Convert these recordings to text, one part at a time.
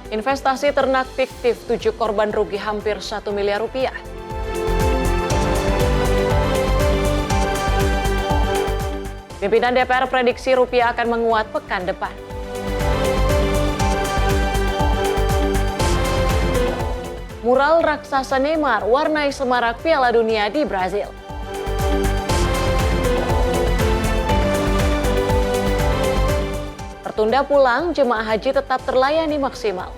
Investasi ternak fiktif 7 korban rugi hampir 1 miliar rupiah. Pimpinan DPR prediksi rupiah akan menguat pekan depan. Mural raksasa Neymar warnai semarak Piala Dunia di Brazil. Tertunda pulang, jemaah haji tetap terlayani maksimal.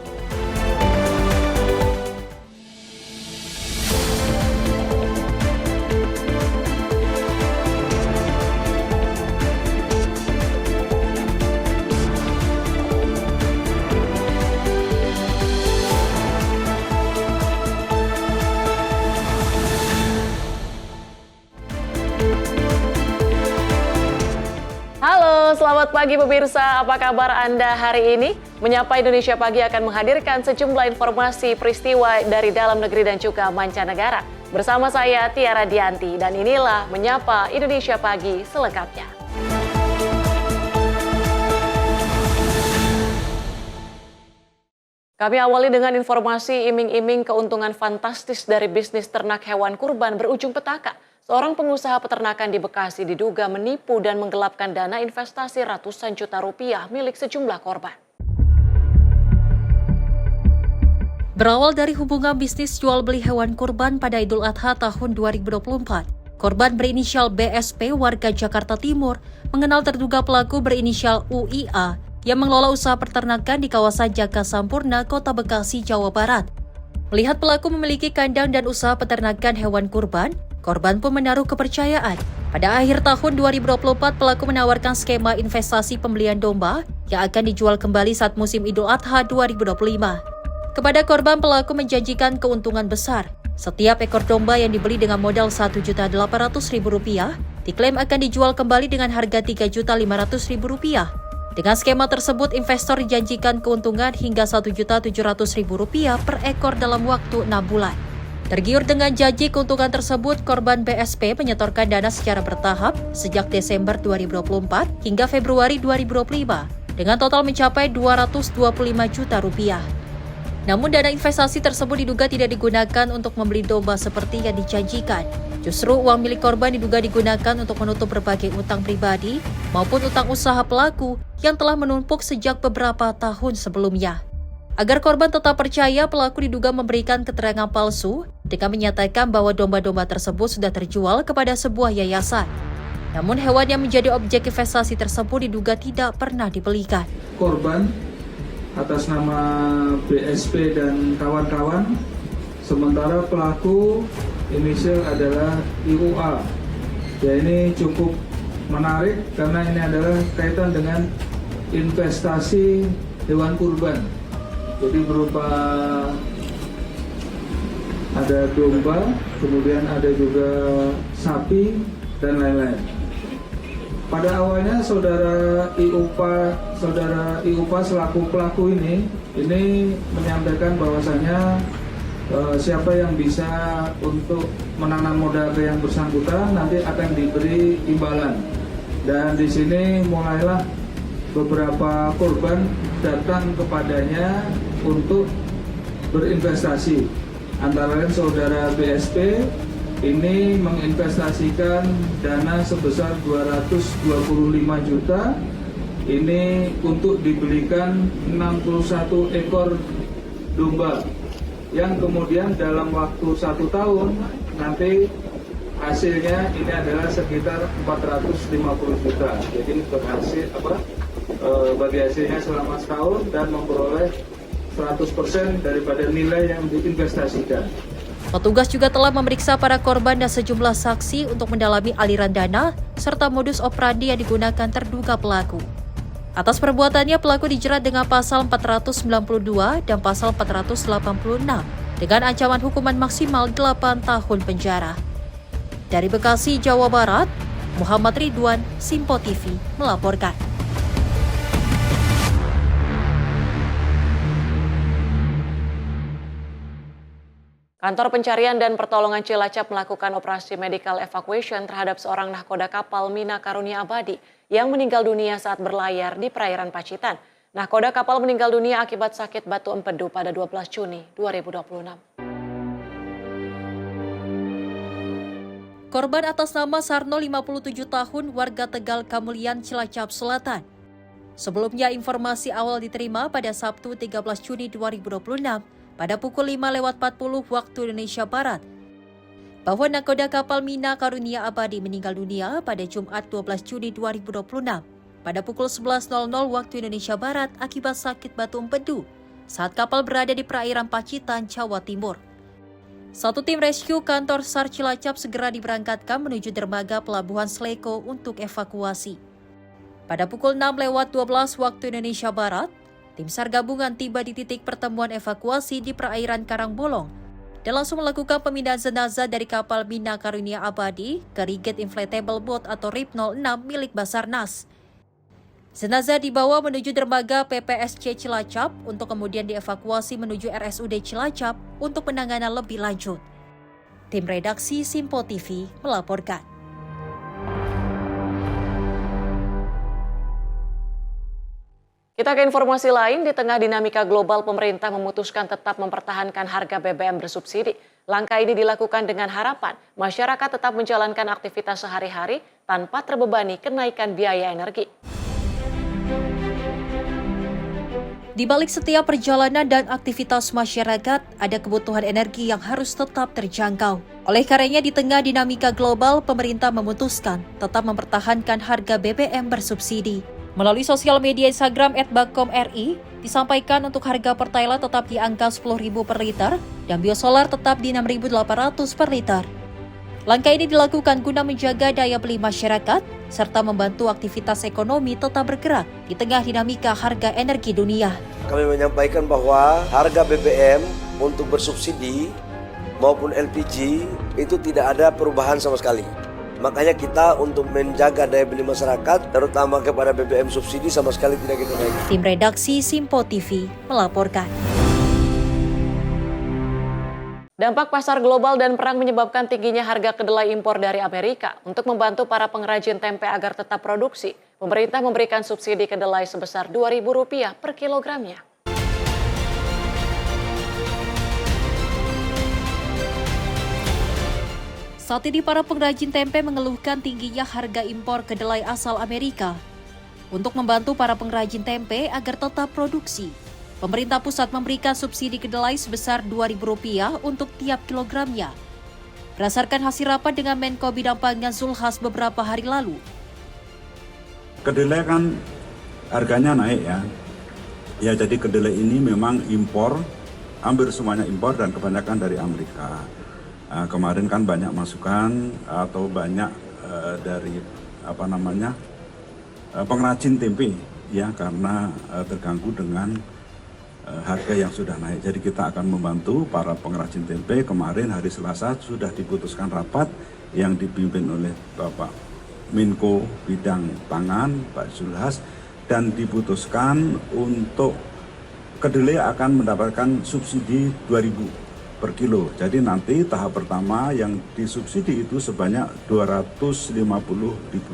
Halo, selamat pagi pemirsa. Apa kabar Anda hari ini? Menyapa Indonesia Pagi akan menghadirkan sejumlah informasi peristiwa dari dalam negeri dan juga mancanegara. Bersama saya Tiara Dianti dan inilah Menyapa Indonesia Pagi selengkapnya. Kami awali dengan informasi iming-iming keuntungan fantastis dari bisnis ternak hewan kurban berujung petaka. Seorang pengusaha peternakan di Bekasi diduga menipu dan menggelapkan dana investasi ratusan juta rupiah milik sejumlah korban. Berawal dari hubungan bisnis jual beli hewan kurban pada Idul Adha tahun 2024, korban berinisial BSP warga Jakarta Timur mengenal terduga pelaku berinisial UIA yang mengelola usaha peternakan di kawasan Jaga Sampurna, Kota Bekasi, Jawa Barat. Melihat pelaku memiliki kandang dan usaha peternakan hewan kurban, korban pun menaruh kepercayaan. Pada akhir tahun 2024, pelaku menawarkan skema investasi pembelian domba yang akan dijual kembali saat musim Idul Adha 2025. Kepada korban, pelaku menjanjikan keuntungan besar. Setiap ekor domba yang dibeli dengan modal Rp1.800.000 diklaim akan dijual kembali dengan harga Rp3.500.000. Dengan skema tersebut, investor dijanjikan keuntungan hingga Rp1.700.000 per ekor dalam waktu 6 bulan. Tergiur dengan janji keuntungan tersebut, korban BSP menyetorkan dana secara bertahap sejak Desember 2024 hingga Februari 2025 dengan total mencapai Rp225 juta. Namun dana investasi tersebut diduga tidak digunakan untuk membeli domba seperti yang dijanjikan. Justru uang milik korban diduga digunakan untuk menutup berbagai utang pribadi maupun utang usaha pelaku yang telah menumpuk sejak beberapa tahun sebelumnya. Agar korban tetap percaya, pelaku diduga memberikan keterangan palsu dengan menyatakan bahwa domba-domba tersebut sudah terjual kepada sebuah yayasan. Namun hewan yang menjadi objek investasi tersebut diduga tidak pernah dibelikan. Korban atas nama BSP dan kawan-kawan, sementara pelaku inisial adalah IUA. Ya, ini cukup menarik karena ini adalah kaitan dengan investasi hewan kurban. Jadi berupa ada domba, kemudian ada juga sapi dan lain-lain. Pada awalnya saudara IUPA selaku pelaku ini menyampaikan bahwasanya siapa yang bisa untuk menanam modal ke yang bersangkutan nanti akan diberi imbalan. Dan di sini mulailah beberapa korban datang kepadanya untuk berinvestasi. Antara lain saudara BSP ini menginvestasikan dana sebesar 225 juta ini untuk dibelikan 61 ekor domba yang kemudian dalam waktu 1 tahun nanti hasilnya ini adalah sekitar 450 juta. Jadi berhasil bagi hasilnya selama setahun dan memperoleh 100% daripada nilai yang diinvestasikan. Petugas juga telah memeriksa para korban dan sejumlah saksi untuk mendalami aliran dana serta modus operandi yang digunakan terduga pelaku. Atas perbuatannya, pelaku dijerat dengan pasal 492 dan pasal 486 dengan ancaman hukuman maksimal 8 tahun penjara. Dari Bekasi, Jawa Barat, Muhammad Ridwan, Simpo TV melaporkan. Kantor Pencarian dan Pertolongan Cilacap melakukan operasi medical evacuation terhadap seorang nahkoda kapal Mina Karunia Abadi yang meninggal dunia saat berlayar di perairan Pacitan. Nahkoda kapal meninggal dunia akibat sakit batu empedu pada 12 Juni 2026. Korban atas nama Sarno 57 tahun warga Tegal Kamulian Cilacap Selatan. Sebelumnya informasi awal diterima pada Sabtu 13 Juni 2026 pada pukul 5:40 waktu Indonesia Barat bahwa nahkoda kapal Mina Karunia Abadi meninggal dunia pada Jumat 12 Juni 2026 pada pukul 11:00 waktu Indonesia Barat akibat sakit batu empedu saat kapal berada di perairan Pacitan, Jawa Timur. Satu tim rescue kantor SAR Cilacap segera diberangkatkan menuju dermaga Pelabuhan Sleko untuk evakuasi. Pada pukul 6:12 waktu Indonesia Barat, tim SAR gabungan tiba di titik pertemuan evakuasi di perairan Karangbolong dan langsung melakukan pemindahan jenazah dari kapal Mina Karunia Abadi ke Rigate Inflatable Boat atau RIP 06 milik Basarnas. Jenazah dibawa menuju dermaga PPSC Cilacap untuk kemudian dievakuasi menuju RSUD Cilacap untuk penanganan lebih lanjut. Tim redaksi Simpo TV melaporkan. Kita ke informasi lain, di tengah dinamika global pemerintah memutuskan tetap mempertahankan harga BBM bersubsidi. Langkah ini dilakukan dengan harapan masyarakat tetap menjalankan aktivitas sehari-hari tanpa terbebani kenaikan biaya energi. Di balik setiap perjalanan dan aktivitas masyarakat, ada kebutuhan energi yang harus tetap terjangkau. Oleh karenanya, di tengah dinamika global, pemerintah memutuskan tetap mempertahankan harga BBM bersubsidi. Melalui sosial media Instagram @bakom.ri, disampaikan untuk harga Pertalite tetap di angka 10.000 per liter dan biosolar tetap di 6.800 per liter. Langkah ini dilakukan guna menjaga daya beli masyarakat serta membantu aktivitas ekonomi tetap bergerak di tengah dinamika harga energi dunia. Kami menyampaikan bahwa harga BBM untuk bersubsidi maupun LPG itu tidak ada perubahan sama sekali. Makanya kita untuk menjaga daya beli masyarakat, terutama kepada BBM subsidi sama sekali tidak kita naikkan. Tim redaksi Simpo TV melaporkan. Dampak pasar global dan perang menyebabkan tingginya harga kedelai impor dari Amerika. Untuk membantu para pengrajin tempe agar tetap produksi, pemerintah memberikan subsidi kedelai sebesar Rp2.000 per kilogramnya. Saat ini para pengrajin tempe mengeluhkan tingginya harga impor kedelai asal Amerika. Untuk membantu para pengrajin tempe agar tetap produksi, pemerintah pusat memberikan subsidi kedelai sebesar Rp2.000 untuk tiap kilogramnya. Berdasarkan hasil rapat dengan Menko Bidang Pangan Zulhas beberapa hari lalu. Kedelai kan harganya naik ya. Ya, jadi kedelai ini memang impor, hampir semuanya impor dan kebanyakan dari Amerika. Kemarin kan banyak masukan atau banyak dari pengrajin tempe ya, karena terganggu dengan harga yang sudah naik. Jadi kita akan membantu para pengrajin tempe. Kemarin hari Selasa sudah diputuskan rapat yang dipimpin oleh Bapak Menko Bidang Pangan Pak Zulhas, dan diputuskan untuk kedelai akan mendapatkan subsidi Rp2.000 per kilo. Jadi nanti tahap pertama yang disubsidi itu sebanyak 250.000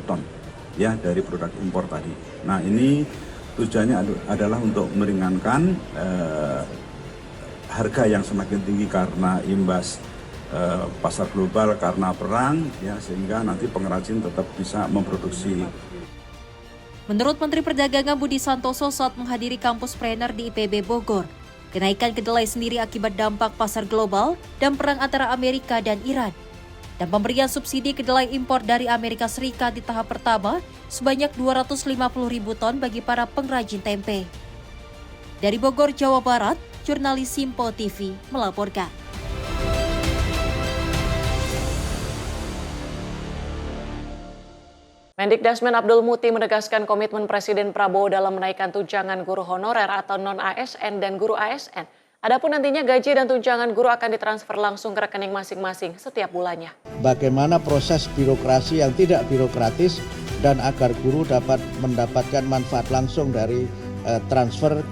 ton ya dari produk impor tadi. Nah, ini tujuannya adalah untuk meringankan harga yang semakin tinggi karena imbas pasar global karena perang ya, sehingga nanti pengrajin tetap bisa memproduksi. Menurut Menteri Perdagangan Budi Santoso saat menghadiri kampus Prener di IPB Bogor, kenaikan kedelai sendiri akibat dampak pasar global dan perang antara Amerika dan Iran. Dan pemberian subsidi kedelai impor dari Amerika Serikat di tahap pertama sebanyak 250.000 ton bagi para pengrajin tempe. Dari Bogor, Jawa Barat, jurnalis Simpo TV melaporkan. Mendikdasmen Abdul Muti menegaskan komitmen Presiden Prabowo dalam menaikkan tunjangan guru honorer atau non-ASN dan guru ASN. Adapun nantinya gaji dan tunjangan guru akan ditransfer langsung ke rekening masing-masing setiap bulannya. Bagaimana proses birokrasi yang tidak birokratis dan agar guru dapat mendapatkan manfaat langsung dari transfer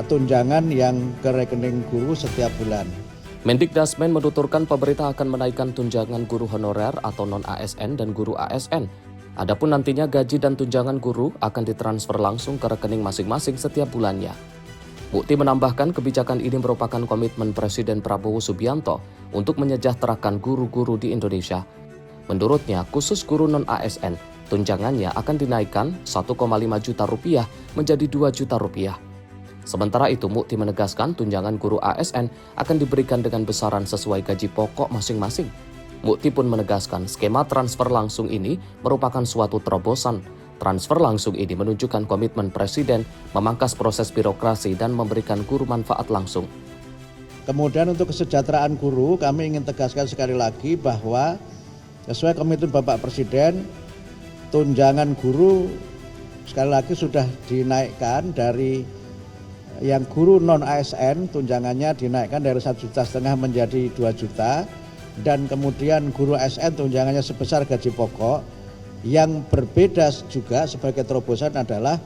tunjangan yang ke rekening guru setiap bulan. Mendikdasmen menuturkan pemerintah akan menaikkan tunjangan guru honorer atau non-ASN dan guru ASN. Adapun nantinya gaji dan tunjangan guru akan ditransfer langsung ke rekening masing-masing setiap bulannya. Mukti menambahkan kebijakan ini merupakan komitmen Presiden Prabowo Subianto untuk menyejahterakan guru-guru di Indonesia. Menurutnya, khusus guru non-ASN, tunjangannya akan dinaikkan 1,5 juta rupiah menjadi 2 juta rupiah. Sementara itu, Mukti menegaskan tunjangan guru ASN akan diberikan dengan besaran sesuai gaji pokok masing-masing. Mukti pun menegaskan skema transfer langsung ini merupakan suatu terobosan. Transfer langsung ini menunjukkan komitmen Presiden memangkas proses birokrasi dan memberikan guru manfaat langsung. Kemudian untuk kesejahteraan guru, kami ingin tegaskan sekali lagi bahwa sesuai komitmen Bapak Presiden, tunjangan guru sekali lagi sudah dinaikkan dari yang guru non-ASN, tunjangannya dinaikkan dari 1,5 juta menjadi 2 juta. Dan kemudian guru ASN tunjangannya sebesar gaji pokok. Yang berbeda juga sebagai terobosan adalah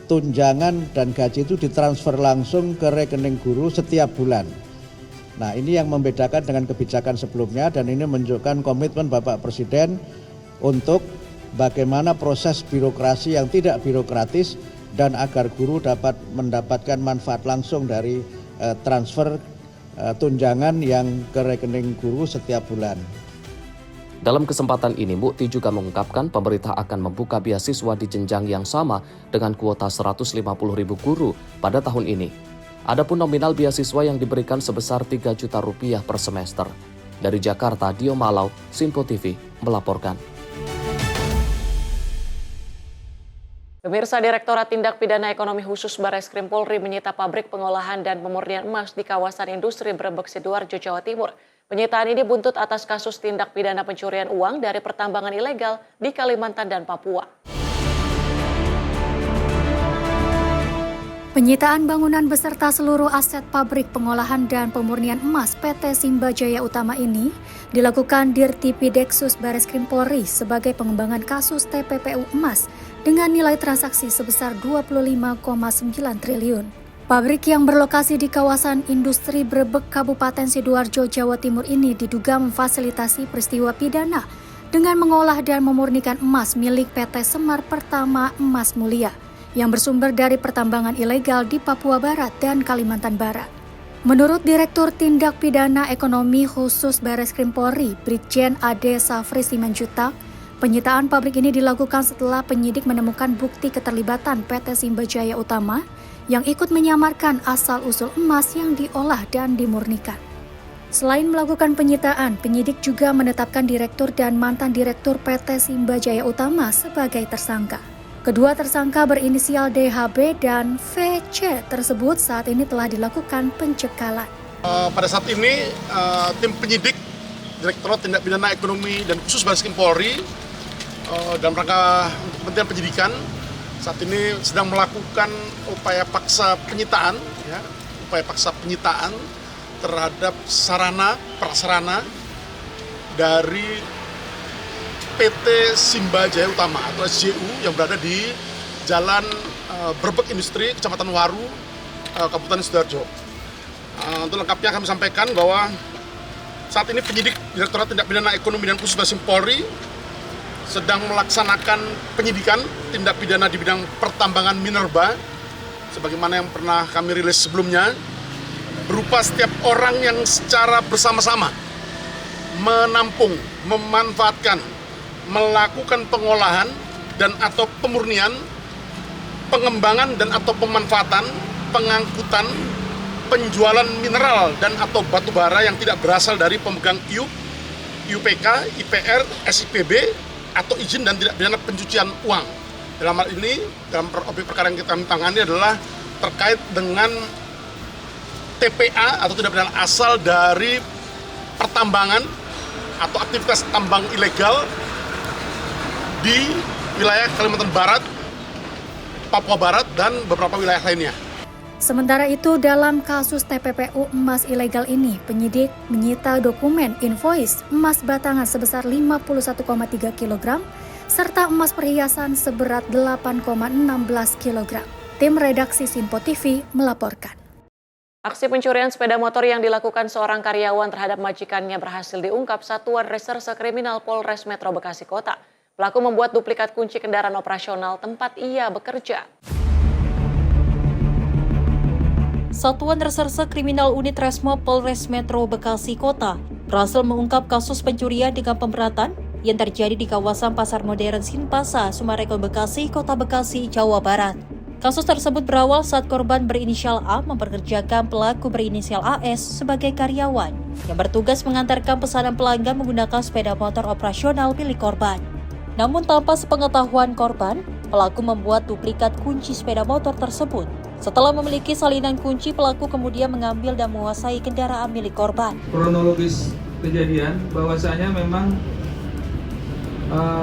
tunjangan dan gaji itu ditransfer langsung ke rekening guru setiap bulan. Nah, ini yang membedakan dengan kebijakan sebelumnya dan ini menunjukkan komitmen Bapak Presiden untuk bagaimana proses birokrasi yang tidak birokratis dan agar guru dapat mendapatkan manfaat langsung dari transfer tunjangan yang ke rekening guru setiap bulan. Dalam kesempatan ini, Mukti juga mengungkapkan pemerintah akan membuka beasiswa di jenjang yang sama dengan kuota 150.000 guru pada tahun ini. Adapun nominal beasiswa yang diberikan sebesar 3 juta rupiah per semester. Dari Jakarta, Dio Malau, Simpo TV, melaporkan. Pemirsa, Direktorat Tindak Pidana Ekonomi Khusus Barreskrim Polri menyita pabrik pengolahan dan pemurnian emas di kawasan industri Brebek, Sidoarjo, Jawa Timur. Penyitaan ini buntut atas kasus tindak pidana pencurian uang dari pertambangan ilegal di Kalimantan dan Papua. Penyitaan bangunan beserta seluruh aset pabrik pengolahan dan pemurnian emas PT Simba Jaya Utama ini dilakukan Dirtipideksus Barreskrim Polri sebagai pengembangan kasus TPPU emas dengan nilai transaksi sebesar 25,9 triliun. Pabrik yang berlokasi di kawasan industri Brebek, Kabupaten Sidoarjo, Jawa Timur ini diduga memfasilitasi peristiwa pidana dengan mengolah dan memurnikan emas milik PT Semar Pertama Emas Mulia yang bersumber dari pertambangan ilegal di Papua Barat dan Kalimantan Barat. Menurut Direktur Tindak Pidana Ekonomi Khusus Barreskrim Polri, Brigjen Ade Safri Simanjutak, penyitaan pabrik ini dilakukan setelah penyidik menemukan bukti keterlibatan PT Simba Jaya Utama yang ikut menyamarkan asal-usul emas yang diolah dan dimurnikan. Selain melakukan penyitaan, penyidik juga menetapkan direktur dan mantan direktur PT Simba Jaya Utama sebagai tersangka. Kedua tersangka berinisial DHB dan VC tersebut saat ini telah dilakukan pencekalan. Pada saat ini, tim penyidik Direktorat Tindak Pidana Ekonomi dan Khusus Barreskrim Polri dalam rangka untuk kepentingan penyidikan saat ini sedang melakukan upaya paksa penyitaan, terhadap sarana prasarana dari PT Simba Jaya Utama atau SJU yang berada di Jalan Brebek Industri, Kecamatan Waru, Kabupaten Sidoarjo. Untuk lengkapnya kami sampaikan bahwa saat ini penyidik Direktorat Tindak Pidana Ekonomi dan Khusus Barreskrim Polri sedang melaksanakan penyidikan tindak pidana di bidang pertambangan minerba, sebagaimana yang pernah kami rilis sebelumnya, berupa setiap orang yang secara bersama-sama menampung, memanfaatkan, melakukan pengolahan dan atau pemurnian, pengembangan dan atau pemanfaatan, pengangkutan, penjualan mineral dan atau batu bara yang tidak berasal dari pemegang IUP, IUPK, IPR, SIPB atau izin dan tidak pidana pencucian uang. Dalam hal ini, dalam objek perkara yang kita tangani adalah terkait dengan TPA atau tidak pidana asal dari pertambangan atau aktivitas tambang ilegal di wilayah Kalimantan Barat, Papua Barat, dan beberapa wilayah lainnya. Sementara itu, dalam kasus TPPU emas ilegal ini, penyidik menyita dokumen invoice emas batangan sebesar 51,3 kg serta emas perhiasan seberat 8,16 kg. Tim redaksi Simpo TV melaporkan. Aksi pencurian sepeda motor yang dilakukan seorang karyawan terhadap majikannya berhasil diungkap Satuan Reserse Kriminal Polres Metro Bekasi Kota. Pelaku membuat duplikat kunci kendaraan operasional tempat ia bekerja. Satuan Reserse Kriminal Unit Resmo Polres Metro Bekasi Kota berhasil mengungkap kasus pencurian dengan pemberatan yang terjadi di kawasan Pasar Modern Sinpasa, Sumarekon, Bekasi, Kota Bekasi, Jawa Barat. Kasus tersebut berawal saat korban berinisial A mempekerjakan pelaku berinisial AS sebagai karyawan yang bertugas mengantarkan pesanan pelanggan menggunakan sepeda motor operasional milik korban. Namun tanpa sepengetahuan korban, pelaku membuat duplikat kunci sepeda motor tersebut. Setelah memiliki salinan kunci, pelaku kemudian mengambil dan menguasai kendaraan milik korban. Kronologis kejadian bahwasanya memang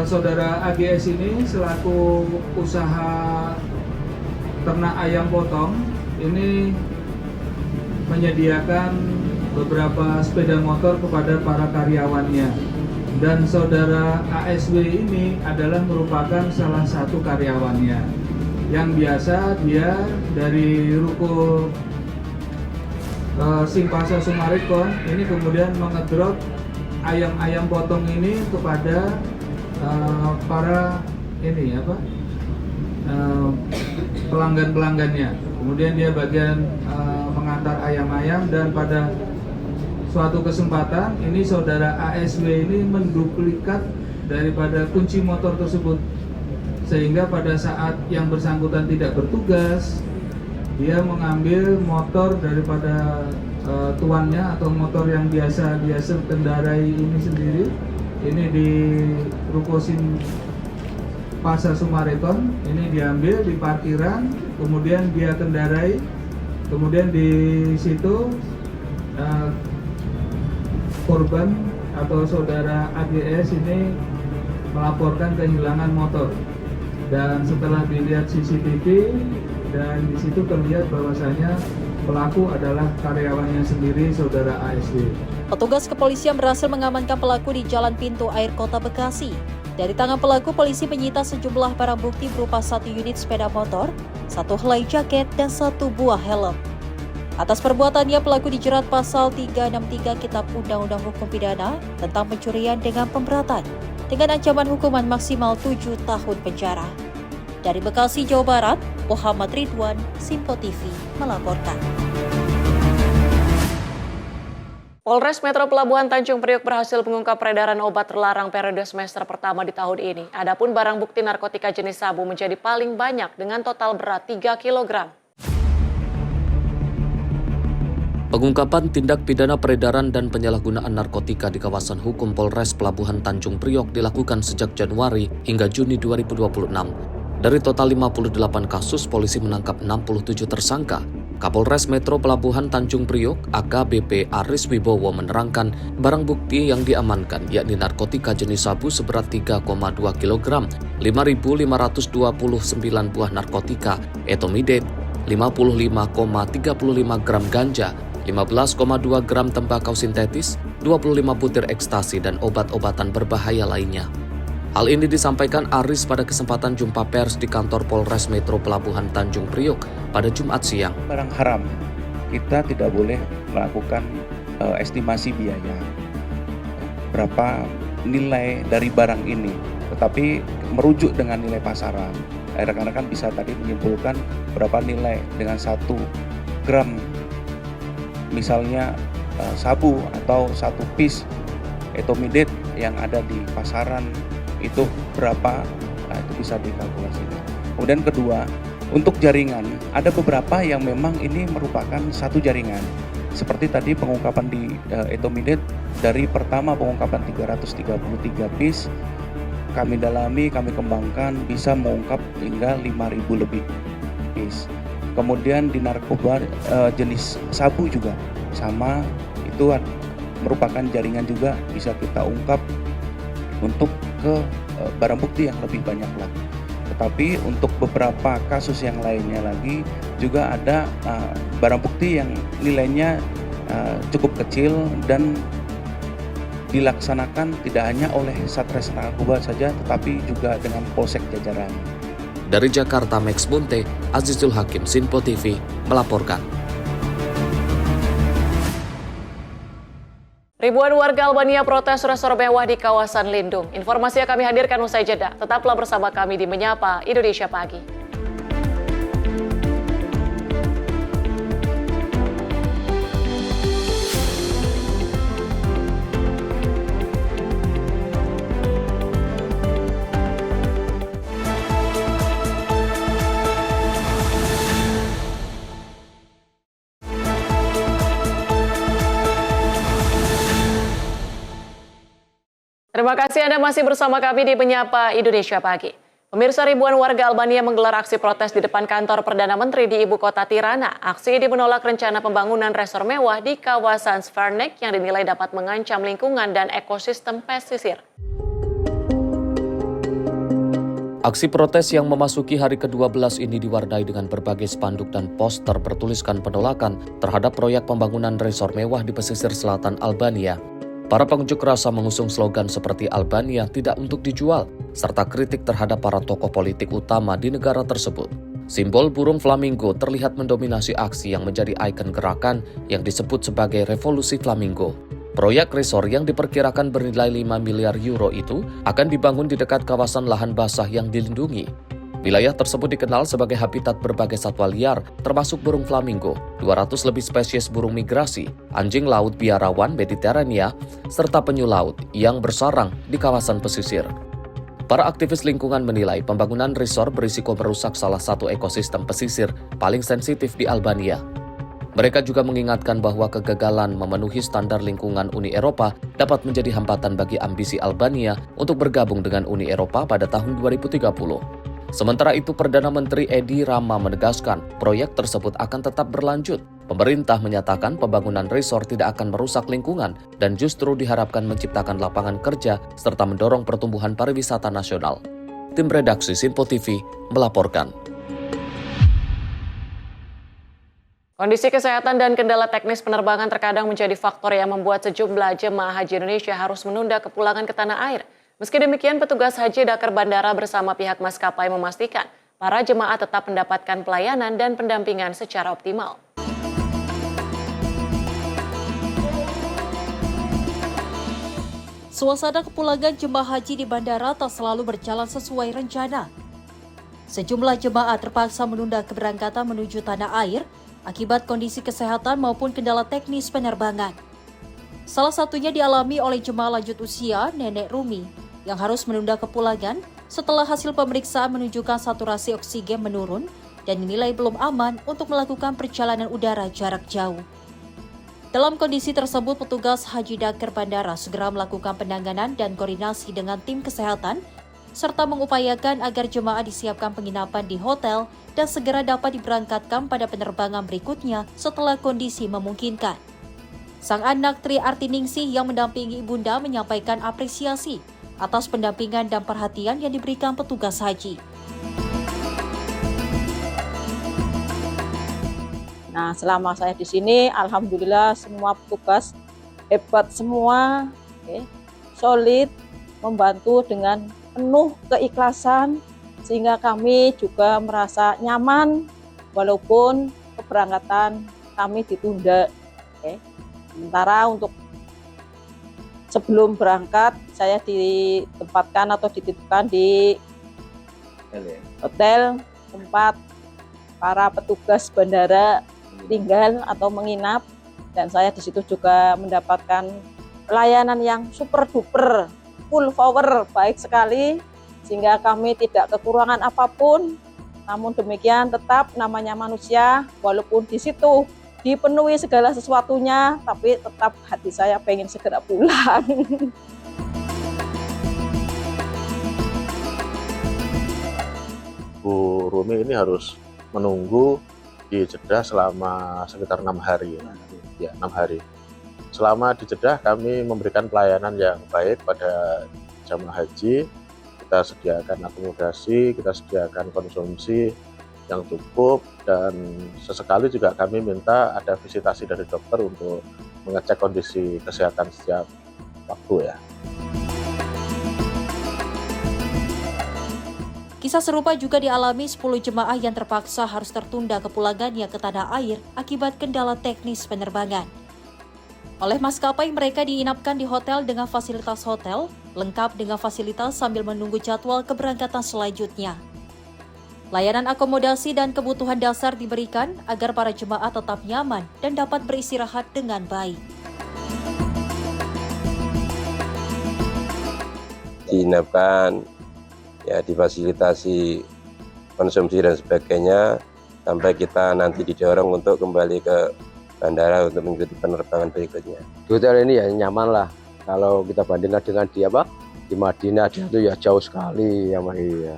saudara AGS ini selaku usaha ternak ayam potong ini menyediakan beberapa sepeda motor kepada para karyawannya, dan saudara ASW ini adalah merupakan salah satu karyawannya yang biasa dia dari ruko Sinpasa Sumarekon ini kemudian mengedrop ayam-ayam potong ini kepada para pelanggan-pelanggannya. Kemudian dia bagian mengantar ayam-ayam, dan pada suatu kesempatan ini saudara ASW ini menduplikat daripada kunci motor tersebut, sehingga pada saat yang bersangkutan tidak bertugas, dia mengambil motor daripada tuannya atau motor yang biasa kendarai ini sendiri. Ini di ruko Sinpasa Sumarekon, ini diambil di parkiran, kemudian dia kendarai, kemudian di situ korban atau saudara AGS ini melaporkan kehilangan motor, dan setelah dilihat CCTV dan di situ terlihat bahwasanya pelaku adalah karyawannya sendiri, saudara ASW. Petugas kepolisian berhasil mengamankan pelaku di Jalan Pintu Air Kota Bekasi. Dari tangan pelaku, polisi menyita sejumlah barang bukti berupa 1 unit sepeda motor, 1 helai jaket, dan 1 buah helm. Atas perbuatannya, pelaku dijerat pasal 363 Kitab Undang-Undang Hukum Pidana tentang pencurian dengan pemberatan, dengan ancaman hukuman maksimal 7 tahun penjara. Dari Bekasi, Jawa Barat, Muhammad Ridwan, Simpo TV melaporkan. Polres Metro Pelabuhan Tanjung Priok berhasil mengungkap peredaran obat terlarang periode semester pertama di tahun ini. Adapun barang bukti narkotika jenis sabu menjadi paling banyak dengan total berat 3 kg. Pengungkapan tindak pidana peredaran dan penyalahgunaan narkotika di kawasan hukum Polres Pelabuhan Tanjung Priok dilakukan sejak Januari hingga Juni 2026. Dari total 58 kasus, polisi menangkap 67 tersangka. Kapolres Metro Pelabuhan Tanjung Priok, AKBP Aris Wibowo menerangkan barang bukti yang diamankan yakni narkotika jenis sabu seberat 3,2 kg, 5.529 buah narkotika, etomidate, 55,35 gram ganja, 15,2 gram tembakau sintetis, 25 butir ekstasi, dan obat-obatan berbahaya lainnya. Hal ini disampaikan Aris pada kesempatan jumpa pers di kantor Polres Metro Pelabuhan Tanjung Priok pada Jumat siang. Barang haram, kita tidak boleh melakukan estimasi biaya. Berapa nilai dari barang ini, tetapi merujuk dengan nilai pasaran. Rekan-rekan bisa tadi menyimpulkan berapa nilai dengan 1 gram, misalnya sabu atau 1 piece etomidate yang ada di pasaran itu berapa, itu bisa dikalkulasikan. Kemudian kedua, untuk jaringan, ada beberapa yang memang ini merupakan satu jaringan. Seperti tadi pengungkapan di etomidate, dari pertama pengungkapan 333 piece, kami dalami, kami kembangkan bisa mengungkap hingga 5.000 lebih piece. Kemudian di narkoba jenis sabu juga sama, itu merupakan jaringan juga bisa kita ungkap untuk ke barang bukti yang lebih banyak lagi. Tetapi untuk beberapa kasus yang lainnya lagi juga ada barang bukti yang nilainya cukup kecil dan dilaksanakan tidak hanya oleh Satres Narkoba saja, tetapi juga dengan polsek jajaran. Dari Jakarta, Max Bunte, Azizul Hakim, Sinpo TV melaporkan. Ribuan warga Albania protes resor mewah di kawasan Lindung. Informasinya kami hadirkan usai jeda. Tetaplah bersama kami di Menyapa Indonesia Pagi. Terima kasih Anda masih bersama kami di Menyapa Indonesia Pagi. Pemirsa, ribuan warga Albania menggelar aksi protes di depan kantor Perdana Menteri di ibu kota Tirana. Aksi ini menolak rencana pembangunan resor mewah di kawasan Svarnek yang dinilai dapat mengancam lingkungan dan ekosistem pesisir. Aksi protes yang memasuki hari ke-12 ini diwarnai dengan berbagai spanduk dan poster bertuliskan penolakan terhadap proyek pembangunan resor mewah di pesisir selatan Albania. Para pengunjuk rasa mengusung slogan seperti Albania tidak untuk dijual, serta kritik terhadap para tokoh politik utama di negara tersebut. Simbol burung flamingo terlihat mendominasi aksi yang menjadi ikon gerakan yang disebut sebagai Revolusi Flamingo. Proyek resor yang diperkirakan bernilai 5 miliar euro itu akan dibangun di dekat kawasan lahan basah yang dilindungi. Wilayah tersebut dikenal sebagai habitat berbagai satwa liar, termasuk burung flamingo, 200 lebih spesies burung migrasi, anjing laut biarawan Mediterania, serta penyu laut yang bersarang di kawasan pesisir. Para aktivis lingkungan menilai pembangunan resor berisiko merusak salah satu ekosistem pesisir paling sensitif di Albania. Mereka juga mengingatkan bahwa kegagalan memenuhi standar lingkungan Uni Eropa dapat menjadi hambatan bagi ambisi Albania untuk bergabung dengan Uni Eropa pada tahun 2030. Sementara itu, Perdana Menteri Edi Rama menegaskan proyek tersebut akan tetap berlanjut. Pemerintah menyatakan pembangunan resor tidak akan merusak lingkungan dan justru diharapkan menciptakan lapangan kerja serta mendorong pertumbuhan pariwisata nasional. Tim redaksi Simpo TV melaporkan. Kondisi kesehatan dan kendala teknis penerbangan terkadang menjadi faktor yang membuat sejumlah jemaah haji Indonesia harus menunda kepulangan ke tanah air. Meski demikian, petugas haji Dakar Bandara bersama pihak maskapai memastikan para jemaah tetap mendapatkan pelayanan dan pendampingan secara optimal. Suasana kepulangan jemaah haji di bandara tak selalu berjalan sesuai rencana. Sejumlah jemaah terpaksa menunda keberangkatan menuju tanah air akibat kondisi kesehatan maupun kendala teknis penerbangan. Salah satunya dialami oleh jemaah lanjut usia Nenek Rumi yang harus menunda kepulangan setelah hasil pemeriksaan menunjukkan saturasi oksigen menurun dan dinilai belum aman untuk melakukan perjalanan udara jarak jauh. Dalam kondisi tersebut, petugas Haji Dakar Bandara segera melakukan penanganan dan koordinasi dengan tim kesehatan serta mengupayakan agar jemaah disiapkan penginapan di hotel dan segera dapat diberangkatkan pada penerbangan berikutnya setelah kondisi memungkinkan. Sang anak Tri Artiningsih yang mendampingi ibunda menyampaikan apresiasi atas pendampingan dan perhatian yang diberikan petugas haji. Nah, selama saya di sini, alhamdulillah semua petugas hebat semua, solid, membantu dengan penuh keikhlasan, sehingga kami juga merasa nyaman walaupun keberangkatan kami ditunda. Sementara untuk sebelum berangkat, saya ditempatkan atau dititipkan di hotel tempat para petugas bandara tinggal atau menginap, dan saya di situ juga mendapatkan pelayanan yang super duper full power, baik sekali, sehingga kami tidak kekurangan apapun. Namun demikian tetap namanya manusia, walaupun di situ dipenuhi segala sesuatunya, tapi tetap hati saya pengen segera pulang. Bu Rumi ini harus menunggu di Jeddah selama sekitar 6 hari. Ya, 6 hari. Selama di Jeddah kami memberikan pelayanan yang baik pada jamaah haji. Kita sediakan akomodasi, kita sediakan konsumsi yang cukup, dan sesekali juga kami minta ada visitasi dari dokter untuk mengecek kondisi kesehatan setiap waktu ya. Kisah serupa juga dialami 10 jemaah yang terpaksa harus tertunda kepulangannya ke tanah air akibat kendala teknis penerbangan. Oleh maskapai, mereka diinapkan di hotel dengan fasilitas hotel, lengkap dengan fasilitas sambil menunggu jadwal keberangkatan selanjutnya. Layanan akomodasi dan kebutuhan dasar diberikan agar para jemaah tetap nyaman dan dapat beristirahat dengan baik. Diinapkan, ya difasilitasi konsumsi dan sebagainya, sampai kita nanti didorong untuk kembali ke bandara untuk mengikuti penerbangan berikutnya. Di hotel ini ya nyaman lah. Kalau kita bandingkan dengan di Madinah itu ya jauh sekali ya Maria.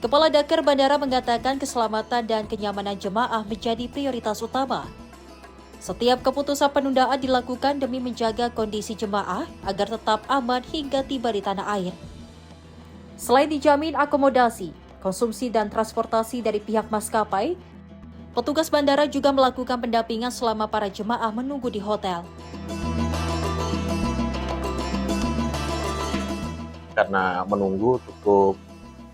Kepala Dakar Bandara mengatakan keselamatan dan kenyamanan jemaah menjadi prioritas utama. Setiap keputusan penundaan dilakukan demi menjaga kondisi jemaah agar tetap aman hingga tiba di tanah air. Selain dijamin akomodasi, konsumsi dan transportasi dari pihak maskapai, petugas bandara juga melakukan pendampingan selama para jemaah menunggu di hotel. Karena menunggu cukup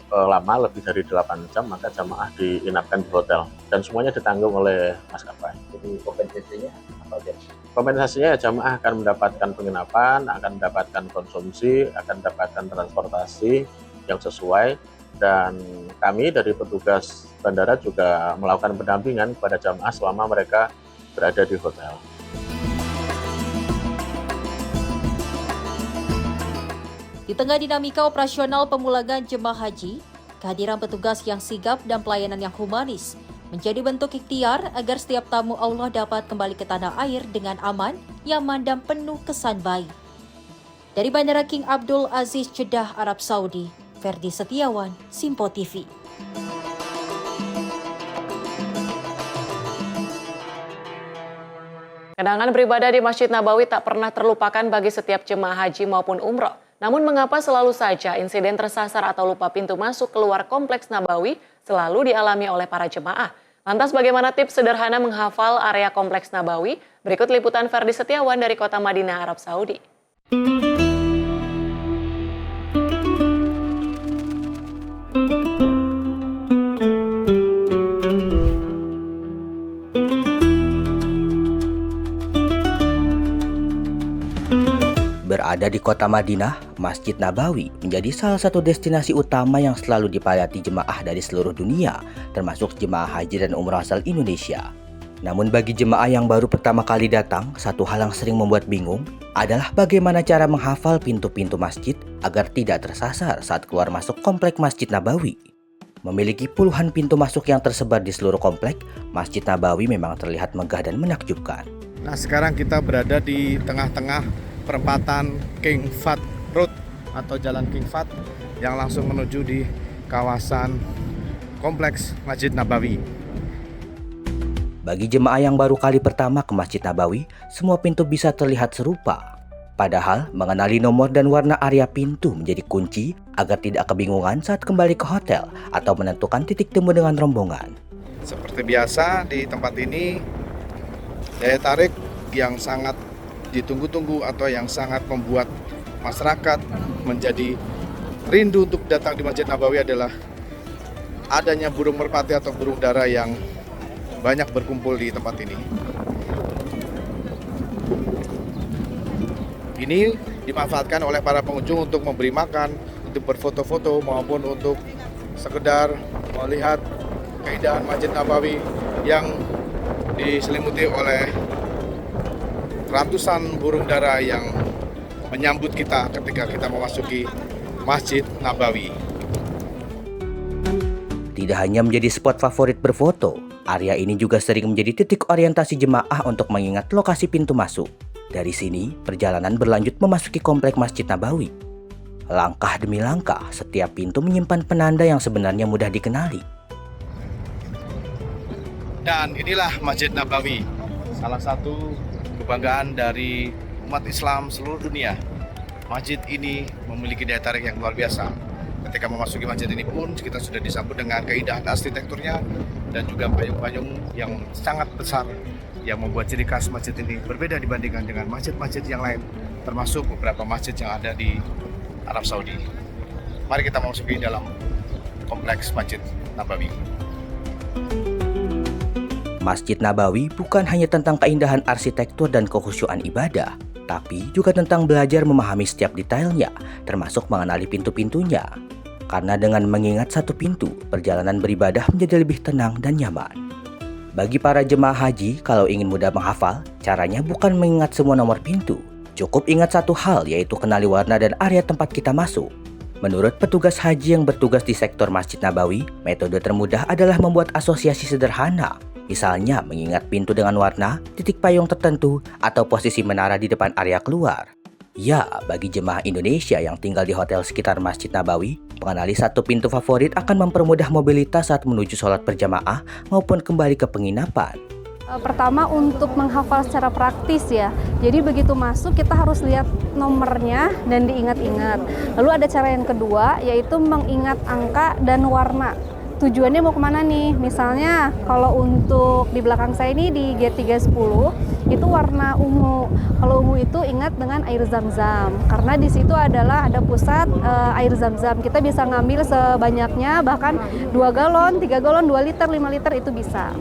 lama, lebih dari 8 jam, maka jamaah diinapkan di hotel dan semuanya ditanggung oleh maskapai. Jadi kompensasinya apa aja? Kompensasinya jamaah akan mendapatkan penginapan, akan mendapatkan konsumsi, akan mendapatkan transportasi yang sesuai, dan kami dari petugas bandara juga melakukan pendampingan kepada jamaah selama mereka berada di hotel. Di tengah dinamika operasional pemulangan jemaah haji, kehadiran petugas yang sigap dan pelayanan yang humanis menjadi bentuk ikhtiar agar setiap tamu Allah dapat kembali ke tanah air dengan aman, nyaman, dan penuh kesan baik. Dari Bandara King Abdul Aziz, Jeddah, Arab Saudi, Ferdi Setiawan, Simpo TV. Kenangan beribadah di Masjid Nabawi tak pernah terlupakan bagi setiap jemaah haji maupun umroh. Namun mengapa selalu saja insiden tersasar atau lupa pintu masuk keluar Kompleks Nabawi selalu dialami oleh para jemaah? Lantas bagaimana tips sederhana menghafal area Kompleks Nabawi? Berikut liputan Ferdi Setiawan dari kota Madinah, Arab Saudi. Berada di kota Madinah, Masjid Nabawi menjadi salah satu destinasi utama yang selalu dipadati jemaah dari seluruh dunia, termasuk jemaah haji dan umrah asal Indonesia. Namun bagi jemaah yang baru pertama kali datang, satu hal yang sering membuat bingung adalah bagaimana cara menghafal pintu-pintu masjid agar tidak tersasar saat keluar masuk komplek Masjid Nabawi. Memiliki puluhan pintu masuk yang tersebar di seluruh komplek, Masjid Nabawi memang terlihat megah dan menakjubkan. Nah, sekarang kita berada di tengah-tengah perempatan King Fahd Road atau Jalan King Fahd yang langsung menuju di kawasan Kompleks Masjid Nabawi. Bagi jemaah yang baru kali pertama ke Masjid Nabawi, semua pintu bisa terlihat serupa. Padahal, mengenali nomor dan warna area pintu menjadi kunci agar tidak kebingungan saat kembali ke hotel atau menentukan titik temu dengan rombongan. Seperti biasa di tempat ini, daya tarik yang sangat ditunggu-tunggu atau yang sangat membuat masyarakat menjadi rindu untuk datang di Masjid Nabawi adalah adanya burung merpati atau burung dara yang banyak berkumpul di tempat ini. Ini dimanfaatkan oleh para pengunjung untuk memberi makan, untuk berfoto-foto maupun untuk sekedar melihat keindahan Masjid Nabawi yang diselimuti oleh ratusan burung dara yang menyambut kita ketika kita memasuki Masjid Nabawi. Tidak hanya menjadi spot favorit berfoto, area ini juga sering menjadi titik orientasi jemaah untuk mengingat lokasi pintu masuk. Dari sini, perjalanan berlanjut memasuki komplek Masjid Nabawi. Langkah demi langkah, setiap pintu menyimpan penanda yang sebenarnya mudah dikenali. Dan inilah Masjid Nabawi, salah satu kebanggaan dari umat Islam seluruh dunia. Masjid ini memiliki daya tarik yang luar biasa. Ketika memasuki masjid ini pun kita sudah disambut dengan keindahan arsitekturnya dan juga payung-payung yang sangat besar yang membuat ciri khas masjid ini berbeda dibandingkan dengan masjid-masjid yang lain, termasuk beberapa masjid yang ada di Arab Saudi. Mari kita memasuki dalam kompleks Masjid Nabawi. Masjid Nabawi bukan hanya tentang keindahan arsitektur dan kekhusyuan ibadah, tapi juga tentang belajar memahami setiap detailnya, termasuk mengenali pintu-pintunya. Karena dengan mengingat satu pintu, perjalanan beribadah menjadi lebih tenang dan nyaman. Bagi para jemaah haji, kalau ingin mudah menghafal, caranya bukan mengingat semua nomor pintu. Cukup ingat satu hal, yaitu kenali warna dan area tempat kita masuk. Menurut petugas haji yang bertugas di sektor Masjid Nabawi, metode termudah adalah membuat asosiasi sederhana. Misalnya mengingat pintu dengan warna, titik payung tertentu, atau posisi menara di depan area keluar. Ya, bagi jemaah Indonesia yang tinggal di hotel sekitar Masjid Nabawi, mengenali satu pintu favorit akan mempermudah mobilitas saat menuju sholat berjamaah maupun kembali ke penginapan. Pertama untuk menghafal secara praktis ya. Jadi begitu masuk kita harus lihat nomornya dan diingat-ingat. Lalu ada cara yang kedua yaitu mengingat angka dan warna. Tujuannya mau kemana nih? Misalnya kalau untuk di belakang saya ini di gate 310 itu warna ungu. Kalau ungu itu ingat dengan air zam-zam karena di situ ada pusat air zam-zam. Kita bisa ngambil sebanyaknya, bahkan 2 galon, 3 galon, 2 liter, 5 liter itu bisa.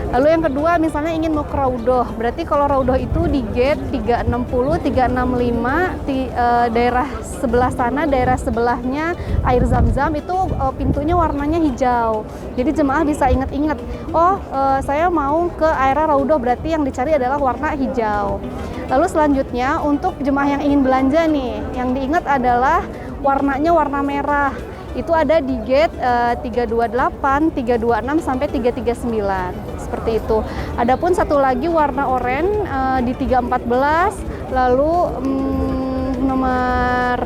Lalu yang kedua misalnya ingin mau ke Raudhoh. Berarti kalau Raudhoh itu di gate 360, 365 daerah sebelah sana, daerah sebelahnya air zam-zam itu pintunya warnanya hijau. Jadi jemaah bisa ingat-ingat, saya mau ke area Raudhoh, berarti yang dicari adalah warna hijau. Lalu selanjutnya untuk jemaah yang ingin belanja nih, yang diingat adalah warnanya warna merah. Itu ada di gate 328, 326 sampai 339. Seperti itu. Adapun satu lagi warna oranye di 314, lalu nomor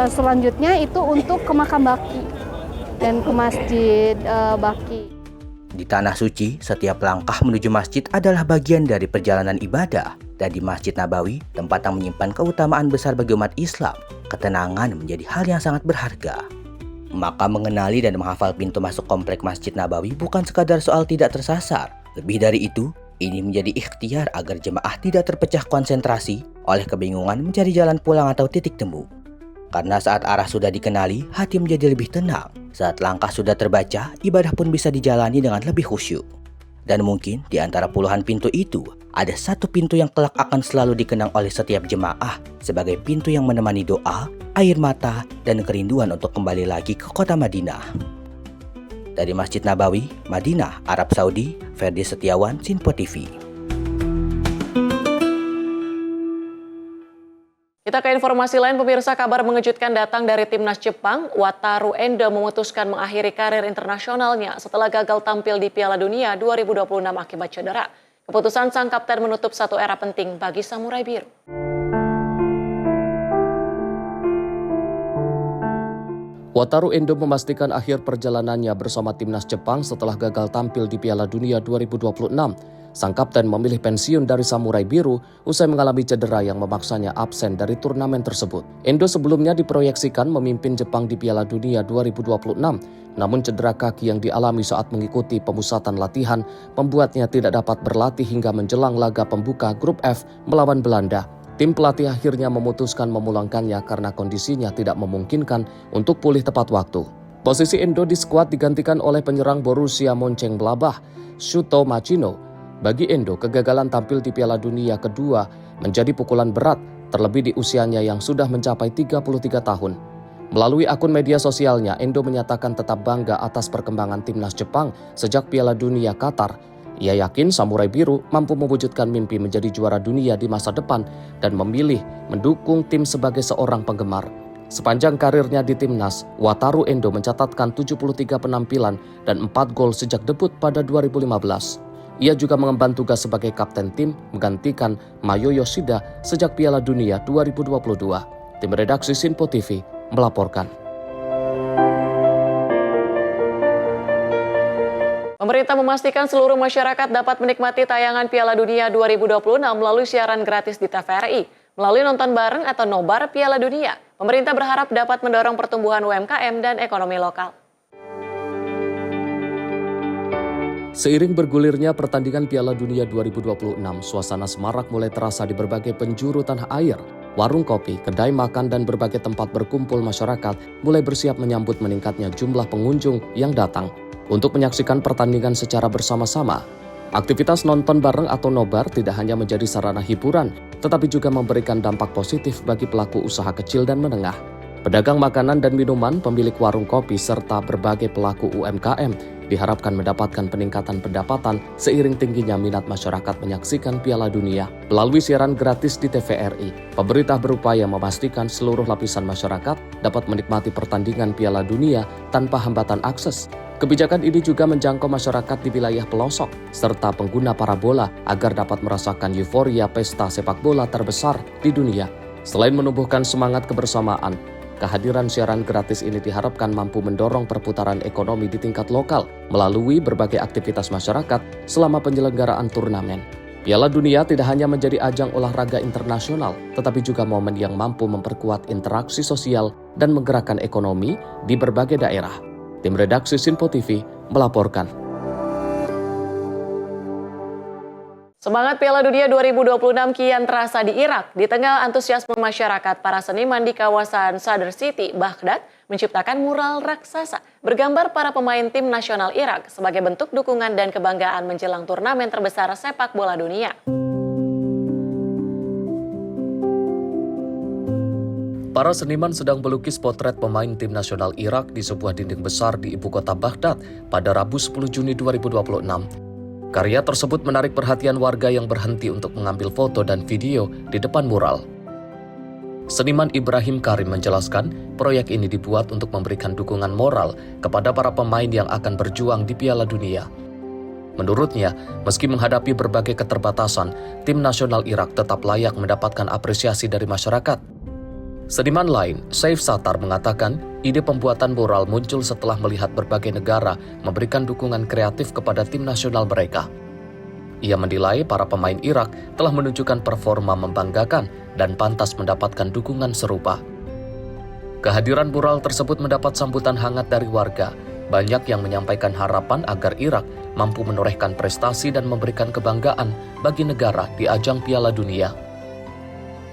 selanjutnya itu untuk ke makam Baqi dan ke Masjid Baqi. Di Tanah Suci, setiap langkah menuju masjid adalah bagian dari perjalanan ibadah. Dan di Masjid Nabawi, tempat yang menyimpan keutamaan besar bagi umat Islam, ketenangan menjadi hal yang sangat berharga. Maka mengenali dan menghafal pintu masuk komplek Masjid Nabawi bukan sekadar soal tidak tersasar. Lebih dari itu, ini menjadi ikhtiar agar jemaah tidak terpecah konsentrasi oleh kebingungan mencari jalan pulang atau titik temu. Karena saat arah sudah dikenali, hati menjadi lebih tenang. Saat langkah sudah terbaca, ibadah pun bisa dijalani dengan lebih khusyuk. Dan mungkin di antara puluhan pintu itu, ada satu pintu yang kelak akan selalu dikenang oleh setiap jemaah sebagai pintu yang menemani doa, air mata, dan kerinduan untuk kembali lagi ke kota Madinah. Dari Masjid Nabawi, Madinah, Arab Saudi, Ferdi Setiawan, Sinpo TV. Kita ke informasi lain, pemirsa. Kabar mengejutkan datang dari timnas Jepang. Wataru Endo memutuskan mengakhiri karir internasionalnya setelah gagal tampil di Piala Dunia 2026 akibat cedera. Keputusan sang kapten menutup satu era penting bagi Samurai Biru. Wataru Endo memastikan akhir perjalanannya bersama timnas Jepang setelah gagal tampil di Piala Dunia 2026. Sang kapten memilih pensiun dari Samurai Biru usai mengalami cedera yang memaksanya absen dari turnamen tersebut. Endo sebelumnya diproyeksikan memimpin Jepang di Piala Dunia 2026, namun cedera kaki yang dialami saat mengikuti pemusatan latihan membuatnya tidak dapat berlatih hingga menjelang laga pembuka Grup F melawan Belanda. Tim pelatih akhirnya memutuskan memulangkannya karena kondisinya tidak memungkinkan untuk pulih tepat waktu. Posisi Endo di skuad digantikan oleh penyerang Borussia Mönchengladbach, Shuto Machino. Bagi Endo, kegagalan tampil di Piala Dunia kedua menjadi pukulan berat, terlebih di usianya yang sudah mencapai 33 tahun. Melalui akun media sosialnya, Endo menyatakan tetap bangga atas perkembangan timnas Jepang sejak Piala Dunia Qatar. Ia yakin Samurai Biru mampu mewujudkan mimpi menjadi juara dunia di masa depan dan memilih mendukung tim sebagai seorang penggemar. Sepanjang karirnya di timnas, Wataru Endo mencatatkan 73 penampilan dan 4 gol sejak debut pada 2015. Ia juga mengemban tugas sebagai kapten tim menggantikan Mayo Yoshida sejak Piala Dunia 2022. Tim redaksi Sinpo TV melaporkan. Pemerintah memastikan seluruh masyarakat dapat menikmati tayangan Piala Dunia 2026 melalui siaran gratis di TVRI. Melalui nonton bareng atau nobar Piala Dunia, pemerintah berharap dapat mendorong pertumbuhan UMKM dan ekonomi lokal. Seiring bergulirnya pertandingan Piala Dunia 2026, suasana semarak mulai terasa di berbagai penjuru tanah air. Warung kopi, kedai makan, dan berbagai tempat berkumpul masyarakat mulai bersiap menyambut meningkatnya jumlah pengunjung yang datang untuk menyaksikan pertandingan secara bersama-sama. Aktivitas nonton bareng atau nobar tidak hanya menjadi sarana hiburan, tetapi juga memberikan dampak positif bagi pelaku usaha kecil dan menengah. Pedagang makanan dan minuman, pemilik warung kopi, serta berbagai pelaku UMKM diharapkan mendapatkan peningkatan pendapatan seiring tingginya minat masyarakat menyaksikan Piala Dunia. Melalui siaran gratis di TVRI, pemerintah berupaya memastikan seluruh lapisan masyarakat dapat menikmati pertandingan Piala Dunia tanpa hambatan akses. Kebijakan ini juga menjangkau masyarakat di wilayah pelosok, serta pengguna parabola agar dapat merasakan euforia pesta sepak bola terbesar di dunia. Selain menumbuhkan semangat kebersamaan, kehadiran siaran gratis ini diharapkan mampu mendorong perputaran ekonomi di tingkat lokal melalui berbagai aktivitas masyarakat selama penyelenggaraan turnamen. Piala Dunia tidak hanya menjadi ajang olahraga internasional, tetapi juga momen yang mampu memperkuat interaksi sosial dan menggerakkan ekonomi di berbagai daerah. Tim redaksi Sinpo TV melaporkan. Semangat Piala Dunia 2026 kian terasa di Irak. Di tengah antusiasme masyarakat, para seniman di kawasan Sadr City, Baghdad, menciptakan mural raksasa bergambar para pemain tim nasional Irak sebagai bentuk dukungan dan kebanggaan menjelang turnamen terbesar sepak bola dunia. Para seniman sedang melukis potret pemain tim nasional Irak di sebuah dinding besar di ibu kota Baghdad pada Rabu 10 Juni 2026. Karya tersebut menarik perhatian warga yang berhenti untuk mengambil foto dan video di depan mural. Seniman Ibrahim Karim menjelaskan, proyek ini dibuat untuk memberikan dukungan moral kepada para pemain yang akan berjuang di Piala Dunia. Menurutnya, meski menghadapi berbagai keterbatasan, tim nasional Irak tetap layak mendapatkan apresiasi dari masyarakat. Seniman lain, Saif Satar, mengatakan ide pembuatan mural muncul setelah melihat berbagai negara memberikan dukungan kreatif kepada tim nasional mereka. Ia menilai para pemain Irak telah menunjukkan performa membanggakan dan pantas mendapatkan dukungan serupa. Kehadiran mural tersebut mendapat sambutan hangat dari warga. Banyak yang menyampaikan harapan agar Irak mampu menorehkan prestasi dan memberikan kebanggaan bagi negara di ajang Piala Dunia.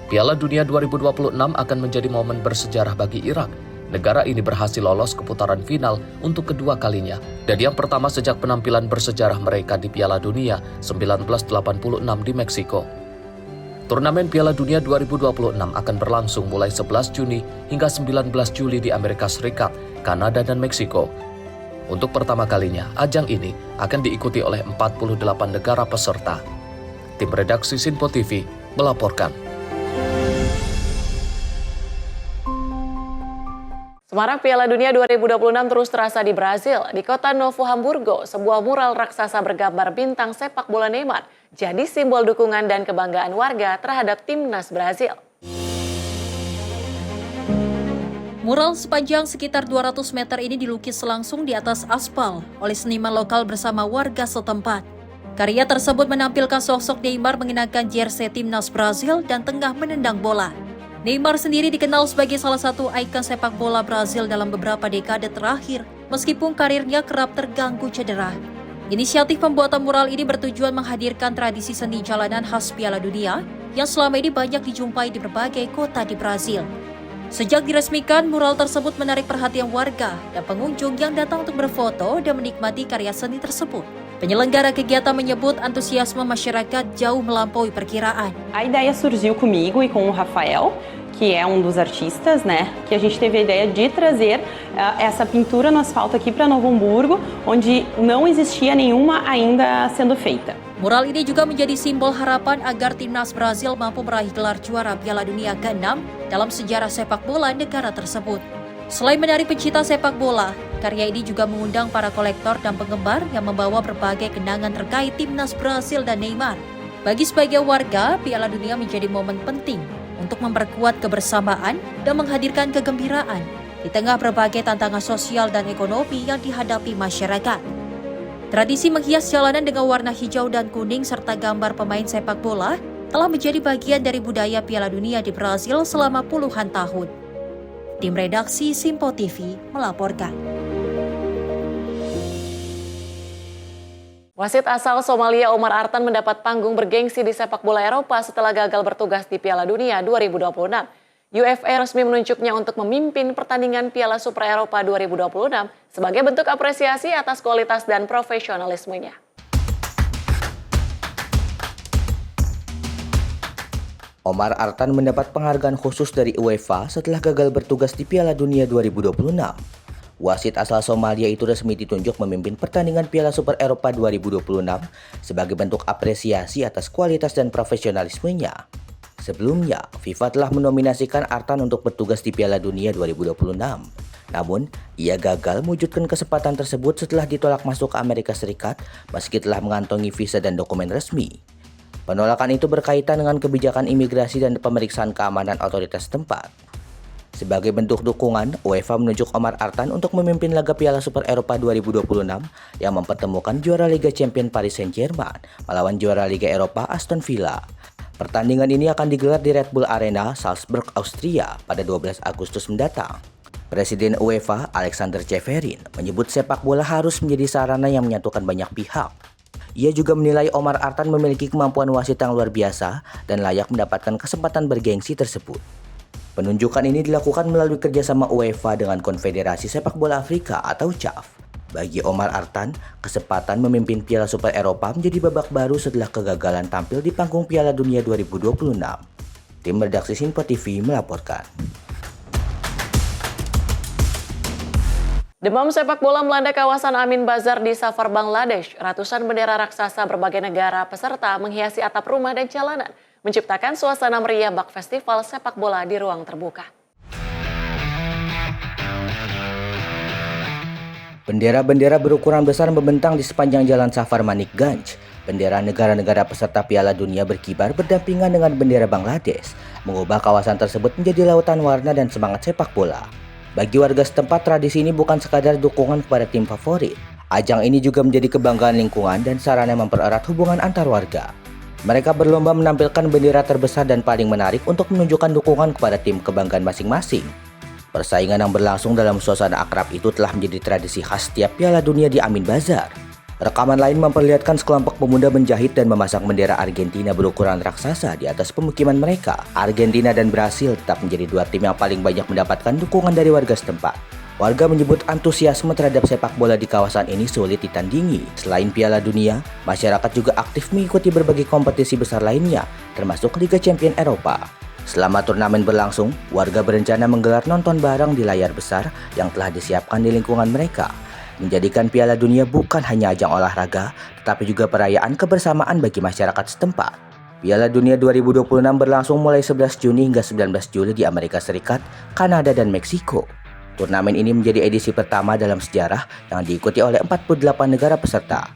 Piala Dunia 2026 akan menjadi momen bersejarah bagi Irak. Negara ini berhasil lolos ke putaran final untuk kedua kalinya dan yang pertama sejak penampilan bersejarah mereka di Piala Dunia 1986 di Meksiko. Turnamen Piala Dunia 2026 akan berlangsung mulai 11 Juni hingga 19 Juli di Amerika Serikat, Kanada, dan Meksiko. Untuk pertama kalinya, ajang ini akan diikuti oleh 48 negara peserta. Tim redaksi Sinpo TV melaporkan. Semarak Piala Dunia 2026 terus terasa di Brazil. Di kota Novo Hamburgo, sebuah mural raksasa bergambar bintang sepak bola Neymar jadi simbol dukungan dan kebanggaan warga terhadap timnas Brazil. Mural sepanjang sekitar 200 meter ini dilukis langsung di atas aspal oleh seniman lokal bersama warga setempat. Karya tersebut menampilkan sosok Neymar mengenakan jersey timnas Brazil dan tengah menendang bola. Neymar sendiri dikenal sebagai salah satu ikon sepak bola Brazil dalam beberapa dekade terakhir, meskipun karirnya kerap terganggu cedera. Inisiatif pembuatan mural ini bertujuan menghadirkan tradisi seni jalanan khas Piala Dunia yang selama ini banyak dijumpai di berbagai kota di Brazil. Sejak diresmikan, mural tersebut menarik perhatian warga dan pengunjung yang datang untuk berfoto dan menikmati karya seni tersebut. Penyelenggara kegiatan menyebut antusiasme masyarakat jauh melampaui perkiraan. A ideia surgiu comigo e com o Rafael, que é dos artistas, né? Que a gente teve a ideia de trazer essa pintura no asfalto aqui para Novo Hamburgo, onde não existia nenhuma ainda sendo feita. Mural ini juga menjadi simbol harapan agar timnas Brazil mampu meraih gelar juara Piala Dunia ke-6 dalam sejarah sepak bola negara tersebut. Selain menarik pecinta sepak bola, karya ini juga mengundang para kolektor dan penggemar yang membawa berbagai kenangan terkait timnas Brazil dan Neymar. Bagi sebagian warga, Piala Dunia menjadi momen penting untuk memperkuat kebersamaan dan menghadirkan kegembiraan di tengah berbagai tantangan sosial dan ekonomi yang dihadapi masyarakat. Tradisi menghias jalanan dengan warna hijau dan kuning serta gambar pemain sepak bola telah menjadi bagian dari budaya Piala Dunia di Brazil selama puluhan tahun. Tim redaksi Sinpo TV melaporkan. Wasit asal Somalia Omar Artan mendapat panggung bergengsi di sepak bola Eropa setelah gagal bertugas di Piala Dunia 2026. UEFA resmi menunjuknya untuk memimpin pertandingan Piala Super Eropa 2026 sebagai bentuk apresiasi atas kualitas dan profesionalismenya. Omar Artan mendapat penghargaan khusus dari UEFA setelah gagal bertugas di Piala Dunia 2026. Wasit asal Somalia itu resmi ditunjuk memimpin pertandingan Piala Super Eropa 2026 sebagai bentuk apresiasi atas kualitas dan profesionalismenya. Sebelumnya, FIFA telah menominasikan Artan untuk bertugas di Piala Dunia 2026. Namun, ia gagal mewujudkan kesempatan tersebut setelah ditolak masuk ke Amerika Serikat meski telah mengantongi visa dan dokumen resmi. Penolakan itu berkaitan dengan kebijakan imigrasi dan pemeriksaan keamanan otoritas setempat. Sebagai bentuk dukungan, UEFA menunjuk Omar Artan untuk memimpin laga Piala Super Eropa 2026 yang mempertemukan juara Liga Champions Paris Saint-Germain melawan juara Liga Eropa Aston Villa. Pertandingan ini akan digelar di Red Bull Arena, Salzburg, Austria pada 12 Agustus mendatang. Presiden UEFA, Alexander Ceferin, menyebut sepak bola harus menjadi sarana yang menyatukan banyak pihak. Ia juga menilai Omar Artan memiliki kemampuan wasit yang luar biasa dan layak mendapatkan kesempatan bergengsi tersebut. Penunjukan ini dilakukan melalui kerjasama UEFA dengan Konfederasi Sepak Bola Afrika atau CAF. Bagi Omar Artan, kesempatan memimpin Piala Super Eropa menjadi babak baru setelah kegagalan tampil di panggung Piala Dunia 2026. Tim redaksi Sinpo TV melaporkan. Demam sepak bola melanda kawasan Amin Bazar di Safar, Bangladesh. Ratusan bendera raksasa berbagai negara peserta menghiasi atap rumah dan jalanan, menciptakan suasana meriah bak festival sepak bola di ruang terbuka. Bendera-bendera berukuran besar membentang di sepanjang jalan Safar Manikganj. Bendera negara-negara peserta Piala Dunia berkibar berdampingan dengan bendera Bangladesh, mengubah kawasan tersebut menjadi lautan warna dan semangat sepak bola. Bagi warga setempat, tradisi ini bukan sekadar dukungan kepada tim favorit. Ajang ini juga menjadi kebanggaan lingkungan dan sarana mempererat hubungan antar warga. Mereka berlomba menampilkan bendera terbesar dan paling menarik untuk menunjukkan dukungan kepada tim kebanggaan masing-masing. Persaingan yang berlangsung dalam suasana akrab itu telah menjadi tradisi khas setiap Piala Dunia di Amin Bazar. Rekaman lain memperlihatkan sekelompok pemuda menjahit dan memasang bendera Argentina berukuran raksasa di atas pemukiman mereka. Argentina dan Brasil tetap menjadi dua tim yang paling banyak mendapatkan dukungan dari warga setempat. Warga menyebut antusiasme terhadap sepak bola di kawasan ini sulit ditandingi. Selain Piala Dunia, masyarakat juga aktif mengikuti berbagai kompetisi besar lainnya, termasuk Liga Champions Eropa. Selama turnamen berlangsung, warga berencana menggelar nonton bareng di layar besar yang telah disiapkan di lingkungan mereka, menjadikan Piala Dunia bukan hanya ajang olahraga, tetapi juga perayaan kebersamaan bagi masyarakat setempat. Piala Dunia 2026 berlangsung mulai 11 Juni hingga 19 Juli di Amerika Serikat, Kanada, dan Meksiko. Turnamen ini menjadi edisi pertama dalam sejarah yang diikuti oleh 48 negara peserta.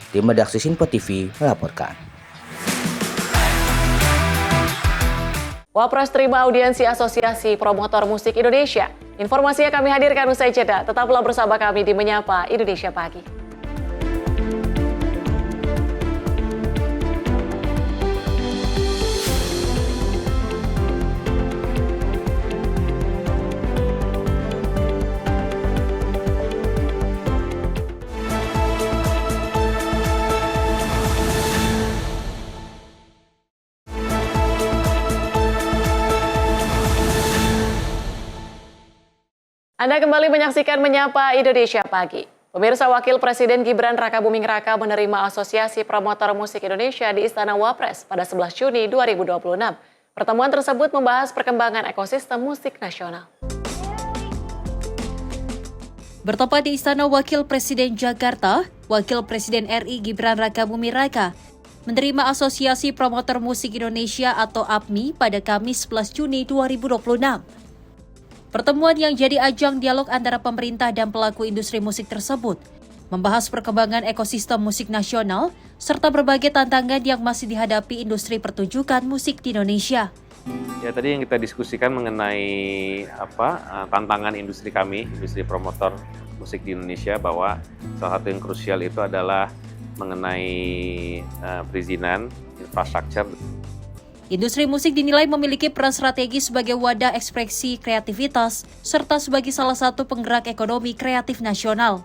Tim redaksi Sinpo TV melaporkan. Wapres terima audiensi Asosiasi Promotor Musik Indonesia. Informasinya kami hadirkan usai jeda. Tetaplah bersama kami di Menyapa Indonesia Pagi. Anda kembali menyaksikan Menyapa Indonesia Pagi. Pemirsa, Wakil Presiden Gibran Rakabuming Raka menerima Asosiasi Promotor Musik Indonesia di Istana Wapres pada 11 Juni 2026. Pertemuan tersebut membahas perkembangan ekosistem musik nasional. Bertempat di Istana Wakil Presiden Jakarta, Wakil Presiden RI Gibran Rakabuming Raka menerima Asosiasi Promotor Musik Indonesia atau APMI pada Kamis 11 Juni 2026. Pertemuan yang jadi ajang dialog antara pemerintah dan pelaku industri musik tersebut membahas perkembangan ekosistem musik nasional serta berbagai tantangan yang masih dihadapi industri pertunjukan musik di Indonesia. Ya, tadi yang kita diskusikan mengenai tantangan industri kami, industri promotor musik di Indonesia, bahwa salah satu yang krusial itu adalah mengenai perizinan, infrastruktur. Industri musik dinilai memiliki peran strategis sebagai wadah ekspresi kreativitas serta sebagai salah satu penggerak ekonomi kreatif nasional.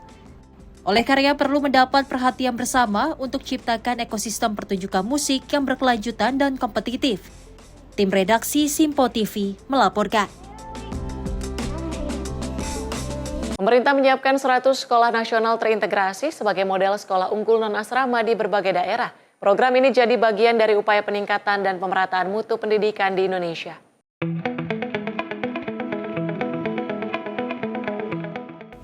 Oleh karena perlu mendapat perhatian bersama untuk ciptakan ekosistem pertunjukan musik yang berkelanjutan dan kompetitif. Tim redaksi Sinpo TV melaporkan. Pemerintah menyiapkan 100 sekolah nasional terintegrasi sebagai model sekolah unggul non-asrama di berbagai daerah. Program ini jadi bagian dari upaya peningkatan dan pemerataan mutu pendidikan di Indonesia.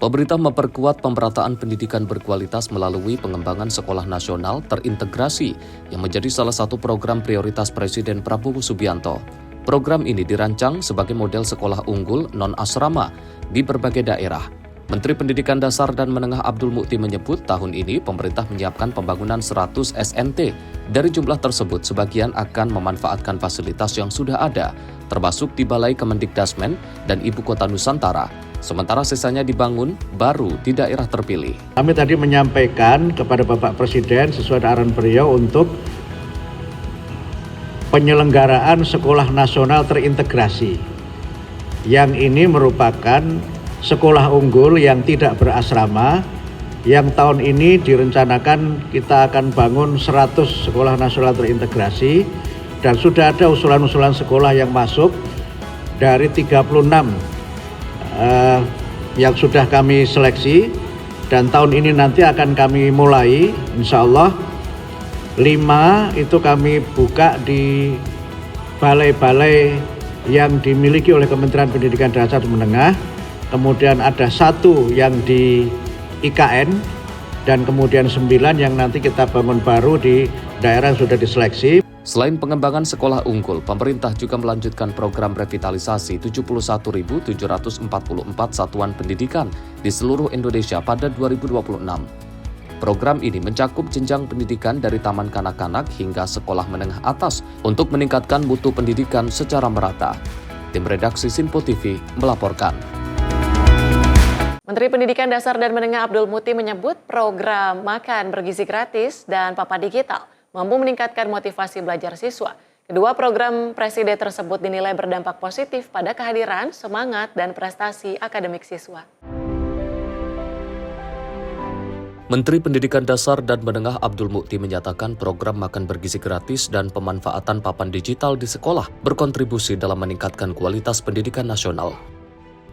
Pemerintah memperkuat pemerataan pendidikan berkualitas melalui pengembangan sekolah nasional terintegrasi yang menjadi salah satu program prioritas Presiden Prabowo Subianto. Program ini dirancang sebagai model sekolah unggul non-asrama di berbagai daerah. Menteri Pendidikan Dasar dan Menengah Abdul Mukti menyebut tahun ini pemerintah menyiapkan pembangunan 100 SNT. Dari jumlah tersebut, sebagian akan memanfaatkan fasilitas yang sudah ada, termasuk di Balai Kemendikdasmen dan Ibu Kota Nusantara. Sementara sisanya dibangun baru di daerah terpilih. Kami tadi menyampaikan kepada Bapak Presiden sesuai arahan beliau untuk penyelenggaraan sekolah nasional terintegrasi. Yang ini merupakan sekolah unggul yang tidak berasrama, yang tahun ini direncanakan kita akan bangun 100 sekolah nasional terintegrasi, dan sudah ada usulan-usulan sekolah yang masuk dari 36 yang sudah kami seleksi, dan tahun ini nanti akan kami mulai, insya Allah 5 itu kami buka di balai-balai yang dimiliki oleh Kementerian Pendidikan Dasar dan Menengah, kemudian ada 1 yang di IKN, dan kemudian 9 yang nanti kita bangun baru di daerah yang sudah diseleksi. Selain pengembangan sekolah unggul, pemerintah juga melanjutkan program revitalisasi 71.744 satuan pendidikan di seluruh Indonesia pada 2026. Program ini mencakup jenjang pendidikan dari taman kanak-kanak hingga sekolah menengah atas untuk meningkatkan mutu pendidikan secara merata. Tim redaksi Sinpo TV melaporkan. Menteri Pendidikan Dasar dan Menengah Abdul Mukti menyebut program makan bergizi gratis dan papan digital mampu meningkatkan motivasi belajar siswa. Kedua program Presiden tersebut dinilai berdampak positif pada kehadiran, semangat, dan prestasi akademik siswa. Menteri Pendidikan Dasar dan Menengah Abdul Mukti menyatakan program makan bergizi gratis dan pemanfaatan papan digital di sekolah berkontribusi dalam meningkatkan kualitas pendidikan nasional.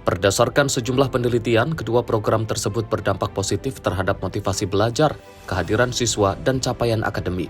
Berdasarkan sejumlah penelitian, kedua program tersebut berdampak positif terhadap motivasi belajar, kehadiran siswa, dan capaian akademik.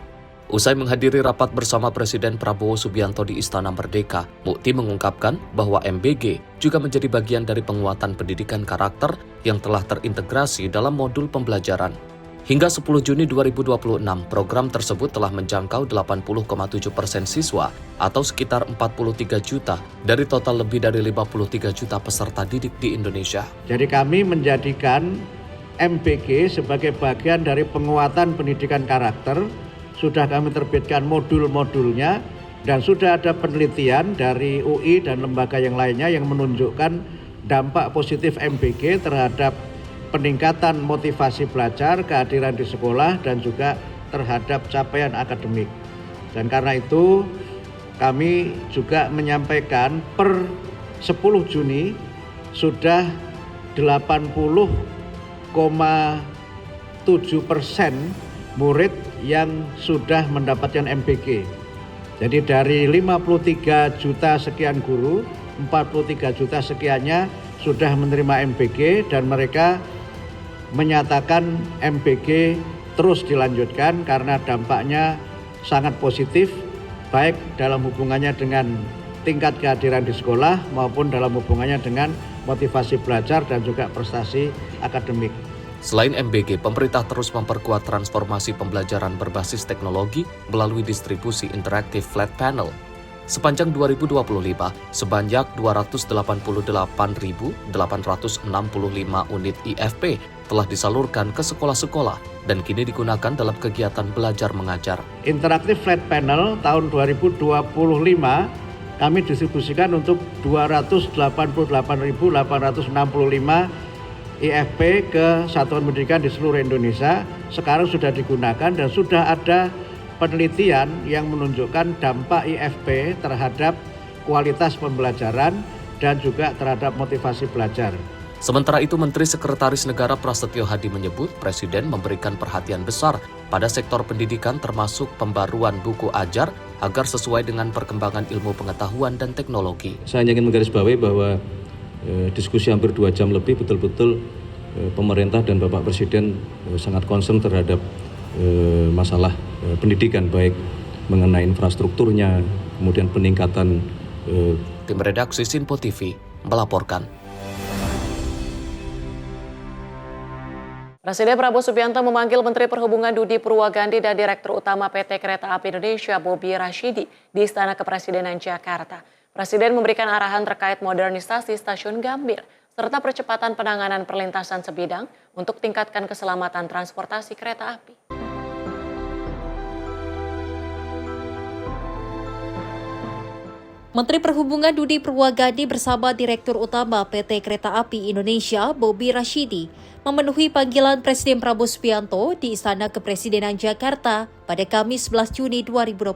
Usai menghadiri rapat bersama Presiden Prabowo Subianto di Istana Merdeka, Mukti mengungkapkan bahwa MBG juga menjadi bagian dari penguatan pendidikan karakter yang telah terintegrasi dalam modul pembelajaran. Hingga 10 Juni 2026, program tersebut telah menjangkau 80,7% siswa atau sekitar 43 juta dari total lebih dari 53 juta peserta didik di Indonesia. Jadi kami menjadikan MBG sebagai bagian dari penguatan pendidikan karakter. Sudah kami terbitkan modul-modulnya, dan sudah ada penelitian dari UI dan lembaga yang lainnya yang menunjukkan dampak positif MBG terhadap peningkatan motivasi belajar, kehadiran di sekolah, dan juga terhadap capaian akademik. Dan karena itu kami juga menyampaikan per 10 Juni sudah 80,7% murid yang sudah mendapatkan MBG. Jadi dari 53 juta sekian guru, 43 juta sekiannya sudah menerima MBG, dan mereka menyatakan MBG terus dilanjutkan karena dampaknya sangat positif, baik dalam hubungannya dengan tingkat kehadiran di sekolah maupun dalam hubungannya dengan motivasi belajar dan juga prestasi akademik. Selain MBG, pemerintah terus memperkuat transformasi pembelajaran berbasis teknologi melalui distribusi interaktif flat panel. Sepanjang 2025, sebanyak 288.865 unit IFP telah disalurkan ke sekolah-sekolah dan kini digunakan dalam kegiatan belajar mengajar. Interaktif flat panel tahun 2025 kami distribusikan untuk 288.865 IFP ke satuan pendidikan di seluruh Indonesia. Sekarang sudah digunakan dan sudah ada penelitian yang menunjukkan dampak IFP terhadap kualitas pembelajaran dan juga terhadap motivasi belajar. Sementara itu, Menteri Sekretaris Negara Prasetyo Hadi menyebut Presiden memberikan perhatian besar pada sektor pendidikan termasuk pembaruan buku ajar agar sesuai dengan perkembangan ilmu pengetahuan dan teknologi. Saya ingin menggarisbawahi bahwa diskusi hampir 2 jam lebih betul-betul pemerintah dan Bapak Presiden sangat concern terhadap masalah pendidikan, baik mengenai infrastrukturnya, kemudian peningkatan. Tim redaksi Sinpo TV melaporkan. Presiden Prabowo Subianto memanggil Menteri Perhubungan Budi Purwagandi dan Direktur Utama PT Kereta Api Indonesia Bobi Rashidi di Istana Kepresidenan Jakarta. Presiden memberikan arahan terkait modernisasi stasiun Gambir serta percepatan penanganan perlintasan sebidang untuk tingkatkan keselamatan transportasi kereta api. Menteri Perhubungan Budi Purwagandi bersama Direktur Utama PT Kereta Api Indonesia Bobi Rashidi memenuhi panggilan Presiden Prabowo Subianto di Istana Kepresidenan Jakarta pada Kamis 11 Juni 2026.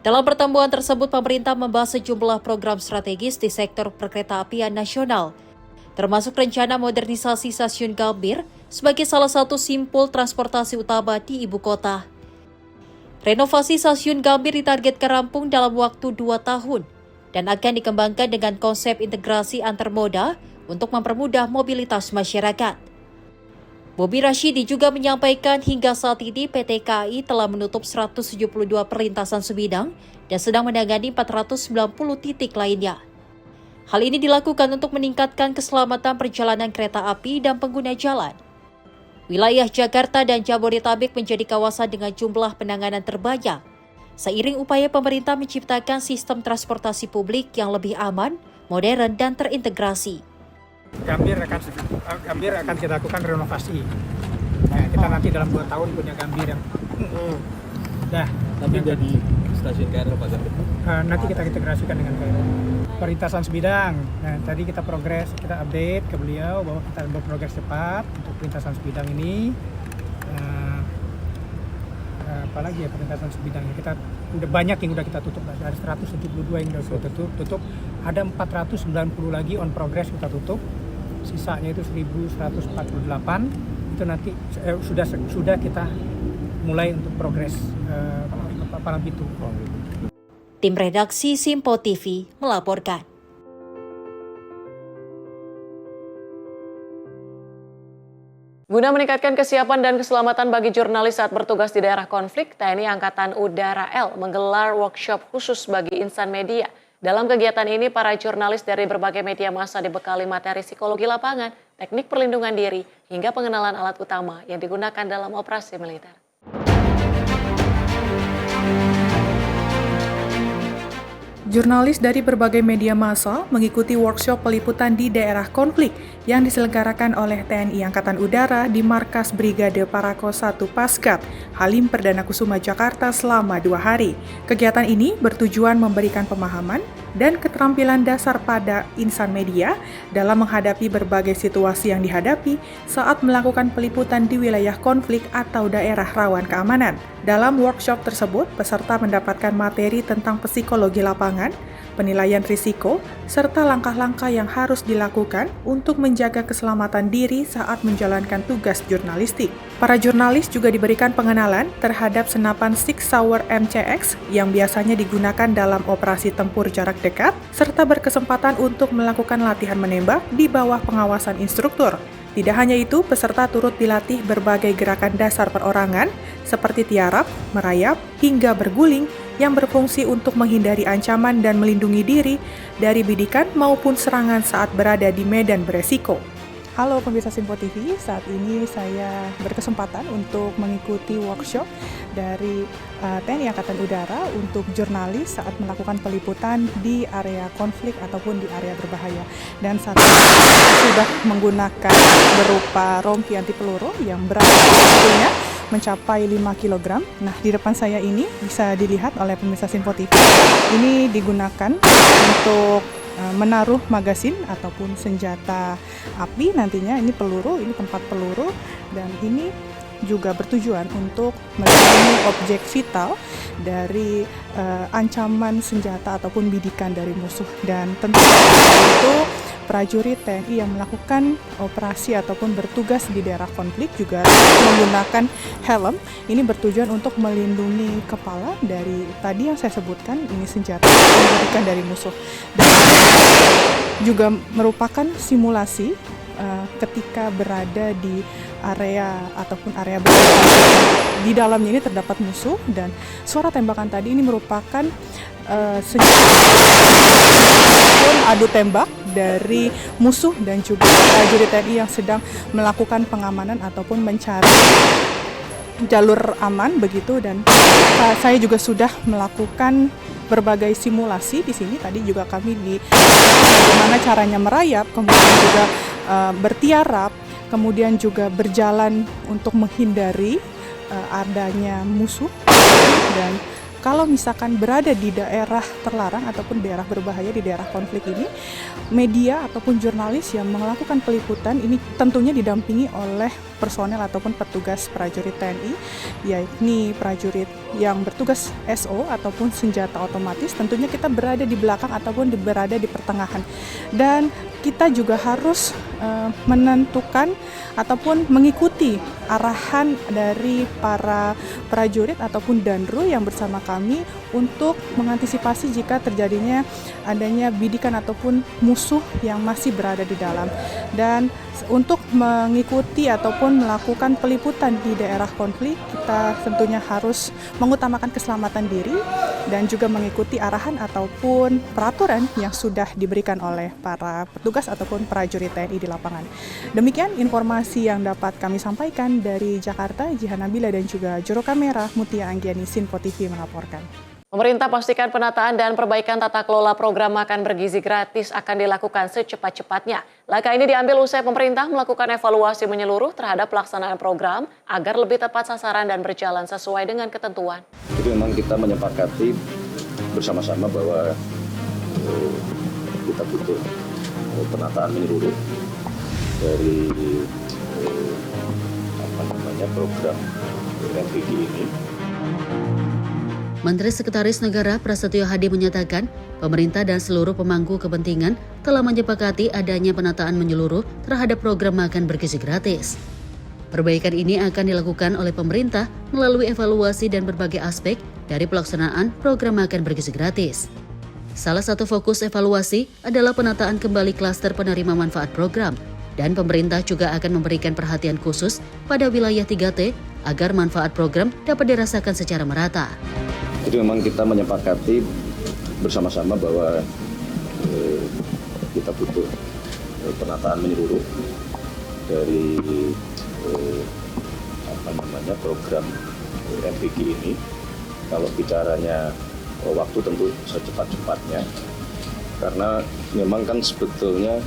Dalam pertemuan tersebut, pemerintah membahas sejumlah program strategis di sektor perkeretaapian nasional, termasuk rencana modernisasi stasiun Gambir sebagai salah satu simpul transportasi utama di ibu kota. Renovasi stasiun Gambir ditargetkan rampung dalam waktu 2 tahun dan akan dikembangkan dengan konsep integrasi antar moda untuk mempermudah mobilitas masyarakat. Bobi Rashidi juga menyampaikan hingga saat ini PT KAI telah menutup 172 perlintasan sebidang dan sedang menangani 490 titik lainnya. Hal ini dilakukan untuk meningkatkan keselamatan perjalanan kereta api dan pengguna jalan. Wilayah Jakarta dan Jabodetabek menjadi kawasan dengan jumlah penanganan terbanyak, seiring upaya pemerintah menciptakan sistem transportasi publik yang lebih aman, modern, dan terintegrasi. Gambir akan kita lakukan renovasi. Nah, kita nanti dalam 2 tahun punya Gambir yang tapi jadi stasiun KRL Pak Gambir. Nanti kita integrasikan dengan KRL. Perlintasan sebidang. Nah, tadi kita update ke beliau bahwa kita berprogres cepat untuk perlintasan sebidang ini. Apalagi ya perlintasan sebidang, kita udah banyak yang udah kita tutup, ada 172 yang udah kita tutup, ada 490 lagi on progress kita tutup, sisanya itu 1148 itu nanti sudah kita mulai untuk progres Palang Pintu. Tim redaksi Sinpo TV melaporkan. Guna meningkatkan kesiapan dan keselamatan bagi jurnalis saat bertugas di daerah konflik, TNI Angkatan Udara L menggelar workshop khusus bagi insan media. Dalam kegiatan ini, para jurnalis dari berbagai media massa dibekali materi psikologi lapangan, teknik perlindungan diri, hingga pengenalan alat utama yang digunakan dalam operasi militer. Jurnalis dari berbagai media massa mengikuti workshop peliputan di daerah konflik yang diselenggarakan oleh TNI Angkatan Udara di Markas Brigade Parako 1 Paskat, Halim Perdana Kusuma, Jakarta selama 2 hari. Kegiatan ini bertujuan memberikan pemahaman dan keterampilan dasar pada insan media dalam menghadapi berbagai situasi yang dihadapi saat melakukan peliputan di wilayah konflik atau daerah rawan keamanan. Dalam workshop tersebut, peserta mendapatkan materi tentang psikologi lapangan, penilaian risiko, serta langkah-langkah yang harus dilakukan untuk menjaga keselamatan diri saat menjalankan tugas jurnalistik. Para jurnalis juga diberikan pengenalan terhadap senapan Sig Sauer MCX yang biasanya digunakan dalam operasi tempur jarak dekat, serta berkesempatan untuk melakukan latihan menembak di bawah pengawasan instruktur. Tidak hanya itu, peserta turut dilatih berbagai gerakan dasar perorangan seperti tiarap, merayap, hingga berguling yang berfungsi untuk menghindari ancaman dan melindungi diri dari bidikan maupun serangan saat berada di medan beresiko. Halo pemirsa Sinpo TV, saat ini saya berkesempatan untuk mengikuti workshop dari TNI Angkatan Udara untuk jurnalis saat melakukan peliputan di area konflik ataupun di area berbahaya. Dan saat ini sudah menggunakan berupa rompi anti peluru yang beratnya mencapai 5 kg. Nah, di depan saya ini bisa dilihat oleh pemirsa Sinpo TV. Ini digunakan untuk menaruh magasin ataupun senjata api nantinya. Ini peluru, ini tempat peluru, dan ini juga bertujuan untuk melindungi objek vital dari ancaman senjata ataupun bidikan dari musuh. Dan tentu itu prajurit TNI yang melakukan operasi ataupun bertugas di daerah konflik juga menggunakan helm. Ini bertujuan untuk melindungi kepala dari tadi yang saya sebutkan, ini senjata bidikan dari musuh. Dan juga merupakan simulasi ketika berada di area ataupun area berbahaya. Di dalamnya ini terdapat musuh dan suara tembakan tadi ini merupakan adu tembak dari musuh dan juga prajurit TNI yang sedang melakukan pengamanan ataupun mencari jalur aman begitu. Dan saya juga sudah melakukan berbagai simulasi di sini. Tadi juga kami di bagaimana caranya merayap, kemudian juga bertiarap, kemudian juga berjalan untuk menghindari adanya musuh. Dan kalau misalkan berada di daerah terlarang ataupun daerah berbahaya di daerah konflik ini, media ataupun jurnalis yang melakukan peliputan ini tentunya didampingi oleh personel ataupun petugas prajurit TNI, yakni prajurit yang bertugas SO ataupun senjata otomatis. Tentunya kita berada di belakang ataupun berada di pertengahan, dan kita juga harus menentukan ataupun mengikuti arahan dari para prajurit ataupun danru yang bersama kami untuk mengantisipasi jika terjadinya adanya bidikan ataupun musuh yang masih berada di dalam. Dan untuk mengikuti ataupun melakukan peliputan di daerah konflik, kita tentunya harus mengutamakan keselamatan diri dan juga mengikuti arahan ataupun peraturan yang sudah diberikan oleh para petugas ataupun prajurit TNI di lapangan. Demikian informasi yang dapat kami sampaikan dari Jakarta. Jihan Nabila dan juga juru kamera Mutia Anggiani, Sinpo TV melaporkan. Pemerintah pastikan penataan dan perbaikan tata kelola program makan bergizi gratis akan dilakukan secepat-cepatnya. Langkah ini diambil usai pemerintah melakukan evaluasi menyeluruh terhadap pelaksanaan program agar lebih tepat sasaran dan berjalan sesuai dengan ketentuan. Jadi memang kita menyepakati bersama-sama bahwa kita butuh penataan menyeluruh dari program MPG ini. Menteri Sekretaris Negara Prasetyo Hadi menyatakan, pemerintah dan seluruh pemangku kepentingan telah menyepakati adanya penataan menyeluruh terhadap program makan bergizi gratis. Perbaikan ini akan dilakukan oleh pemerintah melalui evaluasi dan berbagai aspek dari pelaksanaan program makan bergizi gratis. Salah satu fokus evaluasi adalah penataan kembali klaster penerima manfaat program, dan pemerintah juga akan memberikan perhatian khusus pada wilayah 3T agar manfaat program dapat dirasakan secara merata. Jadi memang kita menyepakati bersama-sama bahwa kita butuh penataan menyeluruh dari program MPG ini. Kalau bicaranya waktu tentu secepat-cepatnya, karena memang kan sebetulnya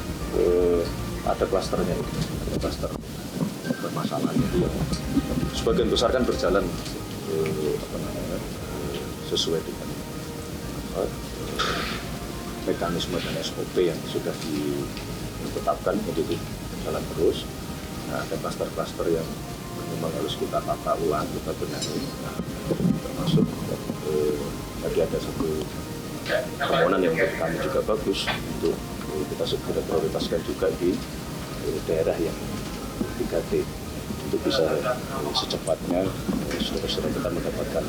ada klasternya, ada klaster permasalahan itu yang sebagian besar kan berjalan sesuai dengan mekanisme dan SOP yang sudah ditetapkan menjadi jalan terus. Nah, ada klaster-klaster yang memang harus kita tata ulang, kita benahi. Nah, termasuk tadi ada satu permohonan yang menurut kami juga bagus untuk kita segera prioritaskan juga di daerah yang 3T untuk bisa secepatnya saudara kita mendapatkan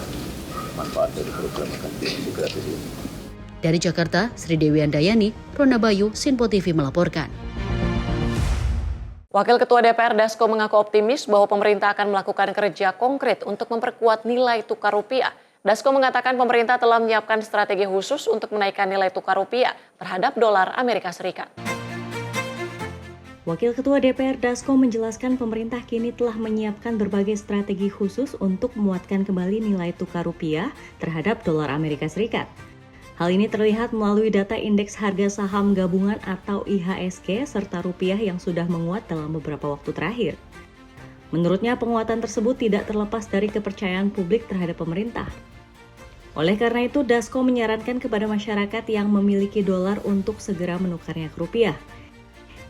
manfaat dari program makan bergizi gratis ini. Dari Jakarta, Sri Dewi Andayani, Rona Bayu, Sinpo TV melaporkan. Wakil Ketua DPR Dasko mengaku optimis bahwa pemerintah akan melakukan kerja konkret untuk memperkuat nilai tukar rupiah. Dasko mengatakan pemerintah telah menyiapkan strategi khusus untuk menaikkan nilai tukar rupiah terhadap dolar Amerika Serikat. Wakil Ketua DPR Dasko menjelaskan pemerintah kini telah menyiapkan berbagai strategi khusus untuk menguatkan kembali nilai tukar rupiah terhadap dolar Amerika Serikat. Hal ini terlihat melalui data indeks harga saham gabungan atau IHSG serta rupiah yang sudah menguat dalam beberapa waktu terakhir. Menurutnya penguatan tersebut tidak terlepas dari kepercayaan publik terhadap pemerintah. Oleh karena itu, Dasko menyarankan kepada masyarakat yang memiliki dolar untuk segera menukarnya ke rupiah.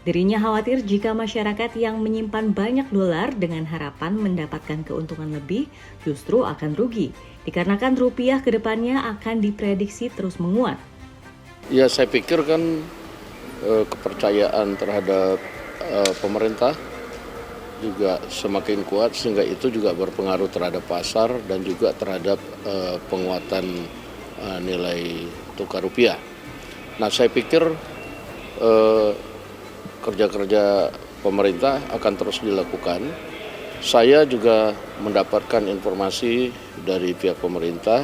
Dirinya khawatir jika masyarakat yang menyimpan banyak dolar dengan harapan mendapatkan keuntungan lebih justru akan rugi, dikarenakan rupiah ke depannya akan diprediksi terus menguat. Ya, saya pikir kan kepercayaan terhadap pemerintah juga semakin kuat, sehingga itu juga berpengaruh terhadap pasar dan juga terhadap penguatan nilai tukar rupiah. Nah, saya pikir kerja-kerja pemerintah akan terus dilakukan Saya juga mendapatkan informasi dari pihak pemerintah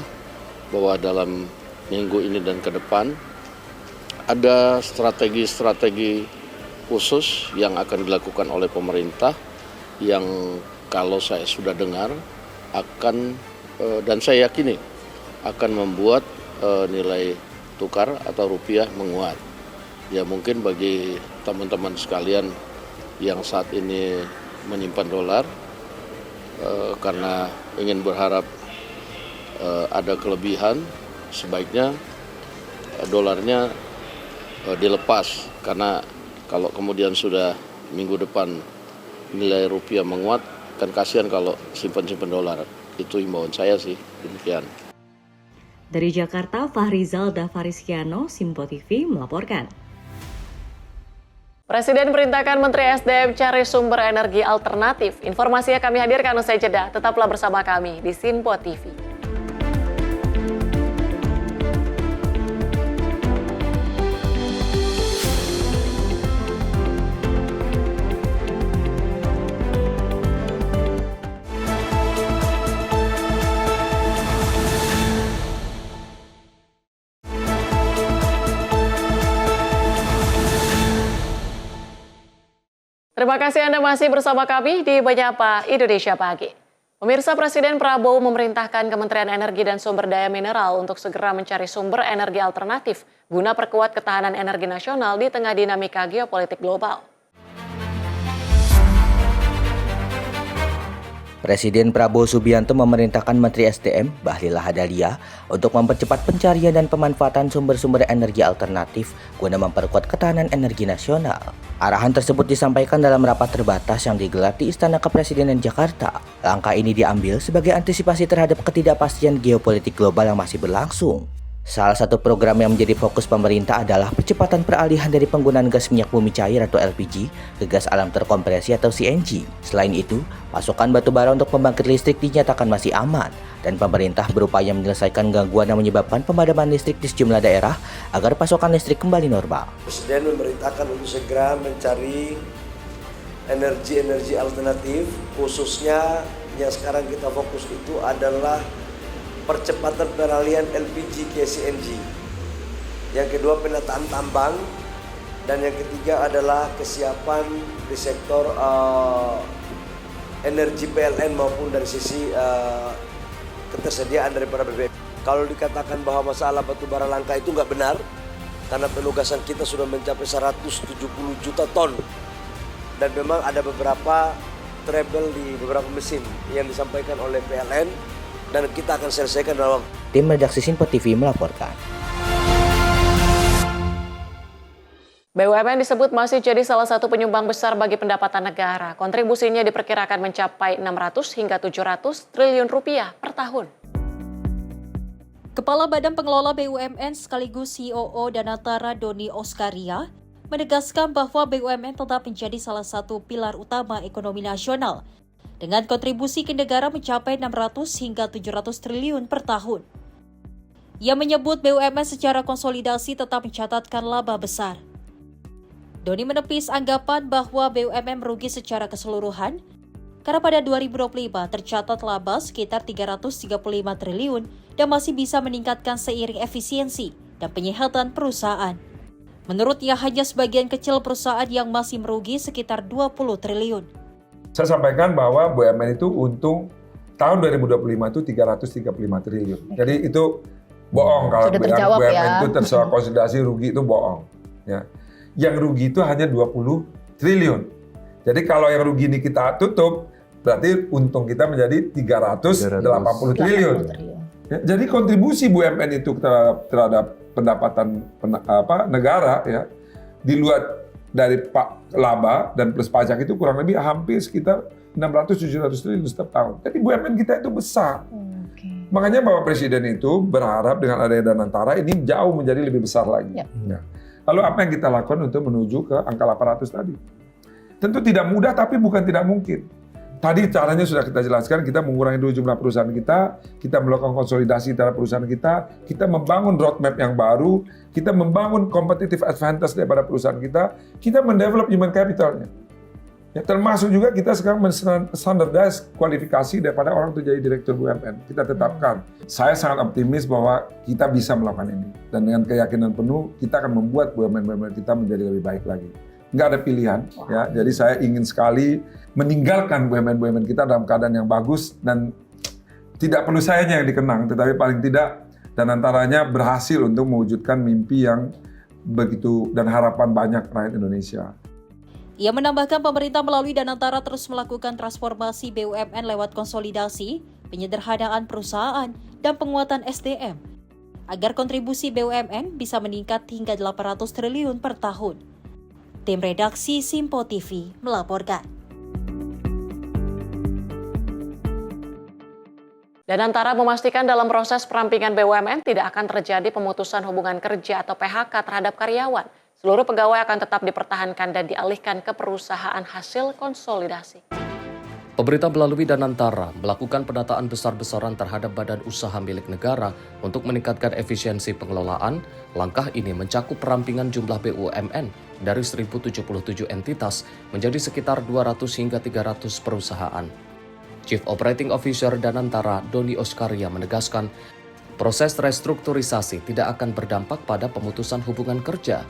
bahwa dalam minggu ini dan ke depan ada strategi-strategi khusus yang akan dilakukan oleh pemerintah yang kalau saya sudah dengar akan dan saya yakini akan membuat nilai tukar atau rupiah menguat. Ya mungkin bagi teman-teman sekalian yang saat ini menyimpan dolar karena ingin berharap ada kelebihan, sebaiknya dolarnya dilepas, karena kalau kemudian sudah minggu depan nilai rupiah menguat, kan kasihan kalau simpan-simpan dolar. Itu himbauan saya sih, demikian. Dari Jakarta, Fahrizal Davariskiano, Simpo TV melaporkan. Presiden perintahkan Menteri SDM cari sumber energi alternatif. Informasinya kami hadirkan usai jeda. Tetaplah bersama kami di Simpo TV. Terima kasih Anda masih bersama kami di Menyapa Indonesia Pagi. Pemirsa, Presiden Prabowo memerintahkan Kementerian Energi dan Sumber Daya Mineral untuk segera mencari sumber energi alternatif guna perkuat ketahanan energi nasional di tengah dinamika geopolitik global. Presiden Prabowo Subianto memerintahkan Menteri SDM, Bahlil Lahadalia, untuk mempercepat pencarian dan pemanfaatan sumber-sumber energi alternatif guna memperkuat ketahanan energi nasional. Arahan tersebut disampaikan dalam rapat terbatas yang digelar di Istana Kepresidenan Jakarta. Langkah ini diambil sebagai antisipasi terhadap ketidakpastian geopolitik global yang masih berlangsung. Salah satu program yang menjadi fokus pemerintah adalah percepatan peralihan dari penggunaan gas minyak bumi cair atau LPG ke gas alam terkompresi atau CNG. Selain itu, pasokan batubara untuk pembangkit listrik dinyatakan masih aman dan pemerintah berupaya menyelesaikan gangguan yang menyebabkan pemadaman listrik di sejumlah daerah agar pasokan listrik kembali normal. Presiden memerintahkan untuk segera mencari energi-energi alternatif, khususnya yang sekarang kita fokus itu adalah percepatan peralihan LPG ke CNG. Yang kedua penataan tambang, dan yang ketiga adalah kesiapan di sektor energi PLN maupun dari sisi ketersediaan daripada BBM. Kalau dikatakan bahwa masalah batubara langka itu nggak benar, karena penugasan kita sudah mencapai 170 juta ton, dan memang ada beberapa trouble di beberapa mesin yang disampaikan oleh PLN, dan kita akan selesaikan dalam waktu. Tim redaksi Simpo TV melaporkan. BUMN disebut masih jadi salah satu penyumbang besar bagi pendapatan negara. Kontribusinya diperkirakan mencapai 600 hingga 700 triliun rupiah per tahun. Kepala Badan Pengelola BUMN sekaligus COO Danatara Doni Oskaria menegaskan bahwa BUMN tetap menjadi salah satu pilar utama ekonomi nasional dengan kontribusi ke negara mencapai 600 hingga 700 triliun per tahun. Ia menyebut BUMN secara konsolidasi tetap mencatatkan laba besar. Doni menepis anggapan bahwa BUMN merugi secara keseluruhan karena pada 2025 tercatat laba sekitar 335 triliun dan masih bisa meningkatkan seiring efisiensi dan penyehatan perusahaan. Menurutnya hanya sebagian kecil perusahaan yang masih merugi sekitar 20 triliun. Saya sampaikan bahwa BUMN itu untung tahun 2025 itu 335 triliun. Jadi itu bohong kalau bilang BUMN itu terkonsolidasi rugi, itu bohong. Ya. Yang rugi itu hanya 20 triliun. Jadi kalau yang rugi ini kita tutup, berarti untung kita menjadi 380 triliun. Ya, jadi kontribusi BUMN itu terhadap pendapatan negara ya di luar dari laba dan plus pajak itu kurang lebih hampir sekitar 600-700 triliun setiap tahun. Jadi BUMN kita itu besar. Makanya Bapak Presiden itu berharap dengan adanya Danantara ini jauh menjadi lebih besar lagi. Ya. Lalu apa yang kita lakukan untuk menuju ke angka 800 tadi? Tentu tidak mudah, tapi bukan tidak mungkin. Tadi caranya sudah kita jelaskan, kita mengurangi dulu jumlah perusahaan kita melakukan konsolidasi terhadap perusahaan kita membangun roadmap yang baru, kita membangun competitive advantage daripada perusahaan kita mendevelop human capitalnya. Ya, termasuk juga kita sekarang standardise kualifikasi daripada orang untuk jadi direktur BUMN. Kita tetapkan. Saya sangat optimis bahwa kita bisa melakukan ini. Dan dengan keyakinan penuh, kita akan membuat BUMN kita menjadi lebih baik lagi. Nggak ada pilihan. Ya. Jadi saya ingin sekali meninggalkan BUMN kita dalam keadaan yang bagus. Dan tidak perlu sayanya yang dikenang, tetapi paling tidak dan antaranya berhasil untuk mewujudkan mimpi yang begitu dan harapan banyak rakyat Indonesia. Ia menambahkan pemerintah melalui Danantara terus melakukan transformasi BUMN lewat konsolidasi, penyederhanaan perusahaan, dan penguatan SDM, agar kontribusi BUMN bisa meningkat hingga 800 triliun per tahun. Tim redaksi Simpo TV melaporkan. Danantara memastikan dalam proses perampingan BUMN tidak akan terjadi pemutusan hubungan kerja atau PHK terhadap karyawan. Seluruh pegawai akan tetap dipertahankan dan dialihkan ke perusahaan hasil konsolidasi. Pemerintah melalui Danantara melakukan penataan besar-besaran terhadap badan usaha milik negara untuk meningkatkan efisiensi pengelolaan. Langkah ini mencakup perampingan jumlah BUMN dari 1.077 entitas menjadi sekitar 200 hingga 300 perusahaan. Chief Operating Officer Danantara, Doni Oskaria menegaskan, proses restrukturisasi tidak akan berdampak pada pemutusan hubungan kerja.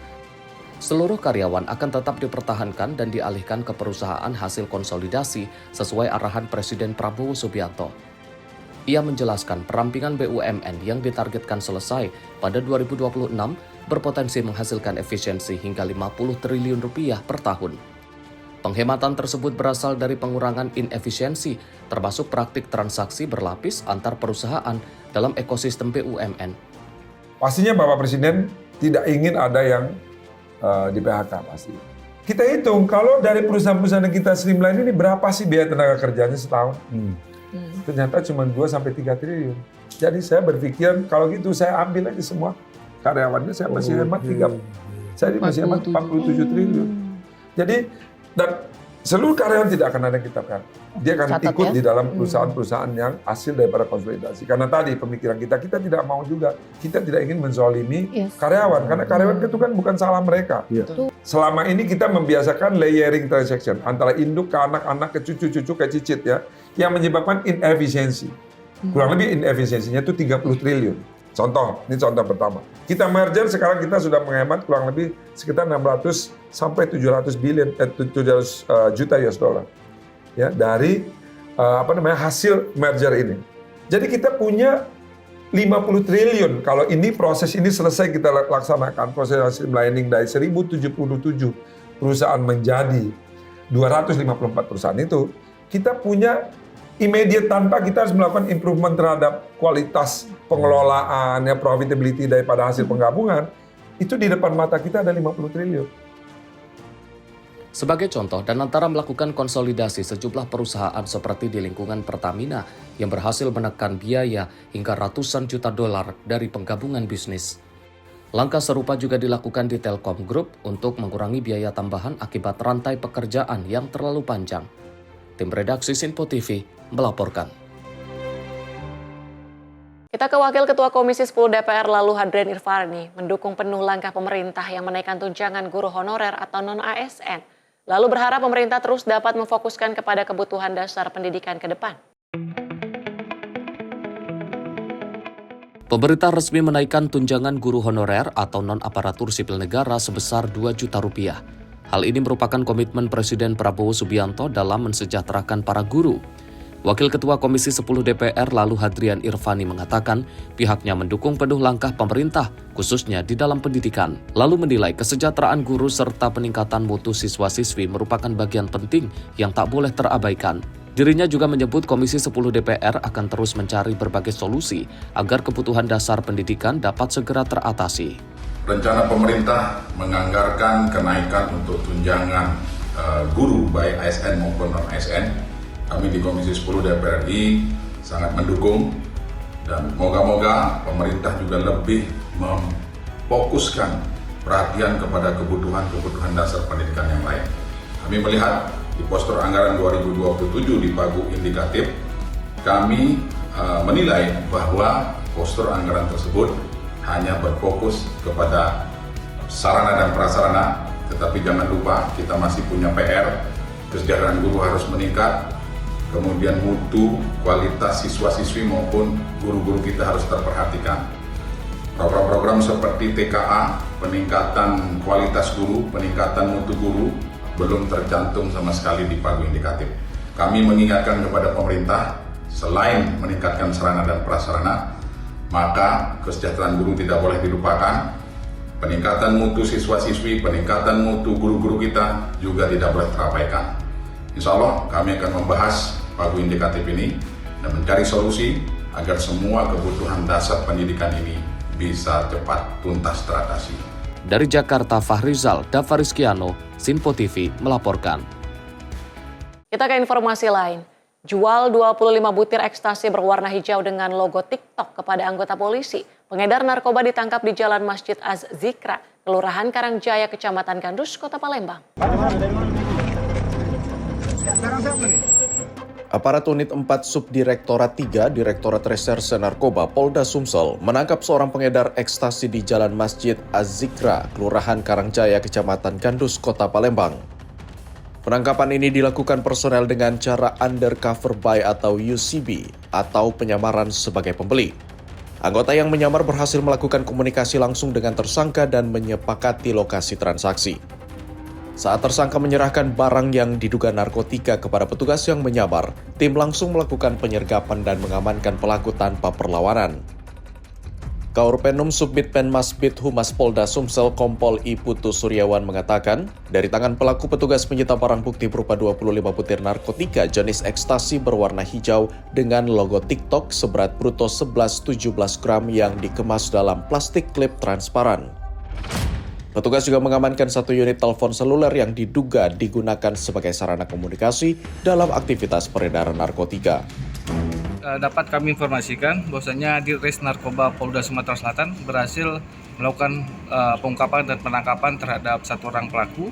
Seluruh karyawan akan tetap dipertahankan dan dialihkan ke perusahaan hasil konsolidasi sesuai arahan Presiden Prabowo Subianto. Ia menjelaskan perampingan BUMN yang ditargetkan selesai pada 2026 berpotensi menghasilkan efisiensi hingga 50 triliun rupiah per tahun. Penghematan tersebut berasal dari pengurangan inefisiensi, termasuk praktik transaksi berlapis antar perusahaan dalam ekosistem BUMN. Pastinya Bapak Presiden tidak ingin ada yang di PHK pasti. Kita hitung kalau dari perusahaan-perusahaan yang kita streamline ini berapa sih biaya tenaga kerjanya setahun? Ternyata cuma 2-3 triliun. Jadi saya berpikir kalau gitu saya ambil aja semua karyawannya, saya masih hemat 47 triliun. Jadi dan seluruh karyawan tidak akan ada yang kita PHK. Dia akan ikut di dalam perusahaan-perusahaan yang hasil daripada konsolidasi. Karena tadi pemikiran kita tidak mau juga, kita tidak ingin menzalimi karyawan. Karena karyawan itu kan bukan salah mereka. Selama ini kita membiasakan layering transaction antara induk ke anak-anak, ke cucu-cucu, ke cicit ya, yang menyebabkan inefisiensi. Kurang lebih inefisiensinya itu 30 triliun. Contoh, ini contoh pertama. Kita merger sekarang kita sudah menghemat kurang lebih sekitar 600 sampai 700 juta US dollar. Ya, dari hasil merger ini. Jadi kita punya 50 triliun kalau ini proses ini selesai kita laksanakan, proses streamlining dari 1077 perusahaan menjadi 254 perusahaan itu, kita punya immediate tanpa kita harus melakukan improvement terhadap kualitas pengelolaan, ya, profitability daripada hasil penggabungan, itu di depan mata kita ada 50 triliun. Sebagai contoh, Danantara melakukan konsolidasi sejumlah perusahaan seperti di lingkungan Pertamina yang berhasil menekan biaya hingga ratusan juta dolar dari penggabungan bisnis. Langkah serupa juga dilakukan di Telkom Group untuk mengurangi biaya tambahan akibat rantai pekerjaan yang terlalu panjang. Tim redaksi Simpo TV melaporkan. Kita ke Wakil Ketua Komisi 10 DPR lalu Hadrian Irfani mendukung penuh langkah pemerintah yang menaikkan tunjangan guru honorer atau non-ASN. Lalu berharap pemerintah terus dapat memfokuskan kepada kebutuhan dasar pendidikan ke depan. Pemerintah resmi menaikkan tunjangan guru honorer atau non-aparatur sipil negara sebesar 2 juta rupiah. Hal ini merupakan komitmen Presiden Prabowo Subianto dalam mensejahterakan para guru. Wakil Ketua Komisi 10 DPR lalu Hadrian Irfani mengatakan pihaknya mendukung penuh langkah pemerintah, khususnya di dalam pendidikan. Lalu menilai kesejahteraan guru serta peningkatan mutu siswa-siswi merupakan bagian penting yang tak boleh terabaikan. Dirinya juga menyebut Komisi 10 DPR akan terus mencari berbagai solusi agar kebutuhan dasar pendidikan dapat segera teratasi. Rencana pemerintah menganggarkan kenaikan untuk tunjangan guru baik ASN maupun non-ASN. Kami di Komisi 10 DPR RI sangat mendukung dan moga-moga pemerintah juga lebih memfokuskan perhatian kepada kebutuhan dasar pendidikan yang lain. Kami melihat di postur anggaran 2027 di pagu indikatif, kami menilai bahwa postur anggaran tersebut hanya berfokus kepada sarana dan prasarana, tetapi jangan lupa kita masih punya PR kesejahteraan guru harus meningkat, kemudian mutu, kualitas siswa-siswi maupun guru-guru kita harus terperhatikan. Program-program seperti TKA, peningkatan kualitas guru, peningkatan mutu guru, belum tercantum sama sekali di pagu indikatif. Kami mengingatkan kepada pemerintah, selain meningkatkan sarana dan prasarana, maka kesejahteraan guru tidak boleh dilupakan. Peningkatan mutu siswa-siswi, peningkatan mutu guru-guru kita juga tidak boleh terabaikan. Insya Allah kami akan membahas pagu indikatif ini dan mencari solusi agar semua kebutuhan dasar pendidikan ini bisa cepat tuntas teratasi. Dari Jakarta, Fahrizal Davarizkiano, Sinpo TV melaporkan. Kita ke informasi lain. Jual 25 butir ekstasi berwarna hijau dengan logo TikTok kepada anggota polisi. Pengedar narkoba ditangkap di Jalan Masjid Az-Zikra, Kelurahan Karangjaya, Kecamatan Gandus, Kota Palembang. Aparat Unit 4 Subdirektorat 3 Direktorat Reserse Narkoba Polda Sumsel menangkap seorang pengedar ekstasi di Jalan Masjid Az-Zikra, Kelurahan Karangjaya, Kecamatan Gandus, Kota Palembang. Penangkapan ini dilakukan personel dengan cara undercover buy atau UCB atau penyamaran sebagai pembeli. Anggota yang menyamar berhasil melakukan komunikasi langsung dengan tersangka dan menyepakati lokasi transaksi. Saat tersangka menyerahkan barang yang diduga narkotika kepada petugas yang menyamar, tim langsung melakukan penyergapan dan mengamankan pelaku tanpa perlawanan. Kaurpenum Subbit Penmasbit Humas Polda Sumsel Kompol I Putu Suryawan mengatakan, dari tangan pelaku petugas menyita barang bukti berupa 25 butir narkotika jenis ekstasi berwarna hijau dengan logo TikTok seberat bruto 11-17 gram yang dikemas dalam plastik klip transparan. Petugas juga mengamankan 1 unit telepon seluler yang diduga digunakan sebagai sarana komunikasi dalam aktivitas peredaran narkotika. Dapat kami informasikan bahwasanya Ditres Narkoba Polda Sumatera Selatan berhasil melakukan pengungkapan dan penangkapan terhadap 1 orang pelaku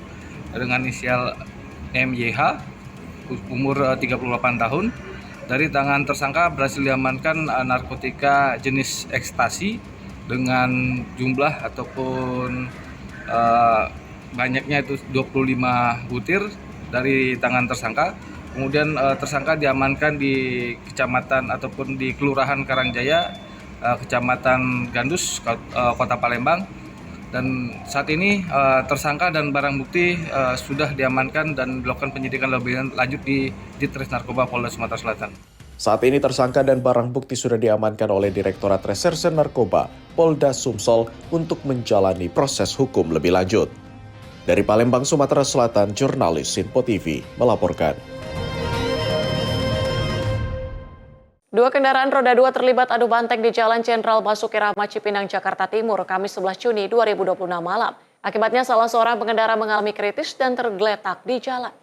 dengan inisial MYH, umur 38 tahun. Dari tangan tersangka berhasil diamankan narkotika jenis ekstasi dengan jumlah ataupun banyaknya itu 25 butir dari tangan tersangka. Kemudian tersangka diamankan di kecamatan ataupun di Kelurahan Karangjaya, Kecamatan Gandus, Kota Palembang. Dan saat ini tersangka dan barang bukti sudah diamankan dan dilakukan penyidikan lebih lanjut di Ditres Narkoba Polda Sumatera Selatan. Saat ini tersangka dan barang bukti sudah diamankan oleh Direktorat Reserse Narkoba Polda Sumsel untuk menjalani proses hukum lebih lanjut. Dari Palembang, Sumatera Selatan, jurnalis Sinpo TV melaporkan. 2 kendaraan roda 2 terlibat adu banteng di Jalan Jenderal Basuki Rahmat Cipinang, Jakarta Timur, Kamis 11 Juni 2026 malam. Akibatnya salah seorang pengendara mengalami kritis dan tergeletak di jalan.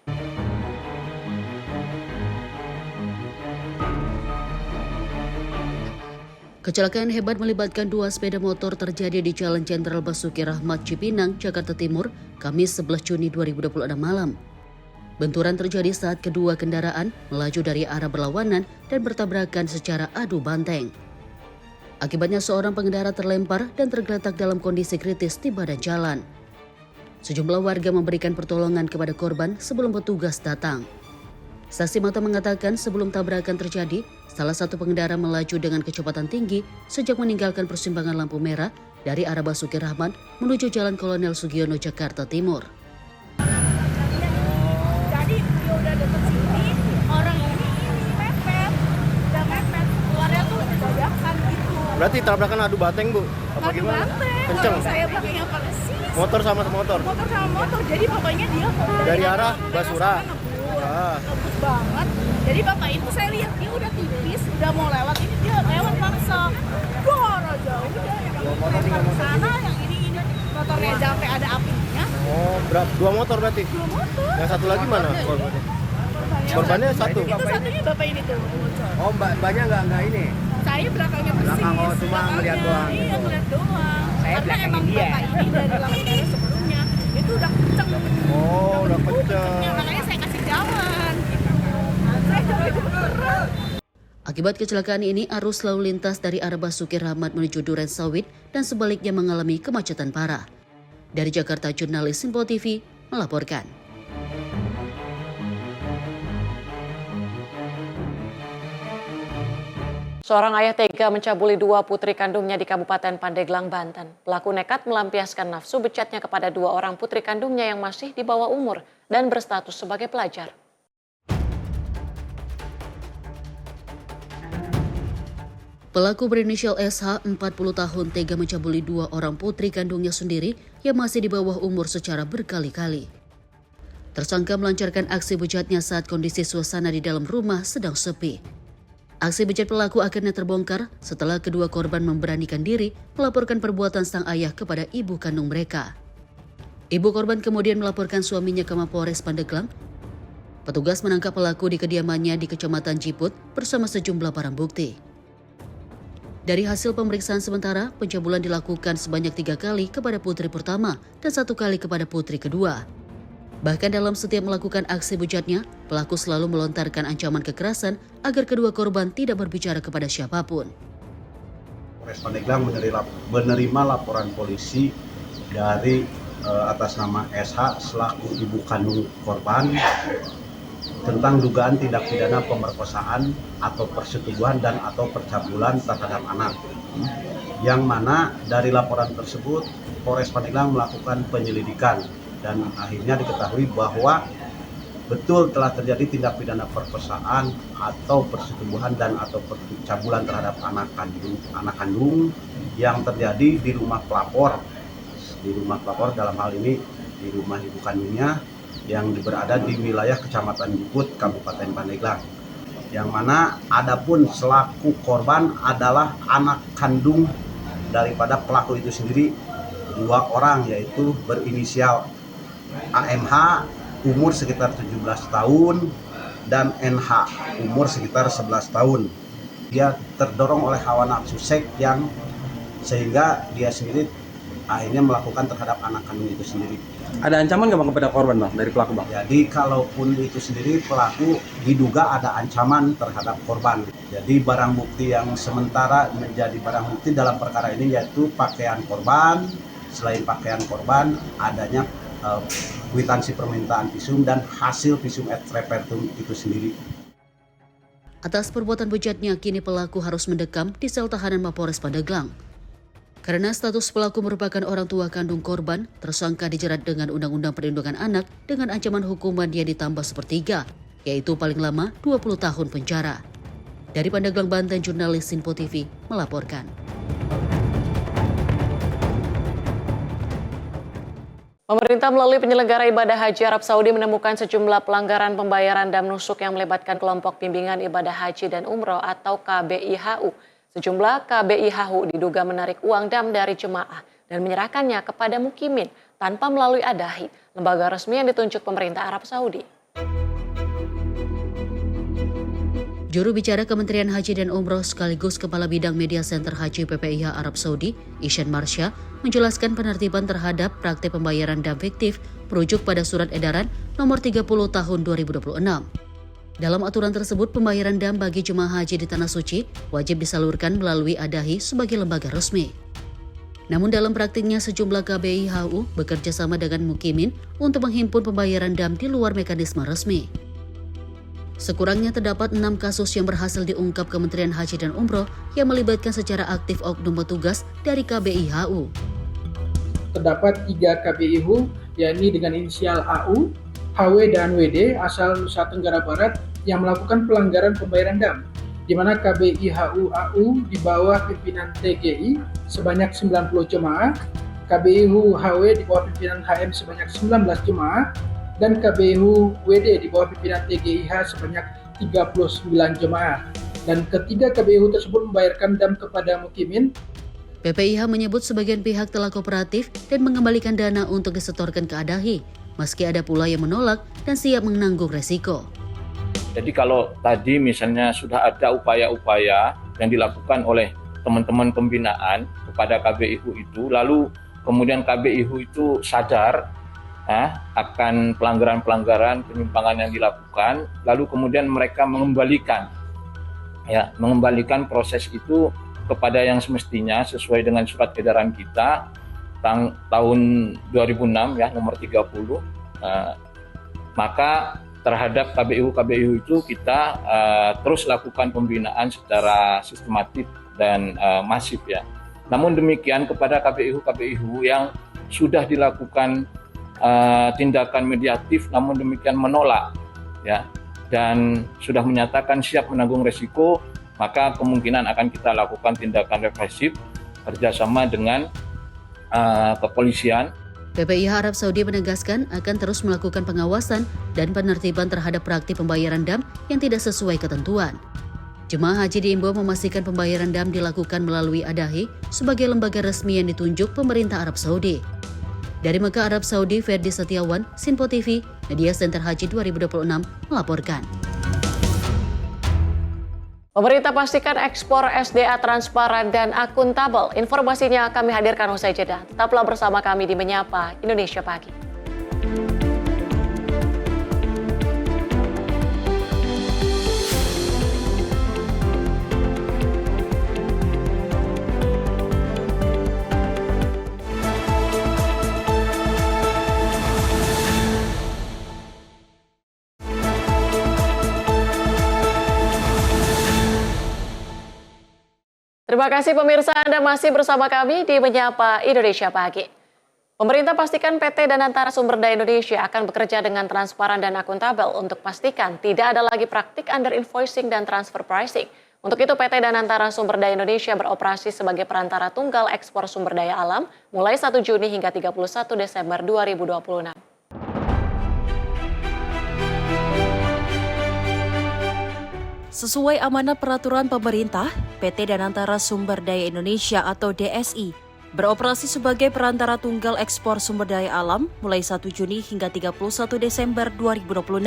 Kecelakaan hebat melibatkan 2 sepeda motor terjadi di Jalan Jenderal Basuki Rahmat Cipinang, Jakarta Timur, Kamis 11 Juni 2026 malam. Benturan terjadi saat kedua kendaraan melaju dari arah berlawanan dan bertabrakan secara adu banteng. Akibatnya seorang pengendara terlempar dan tergeletak dalam kondisi kritis di badan jalan. Sejumlah warga memberikan pertolongan kepada korban sebelum petugas datang. Saksi mata mengatakan sebelum tabrakan terjadi, salah satu pengendara melaju dengan kecepatan tinggi sejak meninggalkan persimpangan lampu merah dari arah Basuki Rahmat menuju Jalan Kolonel Sugiono, Jakarta Timur. Berarti tabrakan adu banteng, Bu? Apa gimana? Kenceng? Saya belakangnya persis. Motor sama motor? Motor sama motor, jadi bapaknya dia dari arah Basura? Ngebut banget. Jadi bapak itu saya lihat dia udah tipis, udah mau lewat, ini dia lewat maksa. Gor aja, udah yang ke sana, yang ini motornya sampai ada apinya. Oh, 2 motor berarti? 2 motor. Yang satu lagi mana? Korbannya 1? Itu satunya bapak ini tuh. Oh, mbaknya nggak ini? Saya belakangnya persis. Belakang, cuma ngeliat doang. Iya, ngeliat doang. Saya karena belakangnya emang dia. bapak ini dari lampu sebelumnya itu udah kenceng. Oh, udah kenceng. Makanya saya kasih jalan. Saya jalan itu beneran. Akibat kecelakaan ini, arus lalu lintas dari arah Basuki Rahmat menuju Duren Sawit dan sebaliknya mengalami kemacetan parah. Dari Jakarta, jurnalis Sinpo TV melaporkan. Seorang ayah tega mencabuli 2 putri kandungnya di Kabupaten Pandeglang, Banten. Pelaku nekat melampiaskan nafsu becatnya kepada 2 orang putri kandungnya yang masih di bawah umur dan berstatus sebagai pelajar. Pelaku berinisial SH, 40 tahun, tega mencabuli 2 orang putri kandungnya sendiri yang masih di bawah umur secara berkali-kali. Tersangka melancarkan aksi bejatnya saat kondisi suasana di dalam rumah sedang sepi. Aksi bejat pelaku akhirnya terbongkar setelah kedua korban memberanikan diri melaporkan perbuatan sang ayah kepada ibu kandung mereka. Ibu korban kemudian melaporkan suaminya ke Mapolres Pandeglang. Petugas menangkap pelaku di kediamannya di Kecamatan Ciput bersama sejumlah barang bukti. Dari hasil pemeriksaan sementara, pencabulan dilakukan sebanyak 3 kali kepada putri pertama dan 1 kali kepada putri kedua. Bahkan dalam setiap melakukan aksi bejatnya, pelaku selalu melontarkan ancaman kekerasan agar kedua korban tidak berbicara kepada siapapun. Polres Pandeglang menerima laporan polisi dari atas nama SH selaku ibu kandung korban tentang dugaan tindak pidana pemerkosaan atau persetubuhan dan atau percabulan terhadap anak. Yang mana dari laporan tersebut Polres Pandeglang melakukan penyelidikan dan akhirnya diketahui bahwa betul telah terjadi tindak pidana perkosaan atau persetubuhan dan atau percabulan terhadap anak kandung yang terjadi di rumah pelapor. Di rumah pelapor dalam hal ini di rumah ibu kandungnya yang berada di wilayah Kecamatan Ciput, Kabupaten Pandeglang. Yang mana adapun selaku korban adalah anak kandung daripada pelaku itu sendiri 2 orang, yaitu berinisial AMH umur sekitar 17 tahun dan NH umur sekitar 11 tahun. Dia terdorong oleh hawa nafsu seks yang sehingga dia sendiri akhirnya melakukan terhadap anak kandung itu sendiri. Ada ancaman nggak Bang kepada korban Bang dari pelaku Bang? Jadi kalaupun itu sendiri pelaku diduga ada ancaman terhadap korban. Jadi barang bukti yang sementara menjadi barang bukti dalam perkara ini yaitu pakaian korban. Selain pakaian korban adanya kwitansi permintaan visum dan hasil visum et repertum itu sendiri. Atas perbuatan bejatnya, kini pelaku harus mendekam di sel tahanan Mapolres Pandeglang. Karena status pelaku merupakan orang tua kandung korban, tersangka dijerat dengan Undang-Undang Perlindungan Anak dengan ancaman hukuman dia ditambah sepertiga, yaitu paling lama 20 tahun penjara. Dari Pandeglang, Banten, jurnalis Sinpo TV melaporkan. Pemerintah melalui penyelenggara ibadah haji Arab Saudi menemukan sejumlah pelanggaran pembayaran dam nusuk yang melibatkan kelompok bimbingan ibadah haji dan umroh atau KBIHU. Sejumlah KBIHU diduga menarik uang dam dari jemaah dan menyerahkannya kepada mukimin tanpa melalui adahi, lembaga resmi yang ditunjuk pemerintah Arab Saudi. Juru bicara Kementerian Haji dan Umroh sekaligus Kepala Bidang Media Center Haji PPIH Arab Saudi, Ishan Marsha, menjelaskan penertiban terhadap praktik pembayaran dam fiktif merujuk pada Surat Edaran Nomor 30 Tahun 2026. Dalam aturan tersebut, pembayaran dam bagi jemaah haji di Tanah Suci wajib disalurkan melalui adahi sebagai lembaga resmi. Namun dalam praktiknya sejumlah KBIHU bekerja sama dengan mukimin untuk menghimpun pembayaran dam di luar mekanisme resmi. Sekurangnya terdapat 6 kasus yang berhasil diungkap Kementerian Haji dan Umroh yang melibatkan secara aktif oknum petugas dari KBIHU. Terdapat 3 KBIHU, yakni dengan inisial AU, HW, dan WD asal Nusa Tenggara Barat yang melakukan pelanggaran pembayaran dam, di mana KBIHU AU di bawah pimpinan TGI sebanyak 90 jemaah, KBIHU HW di bawah pimpinan HM sebanyak 19 jemaah, dan KBIHU WD di bawah pimpinan TGIH sebanyak 39 jemaah. Dan ketiga KBIHU tersebut membayarkan dam kepada mukimin. PPIH menyebut sebagian pihak telah kooperatif dan mengembalikan dana untuk disetorkan ke adahi, meski ada pula yang menolak dan siap menanggung resiko. Jadi kalau tadi misalnya sudah ada upaya-upaya yang dilakukan oleh teman-teman pembinaan kepada KBIHU itu, lalu kemudian KBIHU itu sadar akan pelanggaran-pelanggaran penyimpangan yang dilakukan, lalu kemudian mereka mengembalikan proses itu kepada yang semestinya sesuai dengan surat edaran kita tahun 2006 nomor 30. Maka terhadap KBIU itu kita terus lakukan pembinaan secara sistematis dan masif ya. Namun demikian kepada KBIU yang sudah dilakukan tindakan mediatif namun demikian menolak ya dan sudah menyatakan siap menanggung resiko, maka kemungkinan akan kita lakukan tindakan represif kerjasama dengan kepolisian. PPIH Arab Saudi menegaskan akan terus melakukan pengawasan dan penertiban terhadap praktik pembayaran dam yang tidak sesuai ketentuan. Jemaah haji diimbau memastikan pembayaran dam dilakukan melalui Adahi sebagai lembaga resmi yang ditunjuk pemerintah Arab Saudi. Dari Mekah, Arab Saudi, Ferdi Setiawan, Sinpo TV, Media Center Haji 2026 melaporkan. Pemerintah pastikan ekspor SDA transparan dan akuntabel. Informasinya kami hadirkan usai jeda. Tetaplah bersama kami di Menyapa Indonesia Pagi. Terima kasih pemirsa, Anda masih bersama kami di Menyapa Indonesia Pagi. Pemerintah pastikan PT Danantara Sumber Daya Indonesia akan bekerja dengan transparan dan akuntabel untuk pastikan tidak ada lagi praktik under invoicing dan transfer pricing. Untuk itu PT Danantara Sumber Daya Indonesia beroperasi sebagai perantara tunggal ekspor sumber daya alam mulai 1 Juni hingga 31 Desember 2026. Sesuai amanat peraturan pemerintah, PT Danantara Sumber Daya Indonesia atau DSI beroperasi sebagai perantara tunggal ekspor sumber daya alam mulai 1 Juni hingga 31 Desember 2026.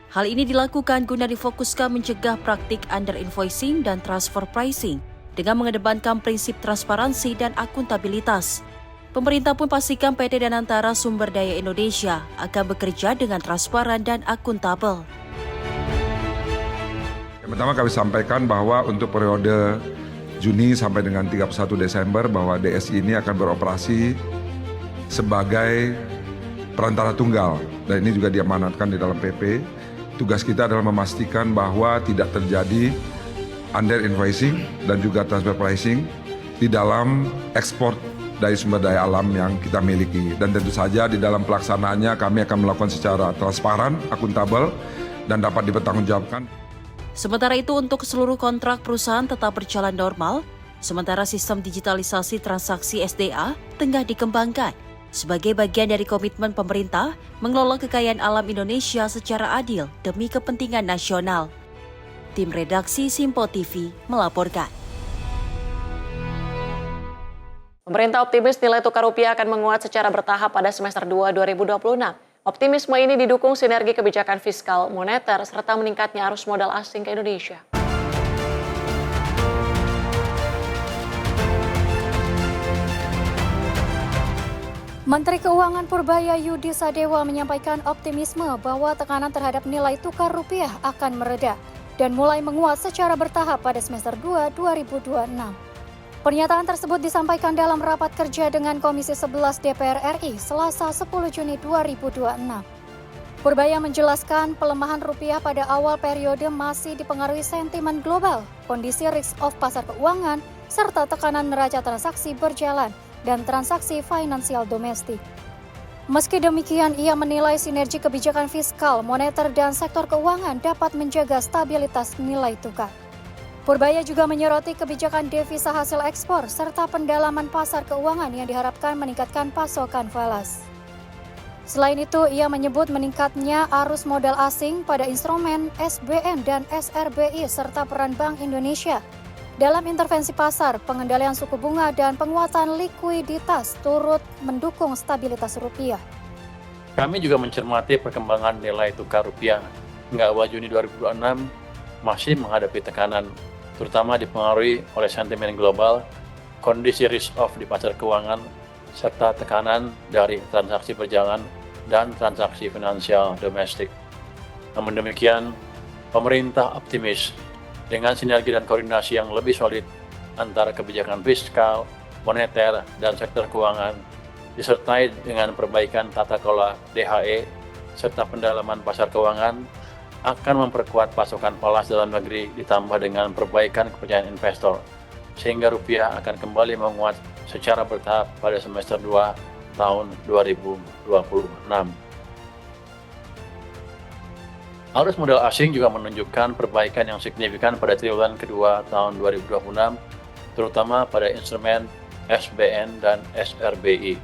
Hal ini dilakukan guna difokuskan mencegah praktik under invoicing dan transfer pricing dengan mengedepankan prinsip transparansi dan akuntabilitas. Pemerintah pun pastikan PT Danantara Sumber Daya Indonesia akan bekerja dengan transparan dan akuntabel. Yang pertama kami sampaikan bahwa untuk periode Juni sampai dengan 31 Desember bahwa DSI ini akan beroperasi sebagai perantara tunggal dan ini juga diamanatkan di dalam PP. Tugas kita adalah memastikan bahwa tidak terjadi under invoicing dan juga transfer pricing di dalam ekspor dari sumber daya alam yang kita miliki. Dan tentu saja di dalam pelaksanaannya kami akan melakukan secara transparan, akuntabel dan dapat dipertanggungjawabkan. Sementara itu untuk seluruh kontrak perusahaan tetap berjalan normal, sementara sistem digitalisasi transaksi SDA tengah dikembangkan sebagai bagian dari komitmen pemerintah mengelola kekayaan alam Indonesia secara adil demi kepentingan nasional. Tim redaksi Simpo TV melaporkan. Pemerintah optimis nilai tukar rupiah akan menguat secara bertahap pada semester 2 2026. Optimisme ini didukung sinergi kebijakan fiskal, moneter, serta meningkatnya arus modal asing ke Indonesia. Menteri Keuangan Purbaya Yudi Sadewa menyampaikan optimisme bahwa tekanan terhadap nilai tukar rupiah akan mereda dan mulai menguat secara bertahap pada semester 2 2026. Pernyataan tersebut disampaikan dalam rapat kerja dengan Komisi 11 DPR RI Selasa 10 Juni 2026. Purbaya menjelaskan pelemahan rupiah pada awal periode masih dipengaruhi sentimen global, kondisi risk off pasar keuangan, serta tekanan neraca transaksi berjalan dan transaksi finansial domestik. Meski demikian, ia menilai sinergi kebijakan fiskal, moneter, dan sektor keuangan dapat menjaga stabilitas nilai tukar. Purbaya juga menyoroti kebijakan devisa hasil ekspor serta pendalaman pasar keuangan yang diharapkan meningkatkan pasokan falas. Selain itu, ia menyebut meningkatnya arus modal asing pada instrumen SBN dan SRBI serta peran Bank Indonesia dalam intervensi pasar, pengendalian suku bunga, dan penguatan likuiditas turut mendukung stabilitas rupiah. Kami juga mencermati perkembangan nilai tukar rupiah hingga awal Juni 2026 masih menghadapi tekanan, terutama dipengaruhi oleh sentimen global, kondisi risk off di pasar keuangan, serta tekanan dari transaksi berjalan dan transaksi finansial domestik. Namun demikian, pemerintah optimis dengan sinergi dan koordinasi yang lebih solid antara kebijakan fiskal, moneter, dan sektor keuangan, disertai dengan perbaikan tata kelola DHE serta pendalaman pasar keuangan akan memperkuat pasokan falas dalam negeri ditambah dengan perbaikan kepercayaan investor, sehingga rupiah akan kembali menguat secara bertahap pada semester 2 tahun 2026. Arus modal asing juga menunjukkan perbaikan yang signifikan pada triwulan kedua tahun 2026, terutama pada instrumen SBN dan SRBI.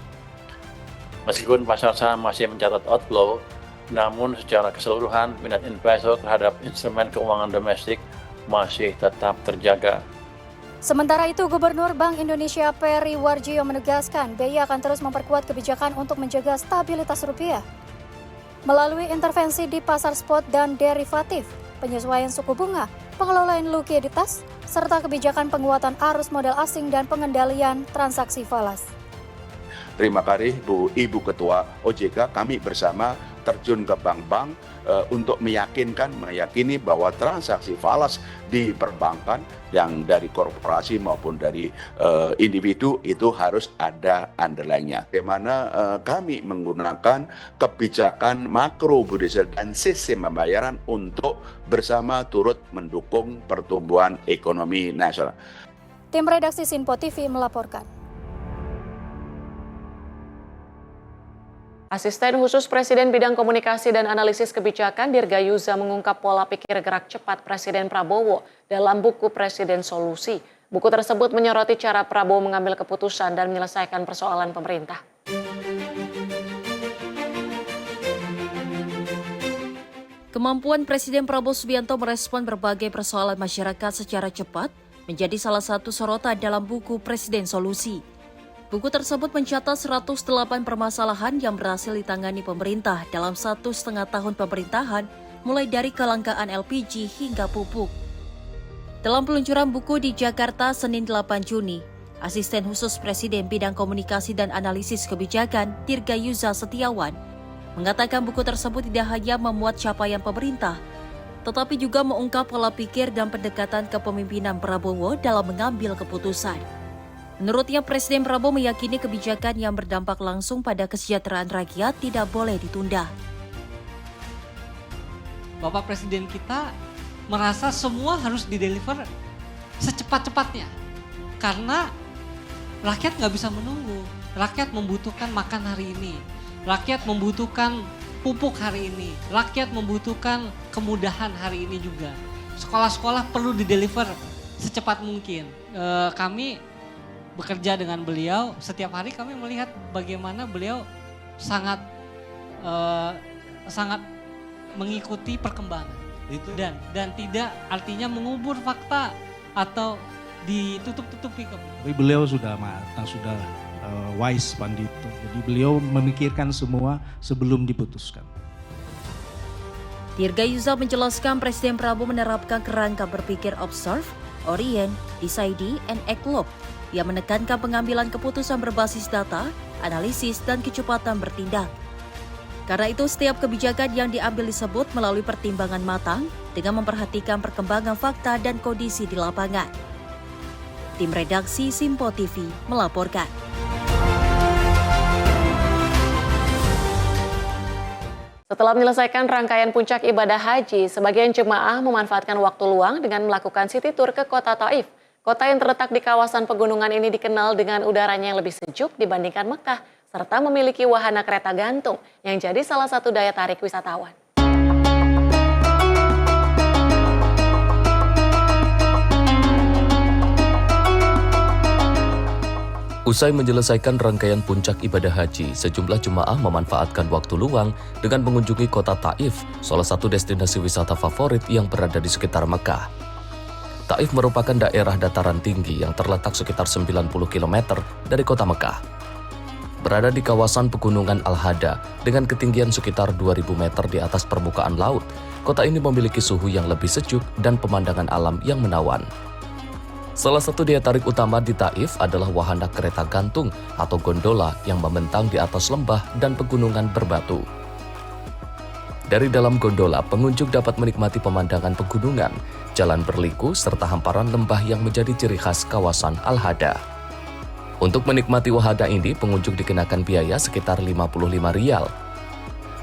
Meskipun pasar saham masih mencatat outflow, namun secara keseluruhan minat investor terhadap instrumen keuangan domestik masih tetap terjaga. Sementara itu, Gubernur Bank Indonesia Peri Warjio menegaskan BI akan terus memperkuat kebijakan untuk menjaga stabilitas rupiah. Melalui intervensi di pasar spot dan derivatif, penyesuaian suku bunga, pengelolaan likuiditas, serta kebijakan penguatan arus modal asing dan pengendalian transaksi falas. Terima kasih Ibu Ketua OJK, kami bersama terjun ke bank-bank untuk meyakini bahwa transaksi falas di perbankan yang dari korporasi maupun dari individu itu harus ada underlying-nya. Bagaimana kami menggunakan kebijakan makro budaya dan sistem pembayaran untuk bersama turut mendukung pertumbuhan ekonomi nasional. Tim redaksi Sinpo TV melaporkan. Asisten Khusus Presiden Bidang Komunikasi dan Analisis Kebijakan Dirgayuza mengungkap pola pikir gerak cepat Presiden Prabowo dalam buku Presiden Solusi. Buku tersebut menyoroti cara Prabowo mengambil keputusan dan menyelesaikan persoalan pemerintah. Kemampuan Presiden Prabowo Subianto merespon berbagai persoalan masyarakat secara cepat menjadi salah satu sorotan dalam buku Presiden Solusi. Buku tersebut mencatat 108 permasalahan yang berhasil ditangani pemerintah dalam 1,5 tahun pemerintahan, mulai dari kelangkaan LPG hingga pupuk. Dalam peluncuran buku di Jakarta Senin 8 Juni, Asisten Khusus Presiden Bidang Komunikasi dan Analisis Kebijakan Dirgayuza Setiawan mengatakan buku tersebut tidak hanya memuat capaian pemerintah, tetapi juga mengungkap pola pikir dan pendekatan kepemimpinan Prabowo dalam mengambil keputusan. Menurutnya, Presiden Prabowo meyakini kebijakan yang berdampak langsung pada kesejahteraan rakyat tidak boleh ditunda. Bapak Presiden kita merasa semua harus dideliver secepat-cepatnya. Karena rakyat nggak bisa menunggu. Rakyat membutuhkan makan hari ini. Rakyat membutuhkan pupuk hari ini. Rakyat membutuhkan kemudahan hari ini juga. Sekolah-sekolah perlu dideliver secepat mungkin. Kami bekerja dengan beliau, setiap hari kami melihat bagaimana beliau sangat mengikuti perkembangan itu. Dan tidak artinya mengubur fakta atau ditutup-tutupi. Tapi beliau sudah matang, sudah wise pandito. Jadi beliau memikirkan semua sebelum diputuskan. Dirgayuza menjelaskan Presiden Prabowo menerapkan kerangka berpikir observe, orient, decide, and act loop yang menekankan pengambilan keputusan berbasis data, analisis, dan kecepatan bertindak. Karena itu, setiap kebijakan yang diambil disebut melalui pertimbangan matang dengan memperhatikan perkembangan fakta dan kondisi di lapangan. Tim redaksi Sinpo TV melaporkan. Setelah menyelesaikan rangkaian puncak ibadah haji, sebagian jemaah memanfaatkan waktu luang dengan melakukan city tour ke kota Taif. Kota yang terletak di kawasan pegunungan ini dikenal dengan udaranya yang lebih sejuk dibandingkan Mekah, serta memiliki wahana kereta gantung yang jadi salah satu daya tarik wisatawan. Usai menyelesaikan rangkaian puncak ibadah haji, sejumlah jemaah memanfaatkan waktu luang dengan mengunjungi kota Taif, salah satu destinasi wisata favorit yang berada di sekitar Mekah. Taif merupakan daerah dataran tinggi yang terletak sekitar 90 km dari kota Mekah. Berada di kawasan pegunungan Al-Hada dengan ketinggian sekitar 2.000 meter di atas permukaan laut, kota ini memiliki suhu yang lebih sejuk dan pemandangan alam yang menawan. Salah satu daya tarik utama di Taif adalah wahana kereta gantung atau gondola yang membentang di atas lembah dan pegunungan berbatu. Dari dalam gondola, pengunjung dapat menikmati pemandangan pegunungan, jalan berliku, serta hamparan lembah yang menjadi ciri khas kawasan Al-Hada. Untuk menikmati wahana ini, pengunjung dikenakan biaya sekitar 55 rial.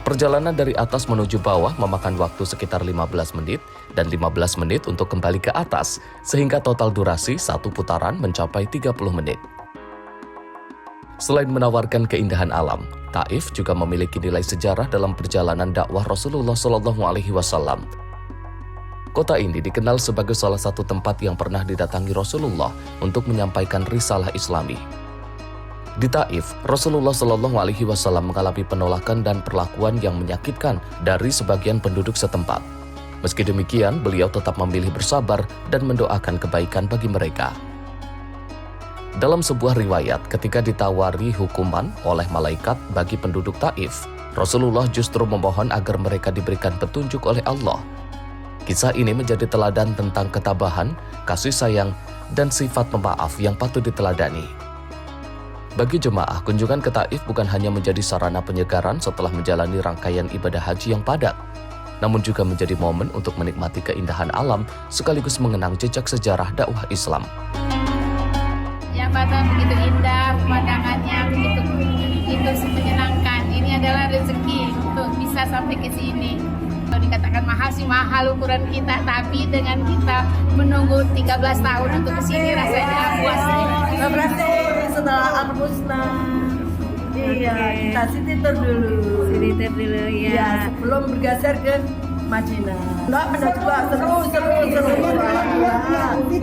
Perjalanan dari atas menuju bawah memakan waktu sekitar 15 menit dan 15 menit untuk kembali ke atas, sehingga total durasi satu putaran mencapai 30 menit. Selain menawarkan keindahan alam, Taif juga memiliki nilai sejarah dalam perjalanan dakwah Rasulullah SAW. Kota ini dikenal sebagai salah satu tempat yang pernah didatangi Rasulullah untuk menyampaikan risalah Islami. Di Taif, Rasulullah SAW mengalami penolakan dan perlakuan yang menyakitkan dari sebagian penduduk setempat. Meski demikian, beliau tetap memilih bersabar dan mendoakan kebaikan bagi mereka. Dalam sebuah riwayat, ketika ditawari hukuman oleh malaikat bagi penduduk Taif, Rasulullah justru memohon agar mereka diberikan petunjuk oleh Allah. Kisah ini menjadi teladan tentang ketabahan, kasih sayang, dan sifat pemaaf yang patut diteladani. Bagi jemaah, kunjungan ke Taif bukan hanya menjadi sarana penyegaran setelah menjalani rangkaian ibadah haji yang padat, namun juga menjadi momen untuk menikmati keindahan alam sekaligus mengenang jejak sejarah dakwah Islam. Yang pada begitu indah, pemandangannya begitu menyenangkan. Ini adalah rezeki untuk bisa sampai ke sini. Kalau dikatakan mahal sih mahal ukuran kita, tapi dengan kita menunggu 13 tahun untuk ke sini rasanya puas. Berarti setelah Al-Husna, iya, kita City-Tour dulu. City-Tour dulu, ya. Ya, sebelum bergeser ke Madinah. Enggak, benar juga, seru.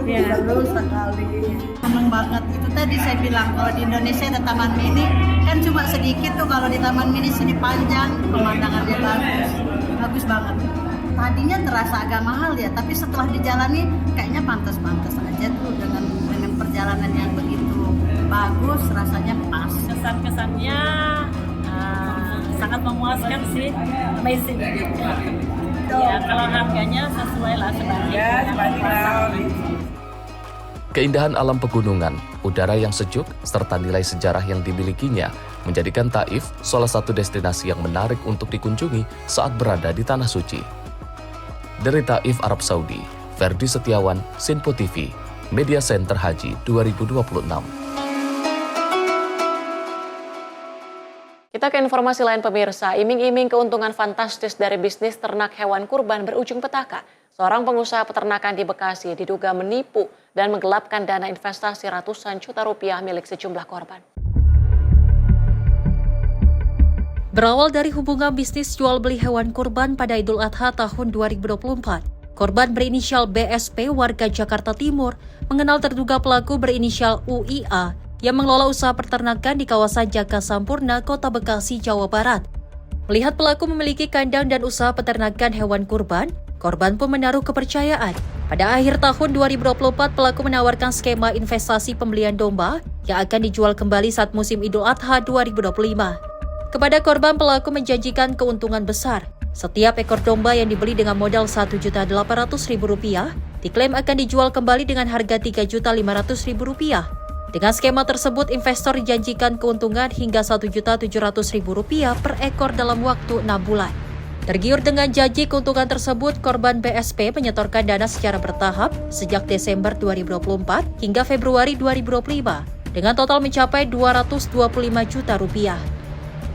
Ya. Seru sekali. Senang banget, itu tadi saya bilang, kalau di Indonesia ada taman mini, kan cuma sedikit tuh, kalau di taman mini sini panjang, pemandangannya bagus banget. Tadinya terasa agak mahal ya, tapi setelah dijalani kayaknya pantas-pantas aja tuh dengan perjalanan yang begitu bagus, rasanya pas. Kesan-kesannya sangat memuaskan sih, amazing. Ya, kalau harganya sesuai lah sebanding. Keindahan alam pegunungan, udara yang sejuk, serta nilai sejarah yang dimilikinya menjadikan Taif salah satu destinasi yang menarik untuk dikunjungi saat berada di Tanah Suci. Dari Taif, Arab Saudi, Ferdi Setiawan, Sinpo TV, Media Center Haji 2026. Kita ke informasi lain pemirsa, iming-iming keuntungan fantastis dari bisnis ternak hewan kurban berujung petaka. Seorang pengusaha peternakan di Bekasi diduga menipu dan menggelapkan dana investasi ratusan juta rupiah milik sejumlah korban. Berawal dari hubungan bisnis jual beli hewan kurban pada Idul Adha tahun 2024, korban berinisial BSP warga Jakarta Timur mengenal terduga pelaku berinisial UIA yang mengelola usaha peternakan di kawasan Jaga Sampurna, Kota Bekasi, Jawa Barat. Melihat pelaku memiliki kandang dan usaha peternakan hewan kurban, korban pun menaruh kepercayaan. Pada akhir tahun 2024, pelaku menawarkan skema investasi pembelian domba yang akan dijual kembali saat musim Idul Adha 2025. Kepada korban, pelaku menjanjikan keuntungan besar. Setiap ekor domba yang dibeli dengan modal Rp1.800.000 diklaim akan dijual kembali dengan harga Rp3.500.000. Dengan skema tersebut, investor dijanjikan keuntungan hingga Rp1.700.000 per ekor dalam waktu 6 bulan. Tergiur dengan janji keuntungan tersebut, korban BSP menyetorkan dana secara bertahap sejak Desember 2024 hingga Februari 2025 dengan total mencapai Rp225 juta.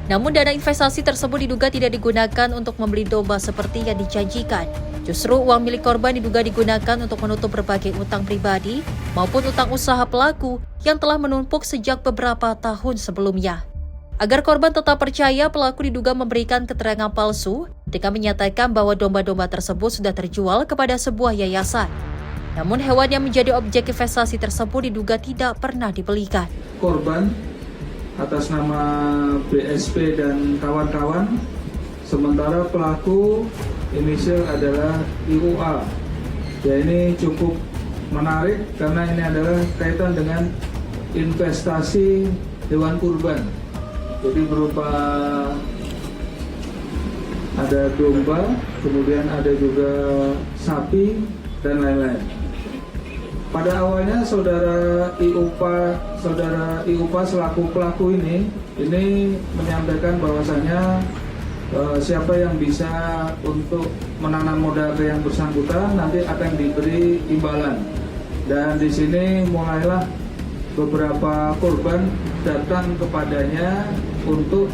Namun dana investasi tersebut diduga tidak digunakan untuk membeli domba seperti yang dijanjikan. Justru uang milik korban diduga digunakan untuk menutup berbagai utang pribadi maupun utang usaha pelaku yang telah menumpuk sejak beberapa tahun sebelumnya. Agar korban tetap percaya, pelaku diduga memberikan keterangan palsu dengan menyatakan bahwa domba-domba tersebut sudah terjual kepada sebuah yayasan. Namun hewan yang menjadi objek investasi tersebut diduga tidak pernah dibelikan. Korban atas nama BSP dan kawan-kawan, sementara pelaku inisial adalah IUA. Ya, ini cukup menarik karena ini adalah kaitan dengan investasi hewan kurban. Jadi berupa ada domba, kemudian ada juga sapi dan lain-lain. Pada awalnya saudara IUPA selaku pelaku ini menyampaikan bahwasanya siapa yang bisa untuk menanam modal ke yang bersangkutan nanti akan diberi imbalan. Dan di sini mulailah beberapa korban datang kepadanya untuk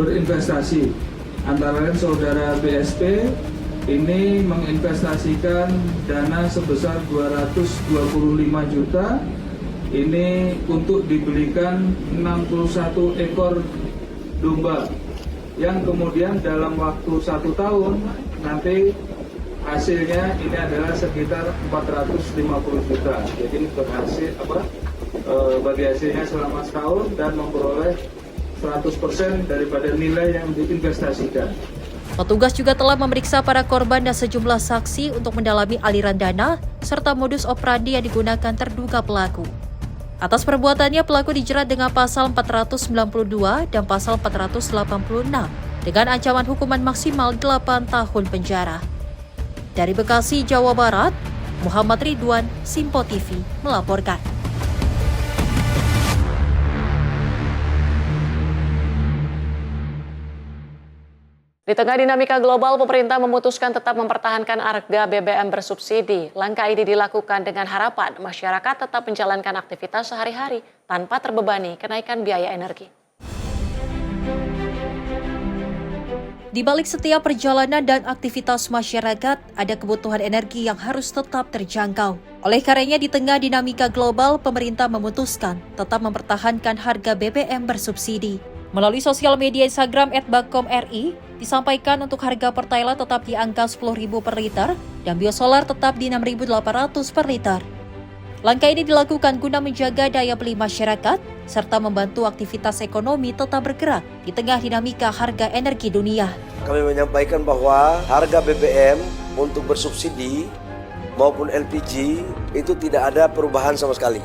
berinvestasi. Antara lain saudara BSP ini menginvestasikan dana sebesar 225 juta ini untuk dibelikan 61 ekor domba yang kemudian dalam waktu 1 tahun nanti hasilnya ini adalah sekitar 450 juta. Jadi berhasil bagi hasilnya selama setahun dan memperoleh 100% daripada nilai yang diinvestasikan. Petugas juga telah memeriksa para korban dan sejumlah saksi untuk mendalami aliran dana serta modus operandi yang digunakan terduga pelaku. Atas perbuatannya, pelaku dijerat dengan pasal 492 dan pasal 486 dengan ancaman hukuman maksimal 8 tahun penjara. Dari Bekasi, Jawa Barat, Muhammad Ridwan, Simpo TV melaporkan. Di tengah dinamika global, pemerintah memutuskan tetap mempertahankan harga BBM bersubsidi. Langkah ini dilakukan dengan harapan masyarakat tetap menjalankan aktivitas sehari-hari tanpa terbebani kenaikan biaya energi. Di balik setiap perjalanan dan aktivitas masyarakat, ada kebutuhan energi yang harus tetap terjangkau. Oleh karenanya, di tengah dinamika global, pemerintah memutuskan tetap mempertahankan harga BBM bersubsidi. Melalui sosial media Instagram @bakom.ri, disampaikan untuk harga Pertalite tetap di angka 10.000 per liter dan biosolar tetap di 6.800 per liter. Langkah ini dilakukan guna menjaga daya beli masyarakat serta membantu aktivitas ekonomi tetap bergerak di tengah dinamika harga energi dunia. Kami menyampaikan bahwa harga BBM untuk bersubsidi maupun LPG itu tidak ada perubahan sama sekali.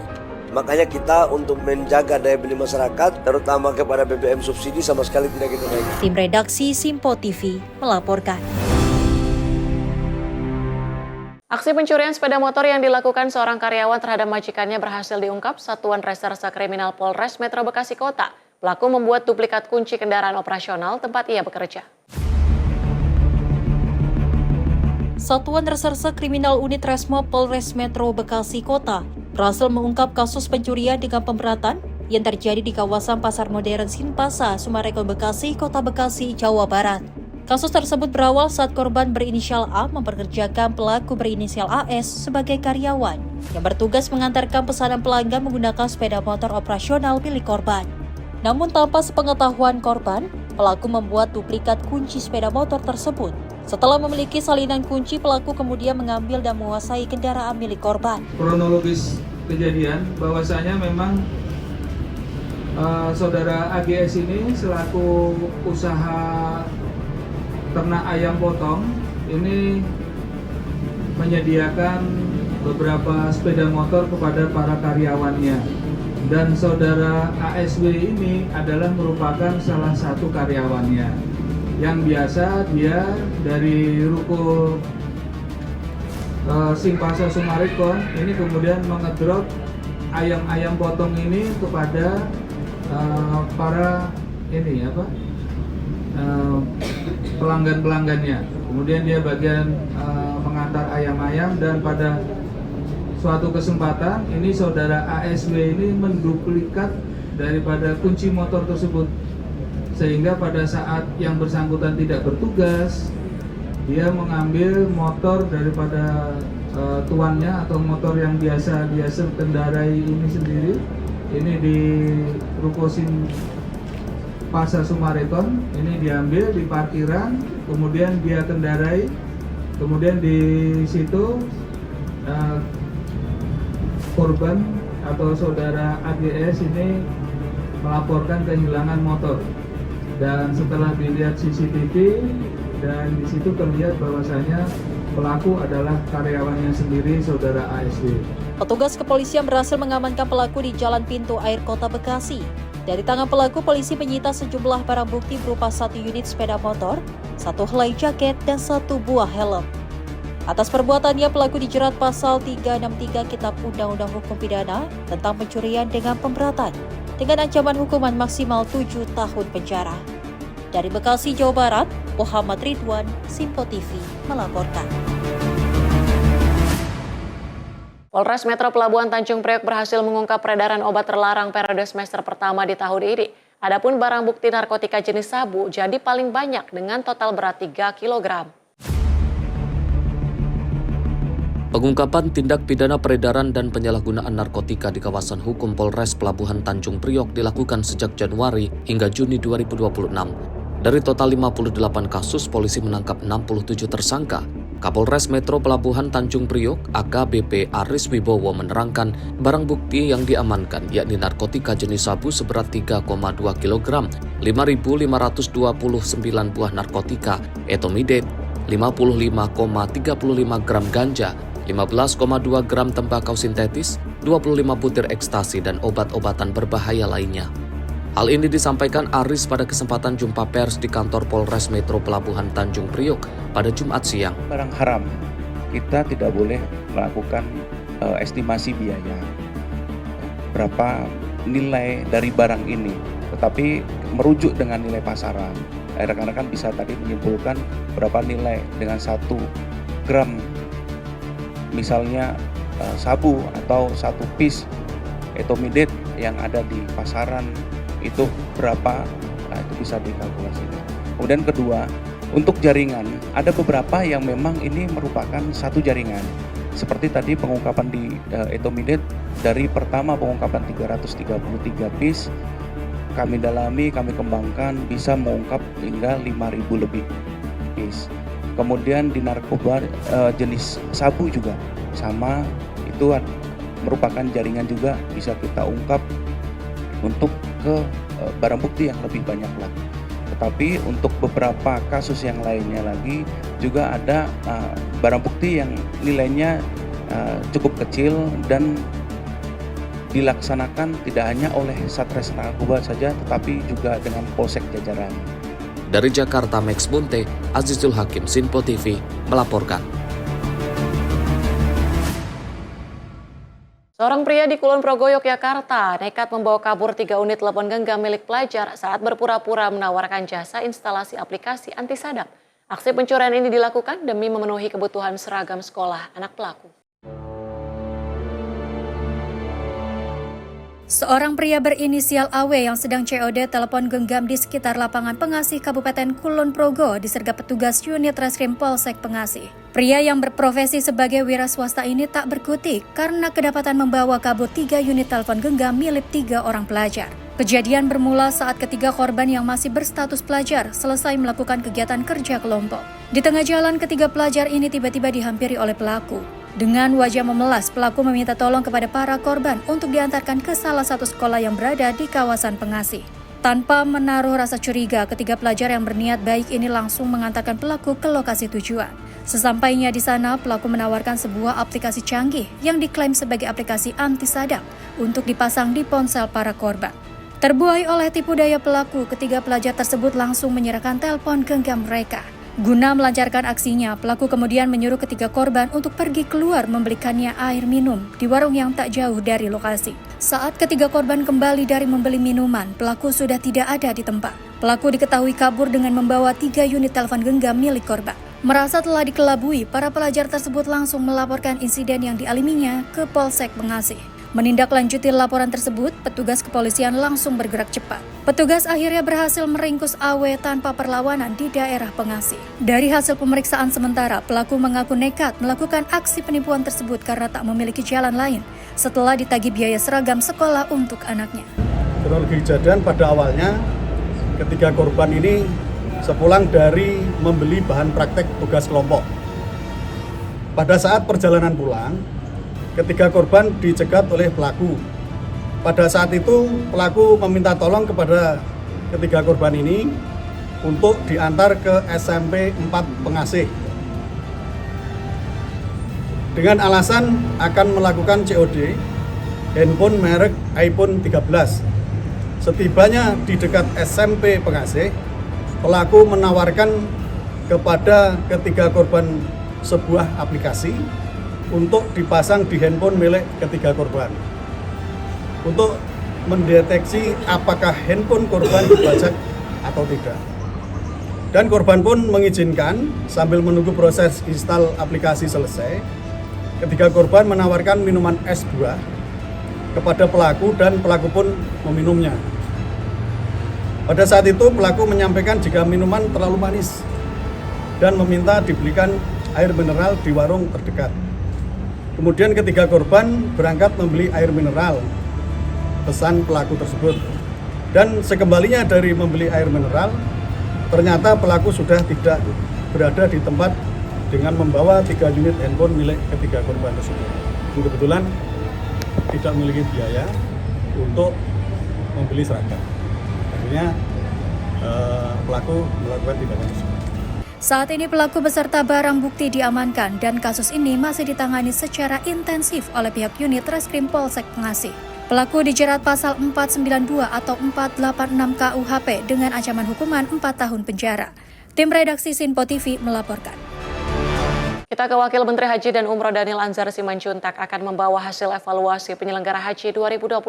Makanya kita untuk menjaga daya beli masyarakat, terutama kepada BBM subsidi sama sekali tidak kita naik. Tim redaksi Simpo TV melaporkan. Aksi pencurian sepeda motor yang dilakukan seorang karyawan terhadap majikannya berhasil diungkap Satuan Reserse Kriminal Polres Metro Bekasi Kota. Pelaku membuat duplikat kunci kendaraan operasional tempat ia bekerja. Satuan Reserse Kriminal Unit Resmo Polres Metro Bekasi Kota berhasil mengungkap kasus pencurian dengan pemberatan yang terjadi di kawasan Pasar Modern Sinpasa, Sumarekon Bekasi, Kota Bekasi, Jawa Barat. Kasus tersebut berawal saat korban berinisial A mempekerjakan pelaku berinisial AS sebagai karyawan yang bertugas mengantarkan pesanan pelanggan menggunakan sepeda motor operasional milik korban. Namun tanpa sepengetahuan korban, pelaku membuat duplikat kunci sepeda motor tersebut. Setelah memiliki salinan kunci, pelaku kemudian mengambil dan menguasai kendaraan milik korban. Kronologis kejadian bahwasanya memang saudara AGS ini selaku usaha ternak ayam potong ini menyediakan beberapa sepeda motor kepada para karyawannya, dan saudara ASW ini adalah merupakan salah satu karyawannya yang biasa dia dari ruko Sinpasa Sumarekon ini kemudian mengedrop ayam-ayam potong ini kepada para pelanggan-pelanggannya. Kemudian dia bagian mengantar ayam-ayam, dan pada suatu kesempatan ini saudara ASW ini menduplikat daripada kunci motor tersebut, sehingga pada saat yang bersangkutan tidak bertugas, dia mengambil motor daripada tuannya atau motor yang biasa dia kendarai ini sendiri. Ini di ruko Pasar Sumarekon, ini diambil di parkiran, kemudian dia kendarai, kemudian di situ korban atau saudara AGS ini melaporkan kehilangan motor, dan setelah dilihat CCTV dan di situ terlihat bahwasanya pelaku adalah karyawannya sendiri, saudara ASW. Petugas kepolisian berhasil mengamankan pelaku di Jalan Pintu Air Kota Bekasi. Dari tangan pelaku, polisi menyita sejumlah barang bukti berupa 1 unit sepeda motor, 1 helai jaket, dan 1 buah helm. Atas perbuatannya, pelaku dijerat pasal 363 Kitab Undang-Undang Hukum Pidana tentang pencurian dengan pemberatan, dengan ancaman hukuman maksimal 7 tahun penjara. Dari Bekasi, Jawa Barat, Muhammad Ridwan, Simpo TV melaporkan. Polres Metro Pelabuhan Tanjung Priok berhasil mengungkap peredaran obat terlarang periode semester pertama di tahun ini. Adapun barang bukti narkotika jenis sabu jadi paling banyak dengan total berat 3 kg. Pengungkapan tindak pidana peredaran dan penyalahgunaan narkotika di kawasan hukum Polres Pelabuhan Tanjung Priok dilakukan sejak Januari hingga Juni 2026. Dari total 58 kasus, polisi menangkap 67 tersangka. Kapolres Metro Pelabuhan Tanjung Priok, AKBP Aris Wibowo menerangkan barang bukti yang diamankan yakni narkotika jenis sabu seberat 3,2 kg, 5.529 buah narkotika, etomidate, 55,35 gram ganja, 15,2 gram tembakau sintetis, 25 butir ekstasi dan obat-obatan berbahaya lainnya. Hal ini disampaikan Aris pada kesempatan jumpa pers di kantor Polres Metro Pelabuhan Tanjung Priok pada Jumat siang. Barang haram, kita tidak boleh melakukan estimasi biaya. Berapa nilai dari barang ini, tetapi merujuk dengan nilai pasaran. Rekan-rekan bisa tadi menyimpulkan berapa nilai dengan 1 gram, misalnya sabu atau 1 piece etomidate yang ada di pasaran itu berapa, nah itu bisa dikalkulasikan. Kemudian kedua, untuk jaringan, ada beberapa yang memang ini merupakan satu jaringan. Seperti tadi pengungkapan di etomidate, dari pertama pengungkapan 333 piece, kami dalami, kami kembangkan, bisa mengungkap hingga 5.000 lebih piece. Kemudian di narkoba jenis sabu juga sama, itu merupakan jaringan juga, bisa kita ungkap untuk ke barang bukti yang lebih banyak lagi. Tetapi untuk beberapa kasus yang lainnya lagi juga ada barang bukti yang nilainya cukup kecil dan dilaksanakan tidak hanya oleh Satres Narkoba saja, tetapi juga dengan polsek jajaran. Dari Jakarta, Max Bunte, Azizul Hakim, Sinpo TV, melaporkan. Seorang pria di Kulon Progo, Yogyakarta, nekat membawa kabur 3 unit telepon genggam milik pelajar saat berpura-pura menawarkan jasa instalasi aplikasi anti sadap. Aksi pencurian ini dilakukan demi memenuhi kebutuhan seragam sekolah anak pelaku. Seorang pria berinisial AW yang sedang COD telepon genggam di sekitar lapangan Pengasih Kabupaten Kulon Progo disergap petugas unit Reskrim Polsek Pengasih. Pria yang berprofesi sebagai wira swasta ini tak berkutik karena kedapatan membawa kabur 3 unit telepon genggam milik 3 orang pelajar. Kejadian bermula saat ketiga korban yang masih berstatus pelajar selesai melakukan kegiatan kerja kelompok. Di tengah jalan, ketiga pelajar ini tiba-tiba dihampiri oleh pelaku. Dengan wajah memelas, pelaku meminta tolong kepada para korban untuk diantarkan ke salah satu sekolah yang berada di kawasan Pengasih. Tanpa menaruh rasa curiga, ketiga pelajar yang berniat baik ini langsung mengantarkan pelaku ke lokasi tujuan. Sesampainya di sana, pelaku menawarkan sebuah aplikasi canggih yang diklaim sebagai aplikasi anti sadap untuk dipasang di ponsel para korban. Terbuai oleh tipu daya pelaku, ketiga pelajar tersebut langsung menyerahkan telepon genggam mereka. Guna melancarkan aksinya, pelaku kemudian menyuruh ketiga korban untuk pergi keluar membelikannya air minum di warung yang tak jauh dari lokasi. Saat ketiga korban kembali dari membeli minuman, pelaku sudah tidak ada di tempat. Pelaku diketahui kabur dengan membawa 3 unit telepon genggam milik korban. Merasa telah dikelabui, para pelajar tersebut langsung melaporkan insiden yang dialaminya ke Polsek Pengasih. Menindaklanjuti laporan tersebut, petugas kepolisian langsung bergerak cepat. Petugas akhirnya berhasil meringkus AW tanpa perlawanan di daerah Pengasih. Dari hasil pemeriksaan sementara, pelaku mengaku nekat melakukan aksi penipuan tersebut karena tak memiliki jalan lain setelah ditagih biaya seragam sekolah untuk anaknya. Kronologi kejadian pada awalnya, ketiga korban ini sepulang dari membeli bahan praktek tugas kelompok. Pada saat perjalanan pulang, ketiga korban dicegat oleh pelaku. Pada saat itu, pelaku meminta tolong kepada ketiga korban ini untuk diantar ke SMP 4 Pengasih. Dengan alasan akan melakukan COD handphone merek iPhone 13. Setibanya di dekat SMP Pengasih, pelaku menawarkan kepada ketiga korban sebuah aplikasi untuk dipasang di handphone milik ketiga korban untuk mendeteksi apakah handphone korban dibajak atau tidak. Dan korban pun mengizinkan sambil menunggu proses install aplikasi selesai. Ketiga korban menawarkan minuman es 2 kepada pelaku dan pelaku pun meminumnya. Pada saat itu pelaku menyampaikan jika minuman terlalu manis dan meminta dibelikan air mineral di warung terdekat. Kemudian ketiga korban berangkat membeli air mineral, pesan pelaku tersebut. Dan sekembalinya dari membeli air mineral, ternyata pelaku sudah tidak berada di tempat dengan membawa 3 unit handphone milik ketiga korban tersebut. Dan kebetulan tidak memiliki biaya untuk membeli seragam. Akhirnya pelaku melakukan tindakan tersebut. Saat ini pelaku beserta barang bukti diamankan dan kasus ini masih ditangani secara intensif oleh pihak unit Reskrim Polsek Pengasih. Pelaku dijerat pasal 492 atau 486 KUHP dengan ancaman hukuman 4 tahun penjara. Tim redaksi Sinpo TV melaporkan. Kita ke Wakil Menteri Haji dan Umroh Daniel Anzar Simanjuntak akan membawa hasil evaluasi penyelenggara haji 2026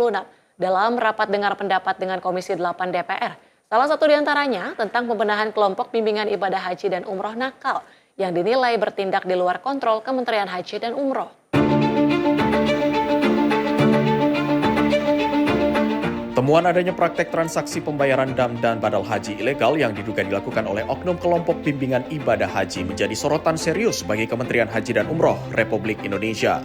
dalam rapat dengar pendapat dengan Komisi 8 DPR. Salah satu diantaranya tentang pembenahan kelompok bimbingan ibadah haji dan umroh nakal yang dinilai bertindak di luar kontrol Kementerian Haji dan Umroh. Temuan adanya praktek transaksi pembayaran dam dan badal haji ilegal yang diduga dilakukan oleh oknum kelompok bimbingan ibadah haji menjadi sorotan serius bagi Kementerian Haji dan Umroh Republik Indonesia.